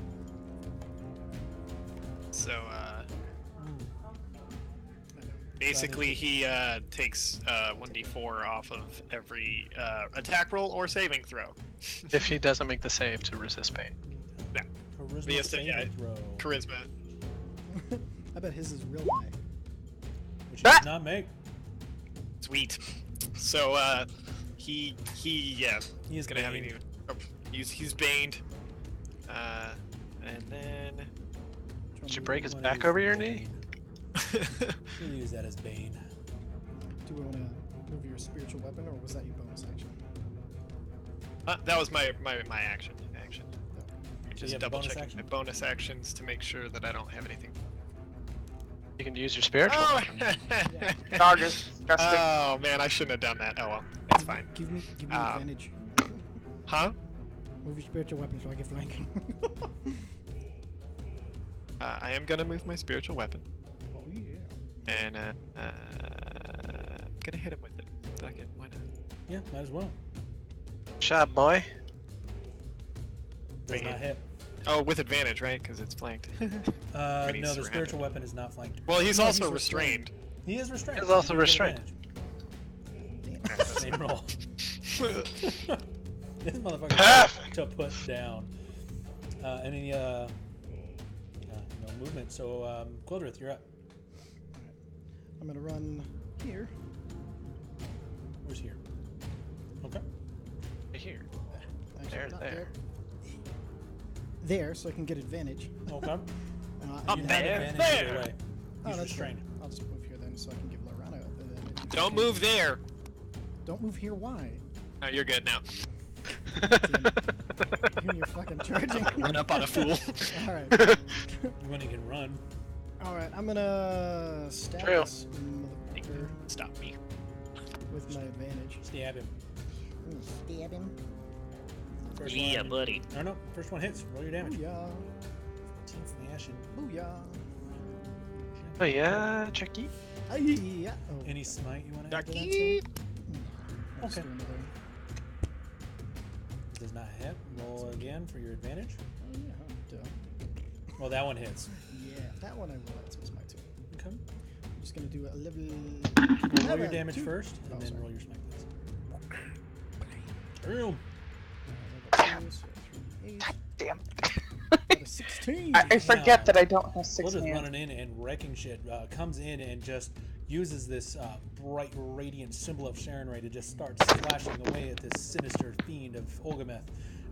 So, basically he takes 1d4 off of every attack roll or saving throw. If he doesn't make the save to resist pain. Yeah. Charisma Yes, yeah, saving throw. Charisma. I bet his is real high. Which he does not make. Sweet. So, he's gonna have baned. he's baned. And then Did you break his back over your knee? We'll use that as Bane. Do we want to move your spiritual weapon, or was that your bonus action? that was my action. So Just you have a double bonus checking action? my bonus actions to make sure that I don't have anything. You can use your spiritual Oh! weapon. Dog is disgusting. Oh man, I shouldn't have done that. Oh well, that's fine. Give me advantage. Huh? Move your spiritual weapon so I get flanking. I am gonna move my spiritual weapon, Oh yeah. and gonna hit him with it. Fuck it, why not? Yeah, might as well. Shot, boy. Does not hit. Oh, with advantage, right? Because it's flanked. When he's No, the surrounded. spiritual weapon is not flanked. Well, he's No, also he's restrained. He is restrained. He's also You get restrained. advantage. Same roll. This motherfucker Perfect. to put down. Any no movement. So Quildrith, you're up. I'm gonna run here. Where's here? Okay. Here. Actually, There, not there. There, so I can get advantage. Okay. And Up You have there, advantage there. either way. Oh, He's that's restrained. fine. I'll just move here then, so I can give Lorana advantage. Don't move there. Don't move here. Why? No, you're good now. Here you're fucking charging. Run up on a fool. All right. When he can run. All right. I'm gonna stab True. this motherfucker Stop me. with my advantage. Stab him. I'm gonna stab him. First Yeah, one. buddy. No, first one hits. Roll your damage. Booyah. 14 slashing. Booyah. Oh yeah, Chucky. Yeah. Oh. Any smite you want to add to that? Ducky. Let's Okay. do another. Does not hit. Roll again for your advantage. Oh, yeah. Duh. Well, that one hits. Yeah, that one I will add to my 2. Okay. I'm just gonna do a level. Roll your level damage 2. first, and Oh, then sorry. roll your smite, please. Boom. Level 2, so 3, 8. Damn. Got a 16. I forget that I don't have 6 Quildra's hands. running in and wrecking shit. Comes in and just uses this bright, radiant symbol of Sharonray to just start slashing away at this sinister fiend of Olgameth,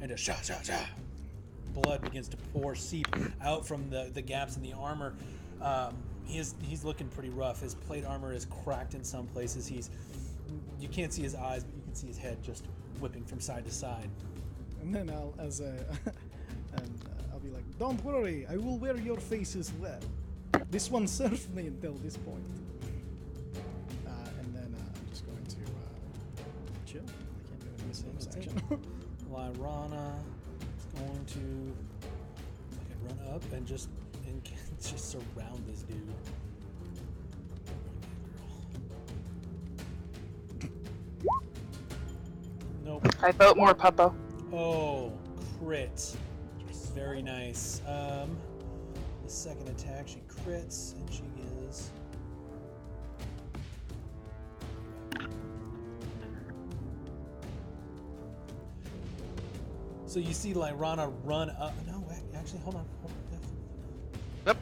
and just shah. Blood begins to pour, seep out from the gaps in the armor. He's looking pretty rough. His plate armor is cracked in some places. You can't see his eyes, but you can see his head just whipping from side to side. And then I'll be like, don't worry, I will wear your face as well. This one served me until this point. And then I'm just going to chill. I can't do any bonus That's it. action. Lyrana is going to run up and just surround this dude. Nope. I vote more Puppo. Oh, crit. Very nice. The second attack, she crits, and she is. So you see Lyrana run up. No, actually, hold on. Nope.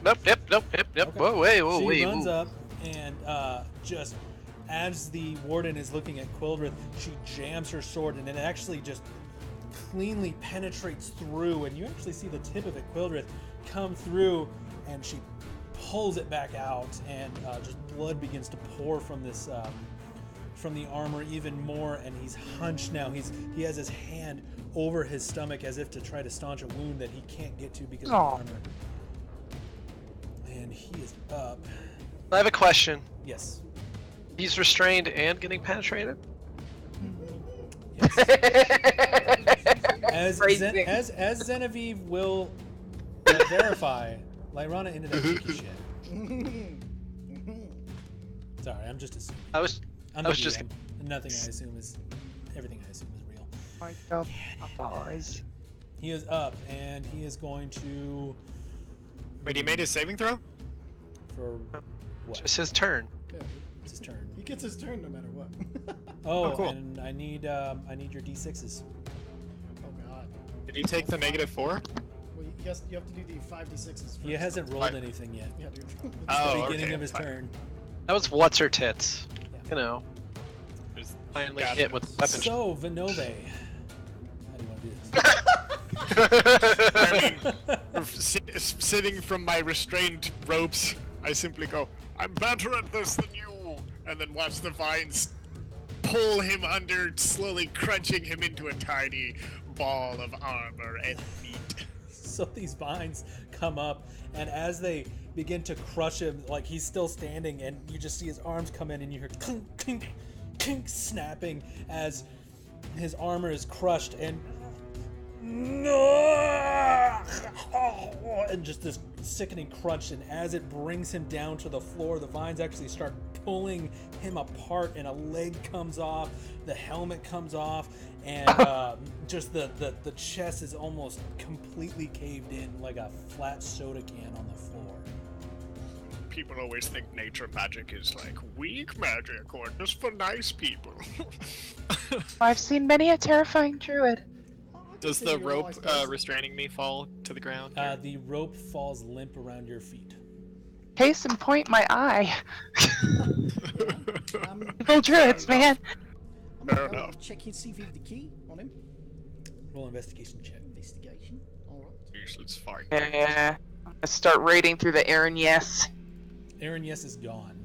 Okay. Whoa, wait, whoa, She wait. runs whoa. up and just as the warden is looking at Quildrith, she jams her sword and it actually just cleanly penetrates through, and you actually see the tip of it, Quildrith, come through, and she pulls it back out, and just blood begins to pour from this from the armor even more, and he's hunched now. He has his hand over his stomach as if to try to staunch a wound that he can't get to because of the armor. And he is up. I have a question. Yes. He's restrained and getting penetrated? Yes. As Phrasing. as Zenevieve will verify, Lyrana into that cheeky shit. Sorry, I'm just assuming. I was I'm the just GM. Nothing I assume is everything I assume is real. My God, boys. He is up, and he is going to. Wait, he made his saving throw? For what? It's his turn. Yeah, It's his turn. he gets his turn no matter what. Oh, cool. and I need your d6s. Oh God. Did he take the -4? Well, you have to do the 5d6s first. He hasn't rolled anything yet. Yeah, dude. Oh, The beginning okay, of his fine. turn. That was what's her tits. Yeah. You know, Just- finally Gotcha. hit with weapon. So, Vinove. How do you want to do this? I mean, sitting from my restrained ropes, I simply go, I'm better at this than you, and then watch the vines pull him under, slowly crunching him into a tiny ball of armor and meat. So these vines come up, and as they begin to crush him, like he's still standing, and you just see his arms come in, and you hear clink, clink, clink, snapping as his armor is crushed, and just this sickening crunch. And as it brings him down to the floor, the vines actually start pulling him apart, and a leg comes off, the helmet comes off, and just the chest is almost completely caved in like a flat soda can on the floor. People always think nature magic is like weak magic or just for nice people. I've seen many a terrifying druid. Does the rope restraining me fall to the ground? The rope falls limp around your feet. Case in point, my eye. I'm Evil druids, man. Fair gonna enough. check his see if he have the key on him. Roll investigation check. Investigation. Alright. It's fine. Yeah. I'm gonna start raiding through the Aaron yes. Aaron, yes, is gone.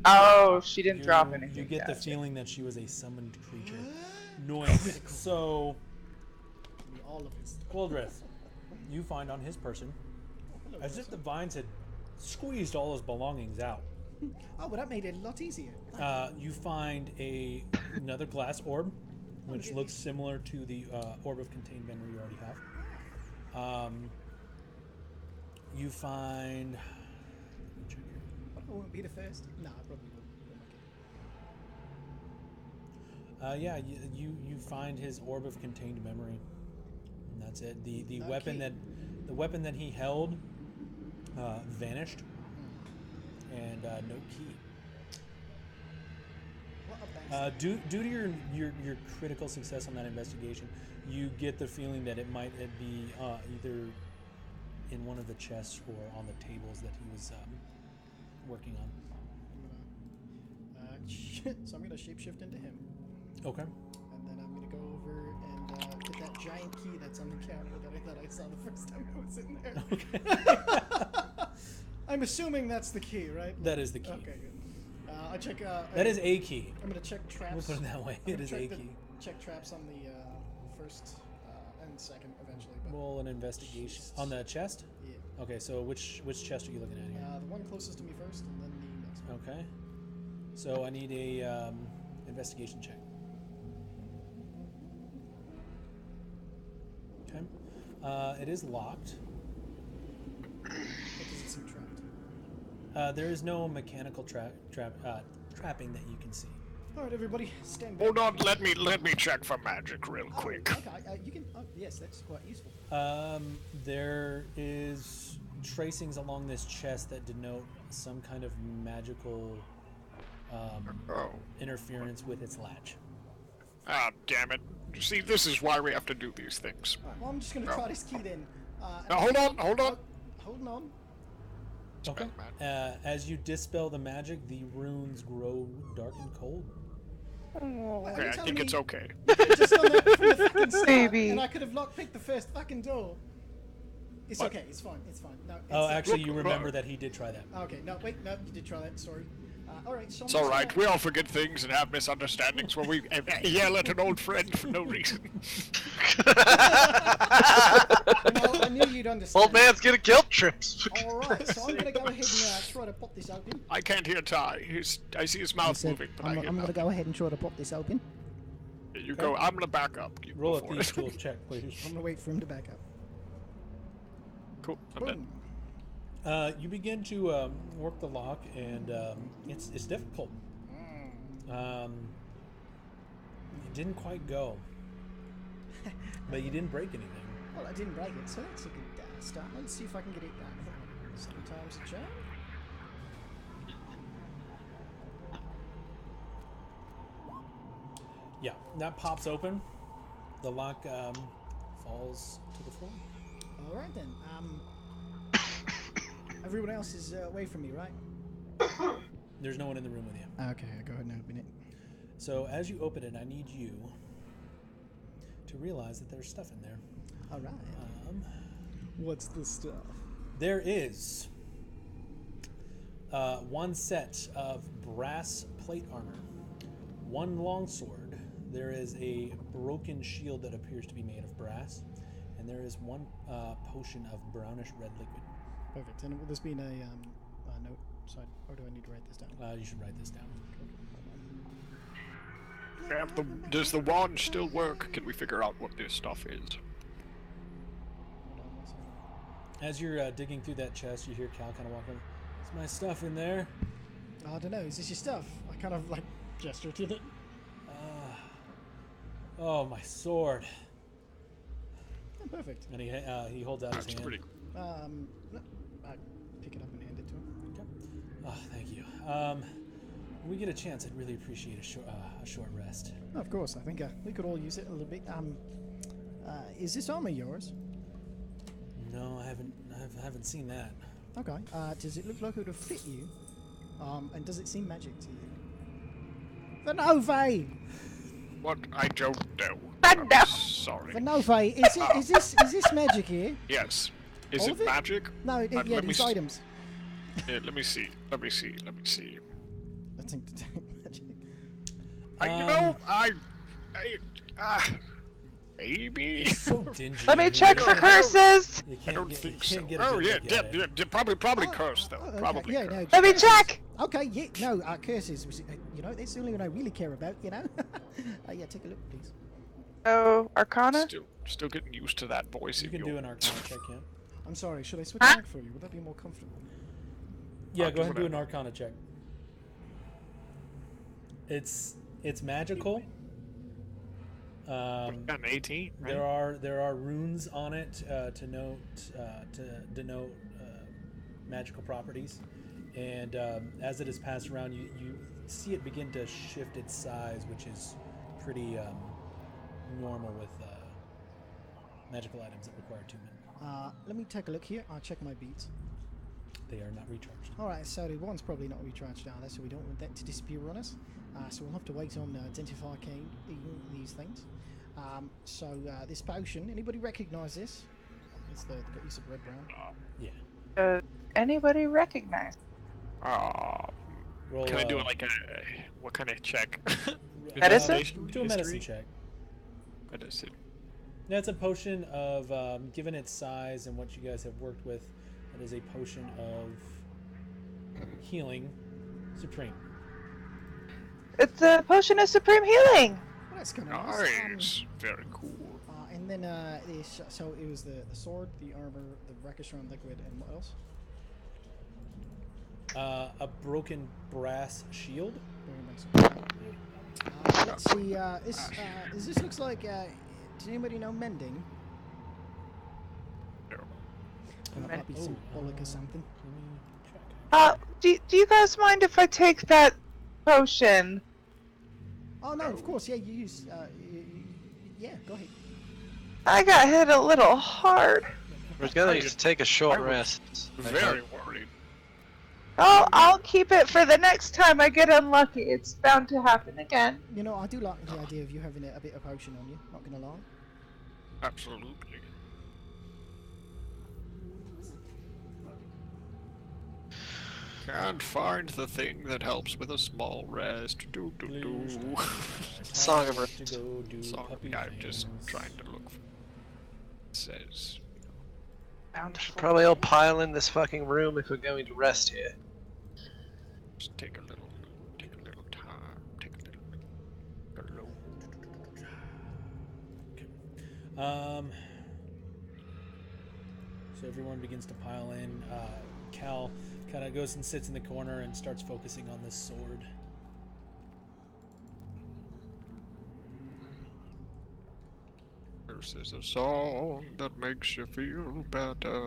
Oh, she didn't drop anything. You get the Gotcha. feeling that she was a summoned creature. Noise. So, All of his. Quildrith, you find on his person, as if the vines had squeezed all his belongings out. Oh, well, that made it a lot easier. You find another glass orb, which looks similar to the orb of contained memory you already have. You find. I won't be the first. No, I probably won't. Yeah, you find his orb of contained memory, and that's it. The No weapon key. the weapon that he held vanished, and no key. What a bastard. Due to your critical success on that investigation, you get the feeling that it might be either in one of the chests or on the tables that he was working on. So I'm gonna shapeshift into him, Okay. and then I'm gonna go over and get that giant key that's on the counter that I thought I saw the first time I was in there. Okay. I'm assuming that's the key, right? That is the key. Okay, good. I check. That is a key. I'm gonna check traps. We'll put it that way. I'm It gonna is check a the- key. Check traps on the first and second eventually. But Roll an investigation on the chest. yeah, Okay, so which chest are you looking at here? the one closest to me first, and then the next one. Okay. So I need a investigation check. Okay. It is locked. What does it seem trapped? There is no mechanical trapping that you can see. All right, everybody, stand back. Hold on, let me check for magic real Oh, quick. okay, you can. Oh, yes, that's quite useful. There is tracings along this chest that denote some kind of magical Oh. interference with its latch. Ah, damn it. See, this is why we have to do these things. All right, well, I'm just gonna try this key then. And Now, hold on, hold on. Holding on. Okay. As you dispel the magic, the runes grow dark and cold. Wait, are you Okay, I telling think me it's okay. you could've just done that from the fucking start, Baby. and I could have lockpicked the first fucking door. It's What? okay. It's fine. It's fine. No. It's, Oh, actually, Look, you remember look. that he did try that. Okay. No. Wait. No. You did try that. Sorry. All right. So I'm It's just alright, gonna- we all forget things and have misunderstandings when we yell at an old friend for no reason. I knew you'd understand. Old man's getting guilt trips. All right. So I'm gonna go ahead and try to pop this open. I can't hear Ty. I see his mouth moving, but I hear I'm gonna nothing. go ahead and try to pop this open. You go, I'm gonna back up. You Roll a go for thieves it. tools check, please. I'm gonna wait for him to back up. Cool, I'm dead. Boom. You begin to work the lock, and it's difficult. It didn't quite go. But you didn't break anything. Well, I didn't break it, so that's a good start. Let's see if I can get it done. Sometimes a charm. Yeah, that pops open. The lock falls to the floor. All right then. Everyone else is away from me, right? There's no one in the room with you. Okay, I'll go ahead and open it. So as you open it, I need you to realize that there's stuff in there. All right. What's the stuff? There is one set of brass plate armor, one longsword. There is a broken shield that appears to be made of brass, and there is one potion of brownish red liquid. Perfect. And will this be in a note side, or do I need to write this down? You should write this down. Does the wand still work? Can we figure out what this stuff is? As you're digging through that chest, you hear Cal kind of walk up. Is my stuff in there? I don't know. Is this your stuff? I kind of like gesture to it. Oh, my sword. Oh, perfect. And he holds out his hand. Pretty. No, I pick it up and hand it to him. Okay. Oh, thank you. When we get a chance, I'd really appreciate a short rest. Of course. I think we could all use it a little bit. Is this armor yours? No, I haven't seen that. Okay. Does it look like it would fit you? And does it seem magic to you? Vanovae! What? I don't know. No. Sorry. Vanovae, is this magic here? Yes. Is All it of it? magic? No, Let me these s- items. Yeah, let me see. I think to take magic. Maybe. So dingy. Let me in check here. for curses. You I can't don't get- think you so. can't get a Oh good yeah, look at it. probably cursed though. Okay, Probably yeah, cursed. no, Let me check. Okay, yeah, no, curses. That's the only one I really care about, yeah, take a look, please. Oh, Arcana. Still getting used to that voice. You of can do yours. an Arcana check, yeah. I'm sorry, should I switch Huh? back for you? Would that be more comfortable? Yeah, I'll go do ahead and do an whatever. Arcana check. It's magical. Got an 18. Right? There are runes on it to denote magical properties, and as it is passed around, you see it begin to shift its size, which is pretty normal with magical items that require attunement. Let me take a look here. I'll check my beats. They are not recharged. Alright, so the one's probably not recharged either, so we don't want that to disappear on us. So we'll have to wait on identifying these things. This potion, anybody recognize this? It's got use of red brown. Yeah. Anybody recognize? Roll, Can I do it like a what kind of check? Medicine? Do a medicine check. Medicine. That's a potion of, given its size and what you guys have worked with, it is a potion of healing supreme. It's a potion of supreme healing. Well, that's kind of nice. Nice. Very cool. And then so it was the sword, the armor, the Rakashron liquid, and what else? A broken brass shield. Let's see. This looks like. Does anybody know mending? No. That might be symbolic or something. Do you guys mind if I take that potion? Oh no, of course. Yeah, you use. Yeah, go ahead. I got hit a little hard. We're gonna need to take a short rest. Very worried. Oh, I'll keep it for the next time I get unlucky. It's bound to happen again. You know, I do like the idea of you having a bit of potion on you. Not gonna lie. Absolutely. Can't find the thing that helps with a small rest. Do. Song of To Rest. go do Sorry, puppy I'm just things. trying to look. For it says. Should probably all pile in this fucking room if we're going to rest here. Just take a little time. Take a little. So everyone begins to pile in. Cal kind of goes and sits in the corner and starts focusing on this sword. This is a song that makes you feel better.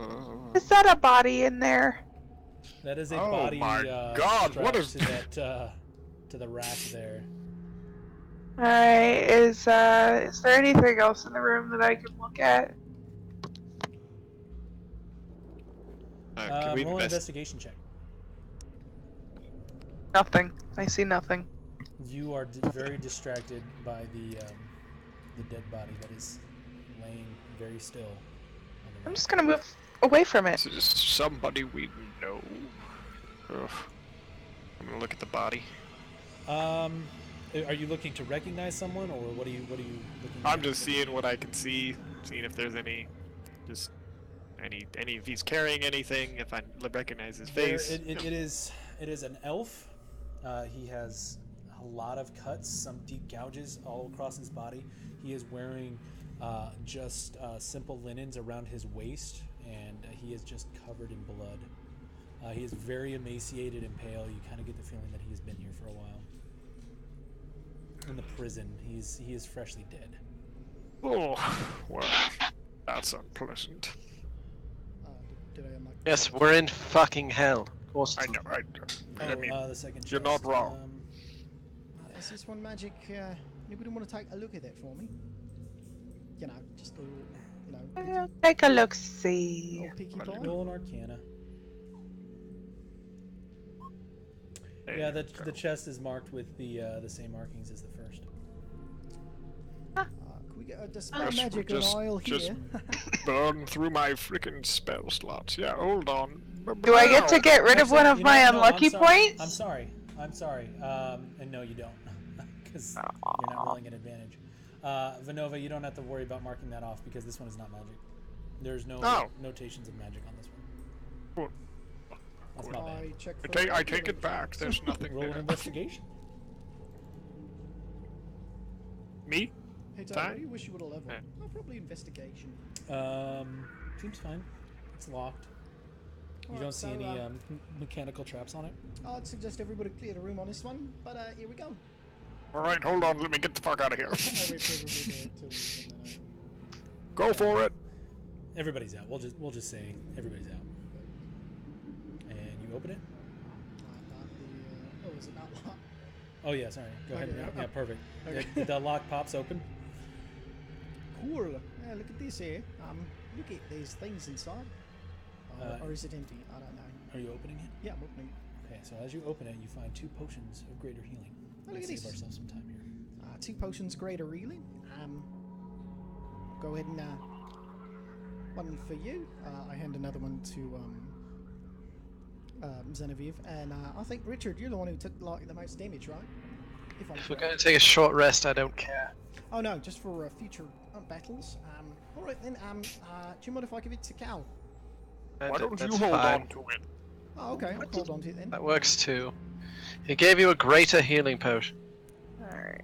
Is that a body in there? That is a Oh body. my God, what is to that? To the rack there. Alright, is there anything else in the room that I can look at? Can we Roll an investigation check. Nothing. I see nothing. You are very distracted by the dead body that is laying very still. On the I'm rack. just gonna move away from it. This is somebody we know. Ugh. I'm gonna look at the body. Are you looking to recognize someone, or what are you looking? I'm at? just seeing what I can see, seeing if there's any if he's carrying anything, if I recognize his face. It is an elf. He has a lot of cuts, some deep gouges all across his body. He is wearing just simple linens around his waist, and he is just covered in blood. He is very emaciated and pale. You kind of get the feeling that he has been here for a while. In the prison, he is freshly dead. Oh, well, that's unpleasant. Did I unlock? Yes, we're in fucking hell. Of course. I know. I mean, The second you're chest, not wrong. Is this one magic? Anybody want to take a look at that for me? You know, just a little, Take a look, see. little peeky paw. Roll an Arcana. Yeah, the chest is marked with the same markings as the first. Can we get a dispel Just- magic just- on oil just- here? burn through my freaking spell slots. Yeah, hold on. Do I get to get rid of one of You know, my no, unlucky points? I'm sorry. And no, you don't, because you're not rolling an advantage. Vanova, you don't have to worry about marking that off because this one is not magic. There's no notations of magic on this one. Cool. That's not bad. I check for I take it back. There's nothing Roll an there. investigation. Me? Hey, Tyler, what Fine. do you wish you would have leveled? Yeah. Oh, probably investigation. Seems fine. It's locked. You Alright, don't see so, any mechanical traps on it. I'd suggest everybody clear the room on this one, but here we go. All right, hold on. Let me get the fuck out of here. I wait for everybody to and then Go for it. Everybody's out. We'll just say everybody's out. And you open it. is it not locked? Oh yeah, sorry. Go ahead. Okay, Yeah, perfect. okay. The lock pops open. Cool. Yeah, look at this here. Look at these things inside. Or is it empty? I don't know. Are you opening it? Yeah, I'm opening. Okay, so as you open it, you find 2 potions of greater healing. Oh, look Let's at save this. ourselves some time here. 2 potions greater healing. Go ahead and one for you. I hand another one to Genevieve, and I think Richard, you're the one who took like the most damage, right? If I'm If we're correct. going to take a short rest, I don't care. Oh no, just for future battles. All right then. Do you mind if I give it to Cal? Why don't you That's hold fine. on to it? Oh, okay. I'll hold on to it then. That works too. He gave you a greater healing potion. Alright.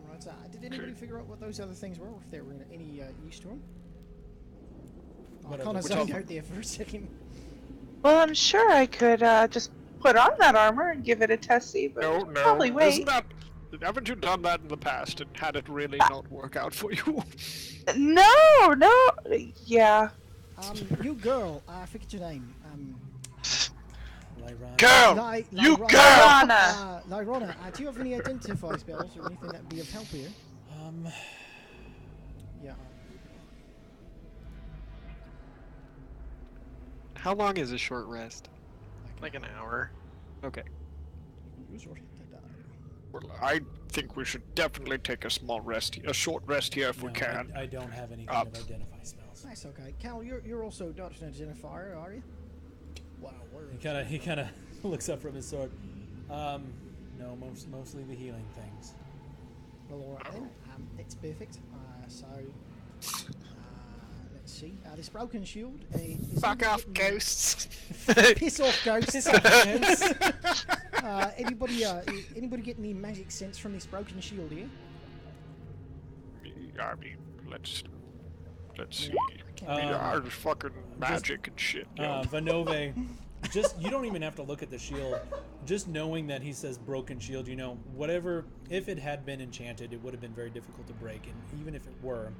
Alright, so did anybody figure out what those other things were, or if they were any use to them? I What kind of other- zoned out there for a second. Well, I'm sure I could just put on that armor and give it a testy, but No, probably no. wait. Isn't that? Haven't you done that in the past and had it really not work out for you? No, yeah. You girl, I forget your name. Lyrana. Girl! You Lyrana. Lyrana, do you have any identify spells or anything that would be of help here? Yeah. How long is a short rest? Like an hour. Okay. Use your hit to die. Well, I think we should definitely take a a short rest here if we No, can. I don't have any kind of identify spells. That's okay. Cal, you're also not an identifier, are you? Wow, He kind of looks up from his sword. No, mostly the healing things. Well, alright then. That's perfect. Let's see. This broken shield. Is Fuck off, getting- ghosts! Piss off, ghosts. Piss off, ghosts. Anybody get any magic sense from this broken shield here? I mean, let's see. can't- There's fucking magic and shit. yo. Vanove, you don't even have to look at the shield. Just knowing that he says broken shield, you know, whatever, if it had been enchanted, it would have been very difficult to break. And even if it were,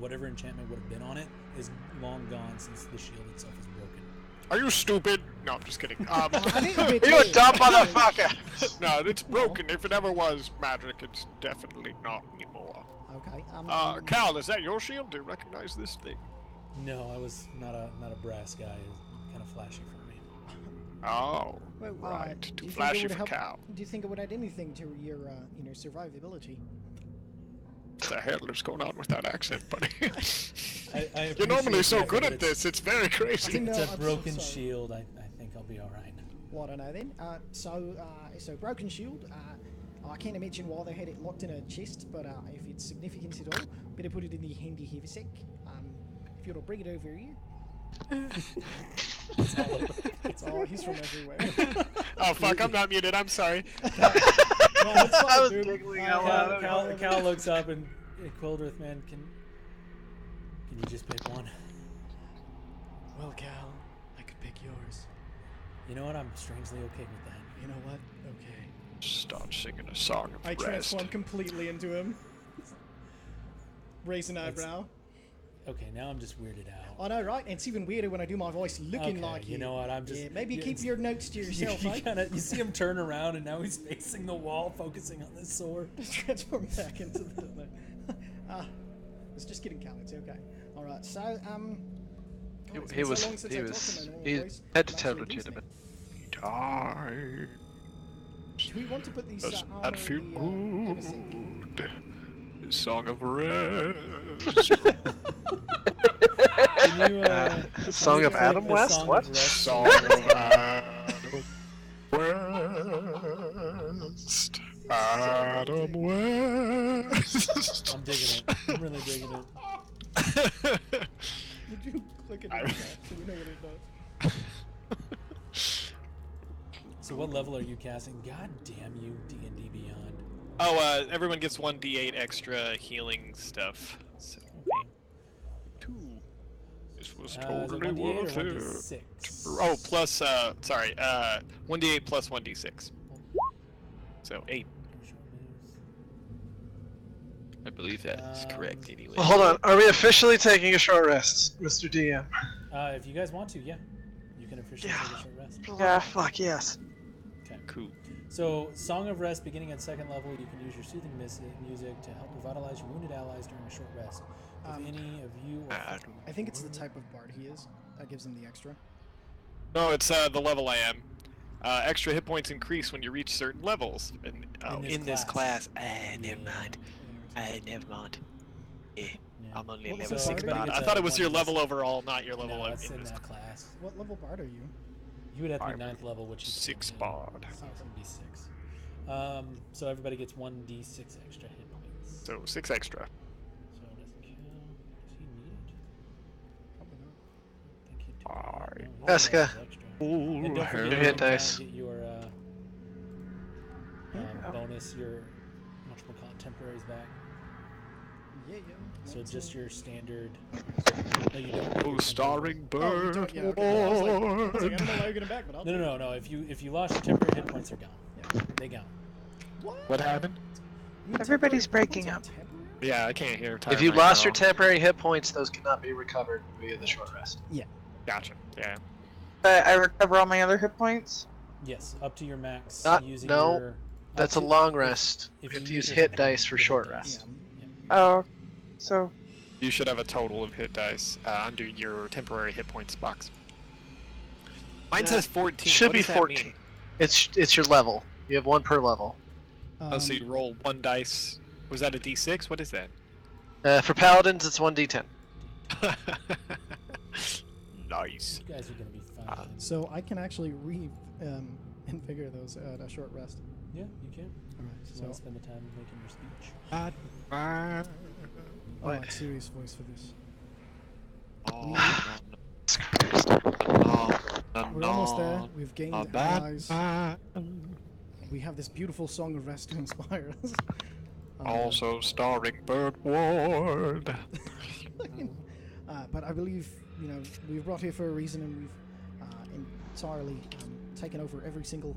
whatever enchantment would have been on it is long gone since the shield itself is broken. Are you stupid? No, I'm just kidding. You a dumb motherfucker! No, it's broken. If it ever was magic, it's definitely not anymore. Okay. Cal, is that your shield? Do you recognize this thing? No, I was not a brass guy. It was kind of flashy for me. Oh, Well, right. do Too you think it flashy would for help- Cal. Do you think it would add anything to your, survivability? What the hell is going on with that accent, buddy? I You're normally appreciate so that, good but at this. It's very crazy. No, It's I'm a so broken sorry. shield. I think I'll be all right. Well, I don't know then. So broken shield. I can't imagine why they had it locked in a chest, but if it's significant at all, better put it in the handy haversack. If you'll bring it over here. He's from everywhere. Oh fuck! I'm not muted. I'm sorry. No, it's fine, I was dude. giggling out loud. Cal looks up and Quildrith, man, can you just pick one? Well, Cal, I could pick yours. You know what? I'm strangely okay with that. You know what? Okay. Start singing a song of I rest. transform completely into him. Raise an eyebrow. Okay, now I'm just weirded out. I know, right? And it's even weirder when I do my voice looking Okay, like you. you know what? I'm just Yeah, maybe keep your notes to yourself, you, eh? you see him turn around and now he's facing the wall, focusing on this sword. Transform back into the. It's just kidding, Cal. It's okay. All right. So it's He been so was long since I talked to my normal voice. head to I'm toe actually legitimate. Die. Do we want to put these Does armor not feel in the, haversack? good. The song of rest. Can you, Song of click Adam the West? Song What? of Rest? Song of Adam West. Adam West. I'm digging it. I'm really digging it. Did you click it in the chat so we know what it does? So what level are you casting? God damn you, D&D Beyond. Oh, everyone gets 1d8 extra healing stuff. So, Two. This was Is it totally 1d8 worth or it. 1d6? oh, plus, sorry, 1d8 plus 1d6. So 8. I believe that is correct anyway. Well, hold on. Are we officially taking a short rest, Mr. DM? If you guys want to, yeah. You can officially take a short rest. Yeah, fuck yes. Okay. Cool. So, Song of Rest, beginning at second level, you can use your soothing music to help revitalize your wounded allies during a short rest. If any of you or I think it's the type of bard he is that gives him the extra. No, it's the level I am. Extra hit points increase when you reach certain levels. And, In this class. Never mind. Never mind. Yeah, Yeah. I'm only What was level the 6 bard? bard. I Gets thought a it was your 1d6. level overall, not your level No, in it's in this that class. class. What level bard are you? You would have to be I'm 9th level, which is 6 bard. So it's gonna be 6. So everybody gets 1d6 extra hit points. So 6 extra. So it doesn't count. Does he need it? Probably not. I think he did. Alright. No, he Jessica. has extra. And don't forget Your you hit can dice. get your bonus, your whatchamacallit, temporaries back. Yeah. So That's just a- your standard. No, you don't. Oh, starring Oh, you bird. don't- yeah, okay. I was like, I don't know why you're gonna back, but I'll take it. No. If you lost your temporary hit points, they're gone. Yeah. They gone. What happened? You mean Everybody's temporary breaking hit up. points are temporary? Yeah, I can't hear. If you lost your temporary hit points, those cannot be recovered via the short rest. Gotcha. Yeah. But I recover all my other hit points. Yes, up to your max. Not- using no, your, That's a up to- long rest. if You have you to use use your hit dice for hit short dice. rest. Yeah. Oh, so You should have a total of hit dice under your temporary hit points box. Mine says 14. Should What be does that 14. mean? It's your level. You have one per level. Oh, so you roll 1 dice. Was that a d6? What is that? For paladins, it's 1d10. Nice. You guys are gonna be fine. So I can actually invigorate those at a short rest. Yeah, you can. All right. So So I'll spend the time making your speech. oh, it's serious voice for this. We're almost there. We've gained allies. We have this beautiful song of rest to inspire us. Also starring Bird Ward. But I believe, we've brought here for a reason, and we've entirely taken over every single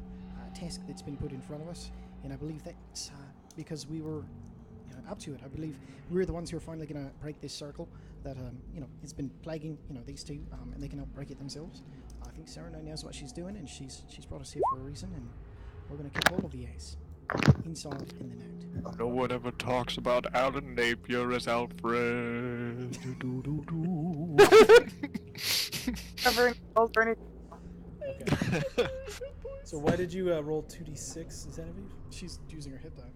task that's been put in front of us. And I believe that's because we were up to it. I believe we're the ones who are finally going to break this circle that, has been plaguing, these two, and they cannot break it themselves. I think Sarah knows what she's doing, and she's brought us here for a reason, and we're going to keep all of the ace inside in the note. No one ever talks about Alan Napier as Alfred. Covering all burning. Okay. So why did you roll 2d6, Genevieve? She's using her hit die.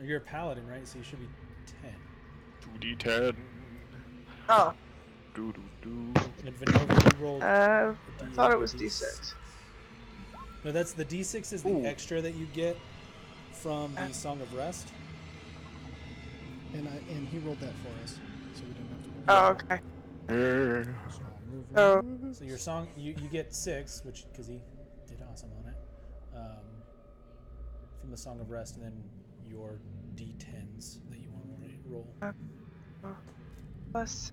You're a paladin, right? So you should be 10. 2d10. Oh. And Vanova, you rolled. I thought it was D6. No, that's the D6 is the extra that you get from the Song of Rest. And he rolled that for us, so we didn't have to. Oh, okay. Oh. So your song, you get 6, which because he did awesome on it, from the Song of Rest, and then your D10s that you want to roll. Plus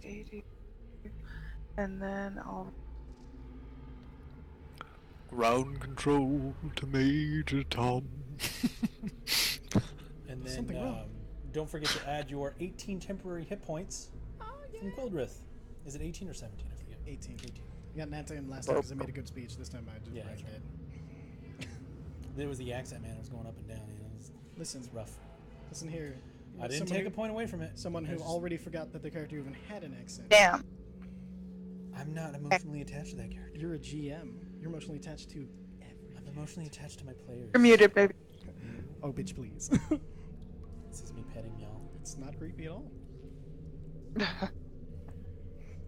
80, and then I'll. Ground control to Major Tom. And then don't forget to add your 18 temporary hit points from Quildrith. Is it 18 or 17? I forget. 18. You got Nat in last time because I made a good speech. This time I just that's right. it. There was the accent, man. It was going up and down. Listen, it's rough. Listen here. I didn't take a point away from it. Someone who already forgot that the character even had an accent. Damn. I'm not emotionally attached to that character. You're a GM. You're emotionally attached to everything. I'm emotionally attached to my players. You're muted, baby. Oh, bitch, please. This is me petting y'all. It's not creepy at all.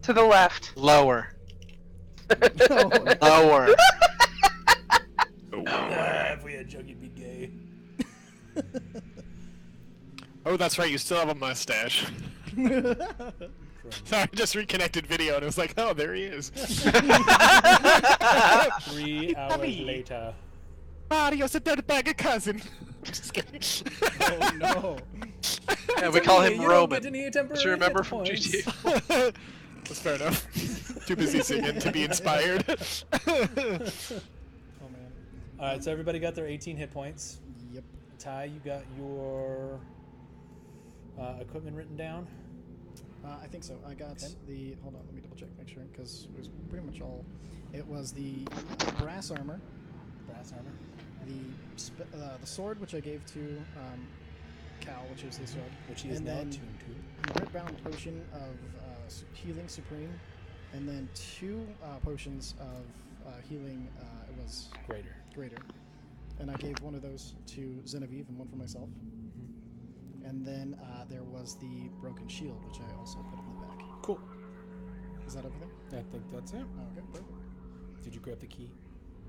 To the left. Lower. No. Lower. If we had Jug, you'd be gay. Oh, that's right, you still have a mustache. Sorry, I just reconnected video and it was like, oh, there he is. 3 hours later. Mario's a dirtbag cousin. Just kidding. Oh, no. Yeah, we call him You don't Roman. get any temporary Do you remember hit from points. GTA? That's fair enough. Too busy singing to be inspired. Oh, man. Alright, so everybody got their 18 hit points. Yep. Ty, you got your equipment written down? I think so. I got the. Hold on, let me double check, make sure, because it was pretty much all. It was the brass armor, the sword, which I gave to Cal, which is his sword, Which he is and now then attuned to. the red-bound potion of healing supreme, and then 2 potions of healing. It was greater, and I gave one of those to Genevieve and one for myself. And then there was the broken shield, which I also put in the back. Cool. Is that everything? I think that's it. Okay, perfect. Did you grab the key?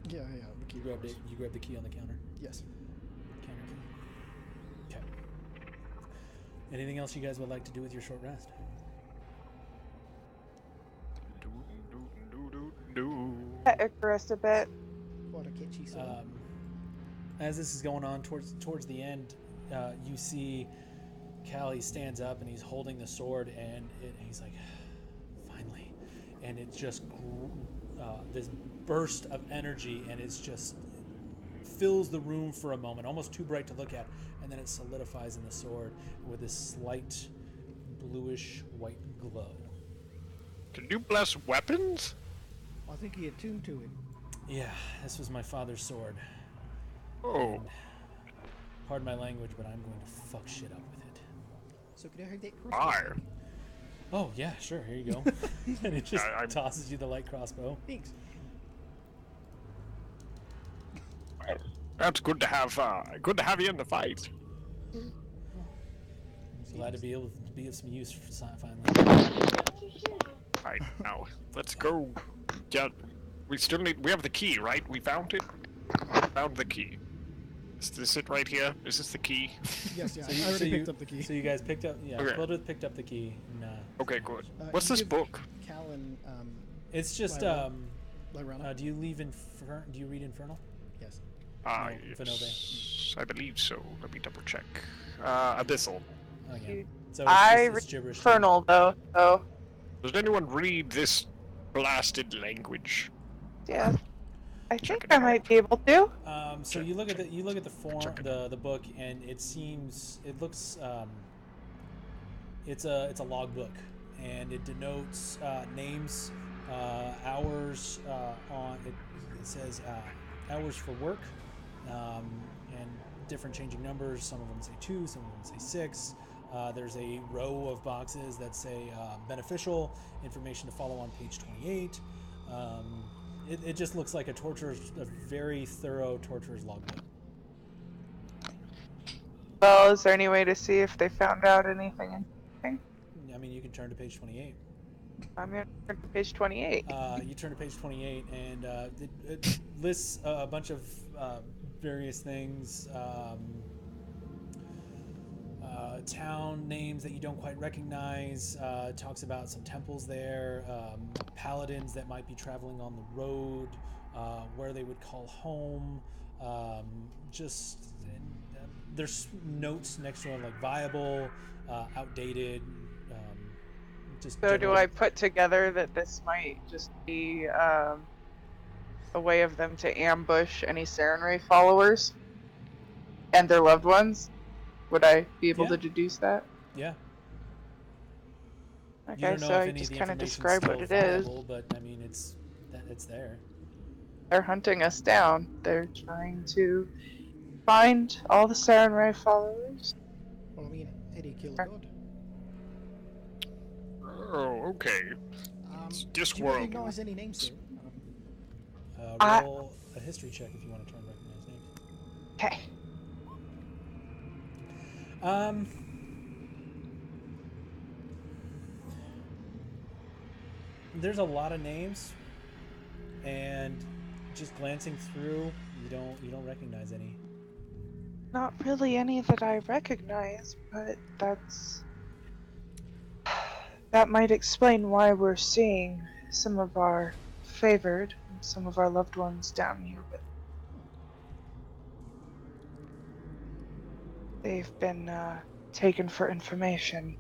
Yeah, the key. You grabbed it. You grabbed the key on the counter. Yes. Counter key. Okay. Anything else you guys would like to do with your short rest? Icarus a bit. What a kitschy sword. As this is going on towards the end, you see Callie stands up and he's holding the sword, and he's like, finally, and it just this burst of energy, and it's just fills the room for a moment, almost too bright to look at, and then it solidifies in the sword with this slight bluish white glow. Can you bless weapons? I think he attuned to it. Yeah, this was my father's sword. Oh. Pardon my language, but I'm going to fuck shit up with it. So could I have that Fire. Oh yeah, sure. Here you go. And it just tosses you the light crossbow. Thanks. That's good to have you in the fight. Glad to be able to be of some use finally. Right, now, let's go. Yeah, we have the key, right? We found it? Found the key. Is this it right here? Is this the key? Yes, yeah. So you- I already so picked up the key. So you guys picked up, yeah. Okay. Quildrith picked up the key. Nah. Okay, good. What's you this give book? Cal and It's just Lyrana? do you read Infernal? Yes. Ah, No, yes, I believe so. Let me double check. Abyssal. Oh yeah. So I it's read gibberish. Infernal though, so Does anyone read this blasted language? yeah. I think I might be able to. So you look at the form, the book, and it looks it's a logbook, and it denotes names, hours on it. It says hours for work, and different changing numbers. Some of them say 2, some of them say 6. There's a row of boxes that say beneficial information to follow on page 28. It just looks like a very thorough torturer's logbook. Well, is there any way to see if they found out anything interesting? I mean, you can turn to page 28. I'm going to turn to page 28. You turn to page 28, and it lists a bunch of various things. Town names that you don't quite recognize. Talks about some temples there, paladins that might be traveling on the road, where they would call home. There's notes next to them like viable, outdated. So do I put together that this might just be a way of them to ambush any Sarenrae followers and their loved ones? Would I be able to deduce that? Yeah. Okay, so I just kind of describe what it is. But I mean, it's there. They're hunting us down. They're trying to find all the Sarenrae followers. Well, I mean, Eddie killed a god. Oh, okay. Do you recognize any names there? Roll a history check if you want to try and recognize names. Okay. There's a lot of names, and just glancing through, you don't recognize any. Not really any that I recognize, but that might explain why we're seeing some of our favored and some of our loved ones down here. But they've been taken for information.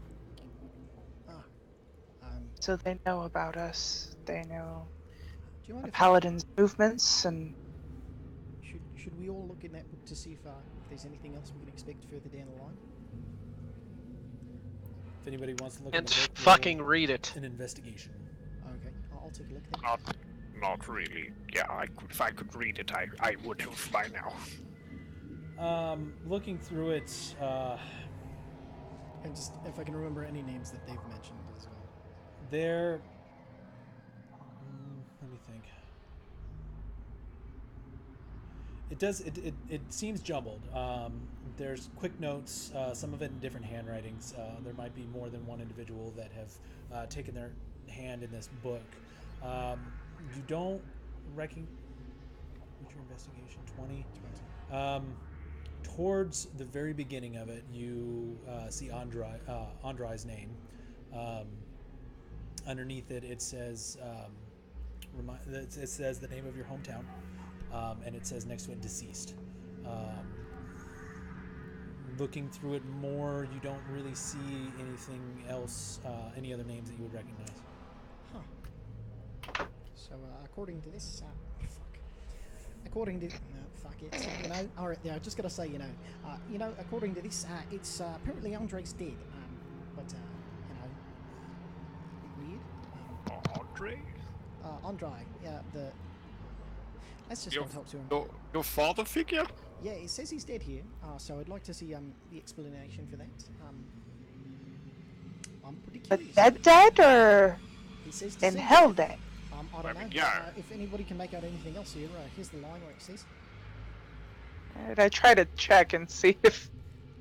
So they know about us. They know the paladin's movements, and should we all look in that book to see if there's anything else we can expect further down the line? If anybody wants to look and at the book, fucking read it. An investigation. Okay, I'll take a look then. Not really. Yeah, if I could read it, I would have by now. Looking through it, and just if I can remember any names that they've mentioned as well. Let me think. It seems jumbled. There's quick notes, some of it in different handwritings. There might be more than one individual that have taken their hand in this book. You don't recognize. What's your investigation? 20. Towards the very beginning of it, you see Andrai's name. Underneath it, it says the name of your hometown, and it says next to it deceased. Looking through it more, you don't really see anything else, any other names that you would recognize. Huh. So according to this, according to fuck it, all right. Yeah, I just gotta say, according to this, it's apparently Andrei's dead. But Andrai? Andrai, yeah, let's just not help to him. Your father figure? Yeah, it says he's dead here, so I'd like to see the explanation for that. I'm pretty curious. But dead, or he says in hell dead? I don't know. Yeah. If anybody can make out anything else here, here's the line where it says. Did I try to check and see if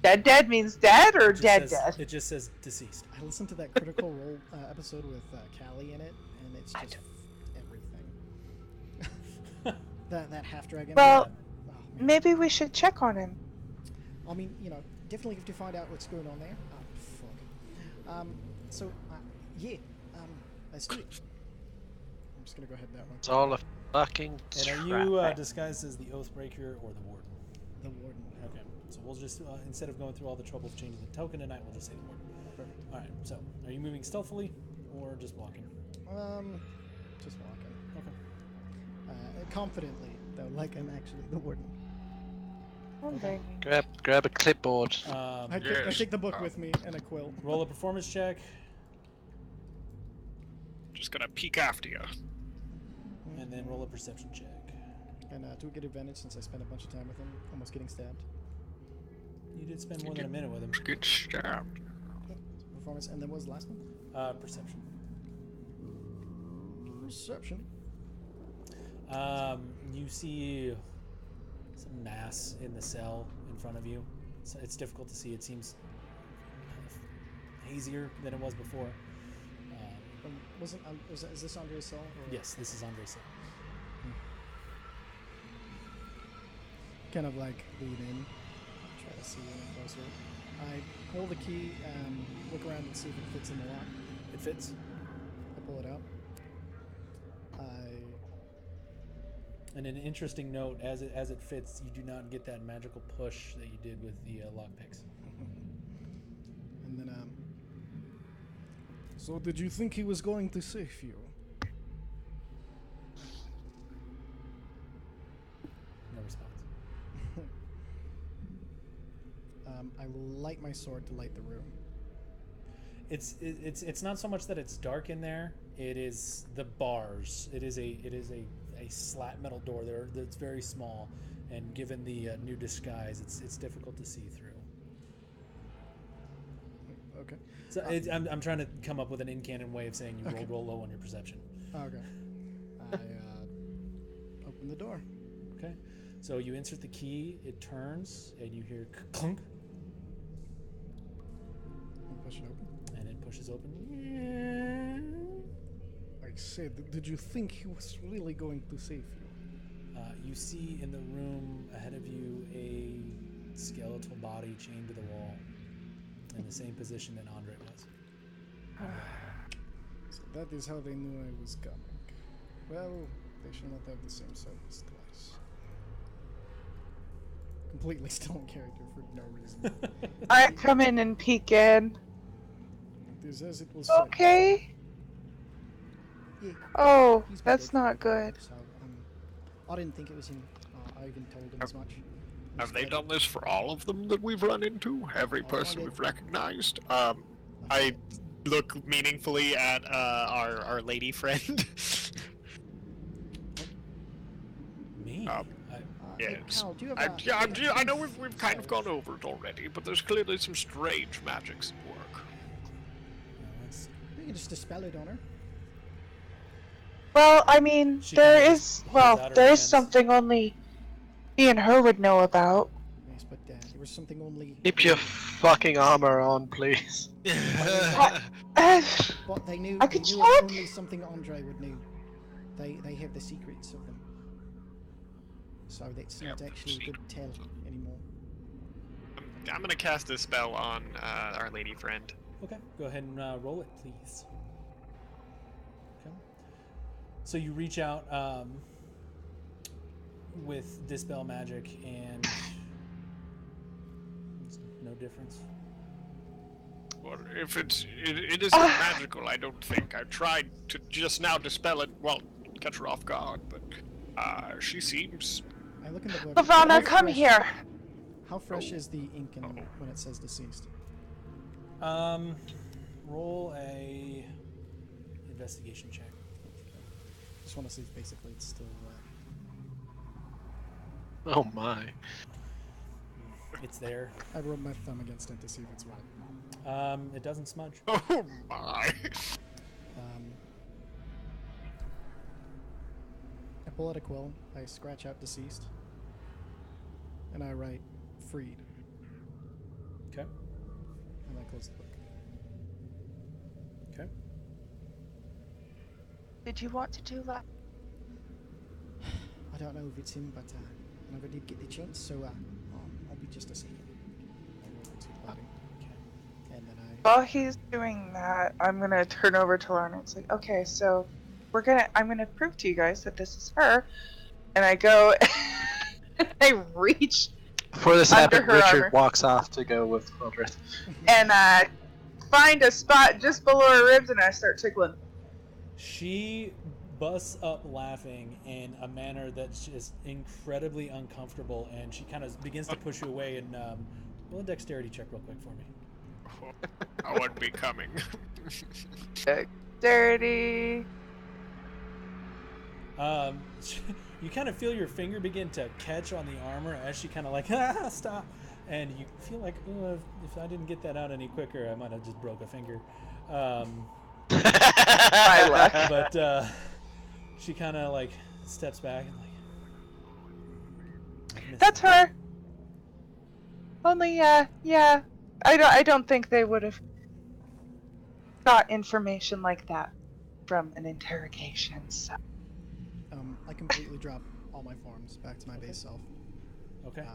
dead means dead or dead? It just says deceased. I listened to that Critical Role episode with Callie in it, and it's just everything. that half dragon. Well, maybe we should check on him. I mean, definitely have to find out what's going on there. Fuck. Let's do it. I'm just gonna go ahead that way. It's all a fucking And are you disguised as the Oathbreaker or the Warden? The Warden. Okay, so we'll just, instead of going through all the trouble of changing the token tonight, we'll just say the Warden. Perfect. Alright, so, are you moving stealthily or just walking? Just walking. Okay. Confidently. though, like I'm actually the warden. Okay. Grab a clipboard. I take the book with me and a quill. Roll a performance check, Just gonna peek after you. and then roll a perception check. And do get advantage since I spent a bunch of time with him, almost getting stabbed. You did spend more than a minute with him. Get stabbed. Performance, and then what was the last one? Perception. Perception. You see some mass in the cell in front of you. So it's difficult to see. It seems hazier than it was before. Is this Andrei's cell? Or? Yes, this is Andrei's cell. Kind of like lean in, try to see any closer. I pull the key and look around and see if it fits in the lock. It fits. I pull it out. And an interesting note, as it fits, you do not get that magical push that you did with the lockpicks. And then, so did you think he was going to save you? No response. I light my sword to light the room. It's not so much that it's dark in there. It is the bars. It is a slat metal door there that's very small, and given the new disguise, it's difficult to see through. Okay. So I'm trying to come up with an in-canon way of saying you roll low on your perception. Okay. I open the door. Okay. So you insert the key. It turns, and you hear clunk. And push it open. And it pushes open. I said, did you think he was really going to save you? You see in the room ahead of you a skeletal body chained to the wall in the same position that Andrai was. So that is how they knew I was coming. Well, they should not have the same service twice. Completely still in character for no reason. I come in and peek in. It is as it was Okay. Yeah, Oh, he's that's dead. not good. So, I didn't think it was him. I even told him as much. Have they done this for all of them that we've run into? Every person we've recognized? I look meaningfully at our lady friend. Me? Yes. Carl, do you have I know we've kind of gone over it already, but there's clearly some strange magics at work. You can just dispel it on her. Well, I mean, She there kinda is, just holds well, out her there is hands. something only me and her would know about. Yes, but there was something only. Keep your fucking armor on, please. But they knew. I They could knew check. only something Andrai would know. They have the secrets of them. So that's not actually a good tell anymore. I'm gonna cast a spell on our lady friend. Okay, go ahead and roll it, please. Okay. So you reach out with Dispel Magic, and it's no difference. Well, if it isn't magical, I don't think. I tried to just now dispel it, well, catch her off guard, but she seems... I look in the book. Ivana, How come fresh- here. How fresh is the ink when it says deceased? Roll a investigation check. Just want to see if basically it's still. Oh my. It's there. I rub my thumb against it to see if it's right. It doesn't smudge. Oh my! I pull out a quill. I scratch out deceased, and I write freed. Okay. And I close the book. Okay. Did you want to do that? I don't know if it's him, but I never did get the chance, so I'll be just a second. I go over to the body. Okay. And then While he's doing that, I'm gonna turn over to Lorna. It's like, okay, so I'm gonna prove to you guys that this is her. And I go, and I reach Before this under happened, her Richard armor. walks off to go with Quildrith. and find a spot just below her ribs, and I start tickling. She busts up laughing in a manner that's just incredibly uncomfortable, and she kind of begins to push you away. And roll a dexterity check real quick for me. I wouldn't be coming. Dirty. You kind of feel your finger begin to catch on the armor as she kind of like, stop. And you feel like, oh, if I didn't get that out any quicker, I might have just broke a finger. My luck. But she kind of like steps back and like, That's her. Only, yeah. I don't think they would have got information like that from an interrogation. So. I completely drop all my forms back to my base self. Okay.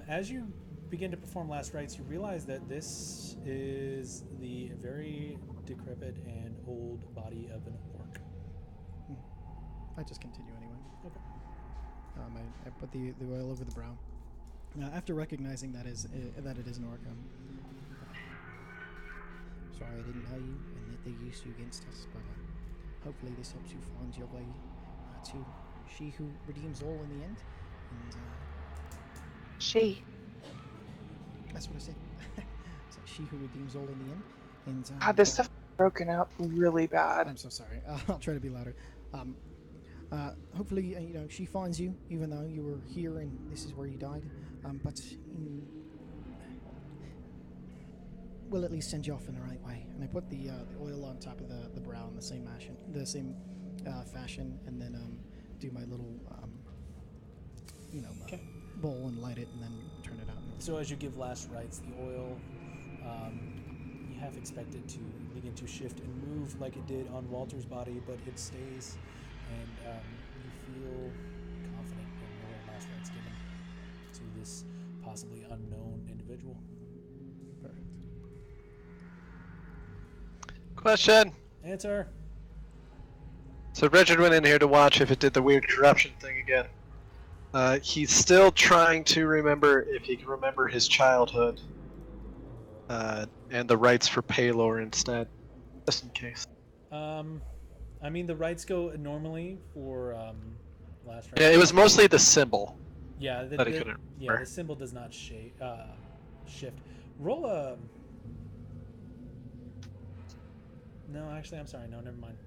As you begin to perform last rites, you realize that this is the very decrepit and old body of an orc. I just continue anyway. Okay. I put the oil over the brow. After recognizing that it is an orc, sorry I didn't know you and that they used you against us, but hopefully this helps you find your way to she who redeems all in the end. And she. That's what I said. So she who redeems all in the end. And God, this stuff is broken up really bad. I'm so sorry. I'll try to be louder. Hopefully, she finds you, even though you were here and this is where you died. But we'll at least send you off in the right way. And I put the oil on top of the brow in the same fashion, and then do my little bowl and light it, and then turn it out. So as you give last rites, the oil, you half expect it to begin to shift and move like it did on Walter's body, but it stays, and you feel confident in your last rites given to this possibly unknown individual. Perfect. Question. Answer. So Richard went in here to watch if it did the weird corruption thing again. He's still trying to remember if he can remember his childhood. And the rites for Paylor instead, just in case. I mean, the rites go normally for last rite. Yeah, it was mostly the symbol. Yeah, the symbol does not shift. Roll a... No, actually, I'm sorry. No, never mind.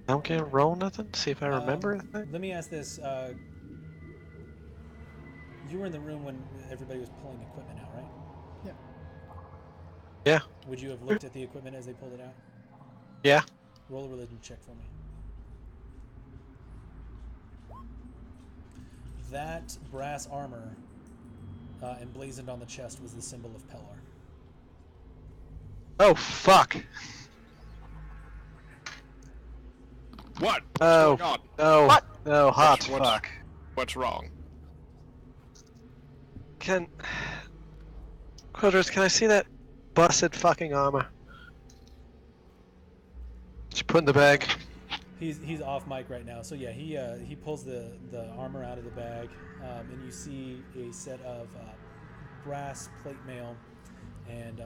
I don't get roll nothing? See if I remember anything? Let me ask this. You were in the room when everybody was pulling equipment out, right? Yeah. Yeah. Would you have looked at the equipment as they pulled it out? Yeah. Roll a religion check for me. That brass armor emblazoned on the chest was the symbol of Pelor. Oh, fuck. What? What's Oh, going on? no. What? No, hot What's- fuck. What's wrong? Quildress, can I see that busted fucking armor? Did you put in the bag? He's off mic right now, so yeah, he pulls the armor out of the bag, and you see a set of brass plate mail, and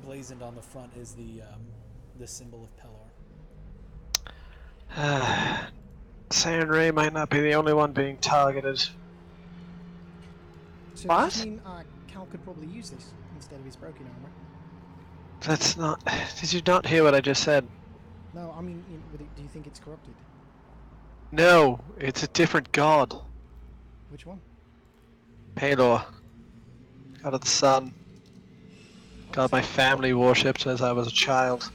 blazoned on the front is the symbol of Pelor. Sand Ray might not be the only one being targeted. So What? does this mean Cal could probably use this instead of his broken armor? That's not... Did you not hear what I just said? No, I mean, do you think it's corrupted? No, it's a different god. Which one? Paylor. God of the sun. God my family worshipped as I was a child.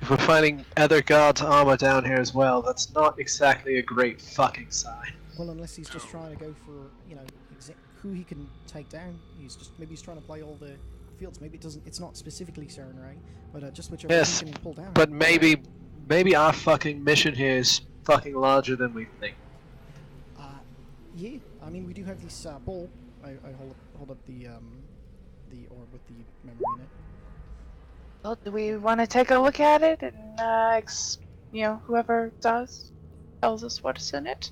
If we're finding other gods' armor down here as well, that's not exactly a great fucking sign. Well, unless he's just trying to go for, who he can take down. Maybe he's trying to play all the fields. Maybe it's not specifically Saren Ray, but just whichever Yes, he can pull down. but maybe our fucking mission here is fucking larger than we think. Yeah, I mean, we do have this ball. I hold up the orb with the memory in it. Well, do we want to take a look at it and, whoever does tells us what's in it?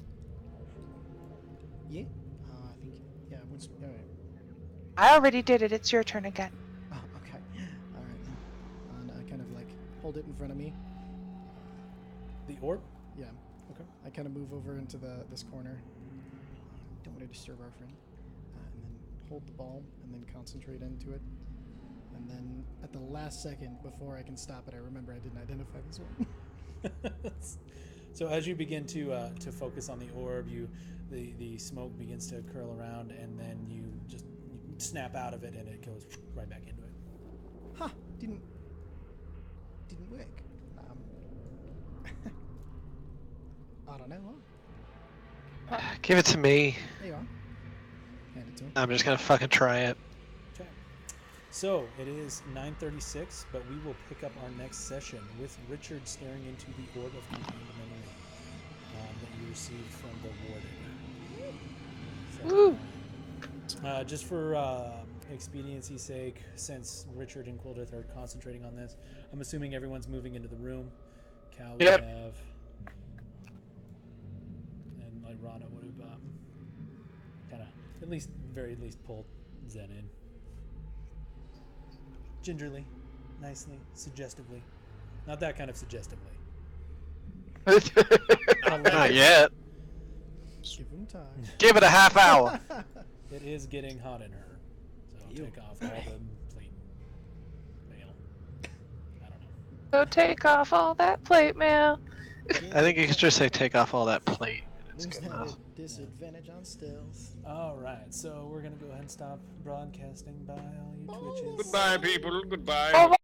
Yeah, I think, yeah, once, I already did it. It's your turn again. Oh, okay. All right. And I kind of like hold it in front of me. The orb? Yeah. Okay. I kind of move over into this corner. Don't want to disturb our friend. And then hold the ball and then concentrate into it. And then at the last second before I can stop it, I remember I didn't identify this one. So as you begin to focus on the orb, the smoke begins to curl around, and then you snap out of it, and it goes right back into it. Huh? Didn't work. I don't know. Huh? Give it to me. There you are. Hand it to him. I'm just gonna fucking try it. Okay. So it is 9:36, but we will pick up our next session with Richard staring into the orb of contained memory that you received from the warden. So, just for expediency's sake, since Richard and Quildith are concentrating on this, I'm assuming everyone's moving into the room. Cal would Yep. have, and like Rana would have kind of very least pulled Zen in. Gingerly, nicely, suggestively. Not that kind of suggestively. Not yet. Give him time. Give it a half hour. It is getting hot in her, so take off all the plate mail. I don't know. So take off all that plate mail. I think you could just say take off all that plate. It's Lose good that enough. disadvantage on stealth. All right, so we're gonna go ahead and stop broadcasting. Bye, all you Twitches. Goodbye, people. Goodbye. Oh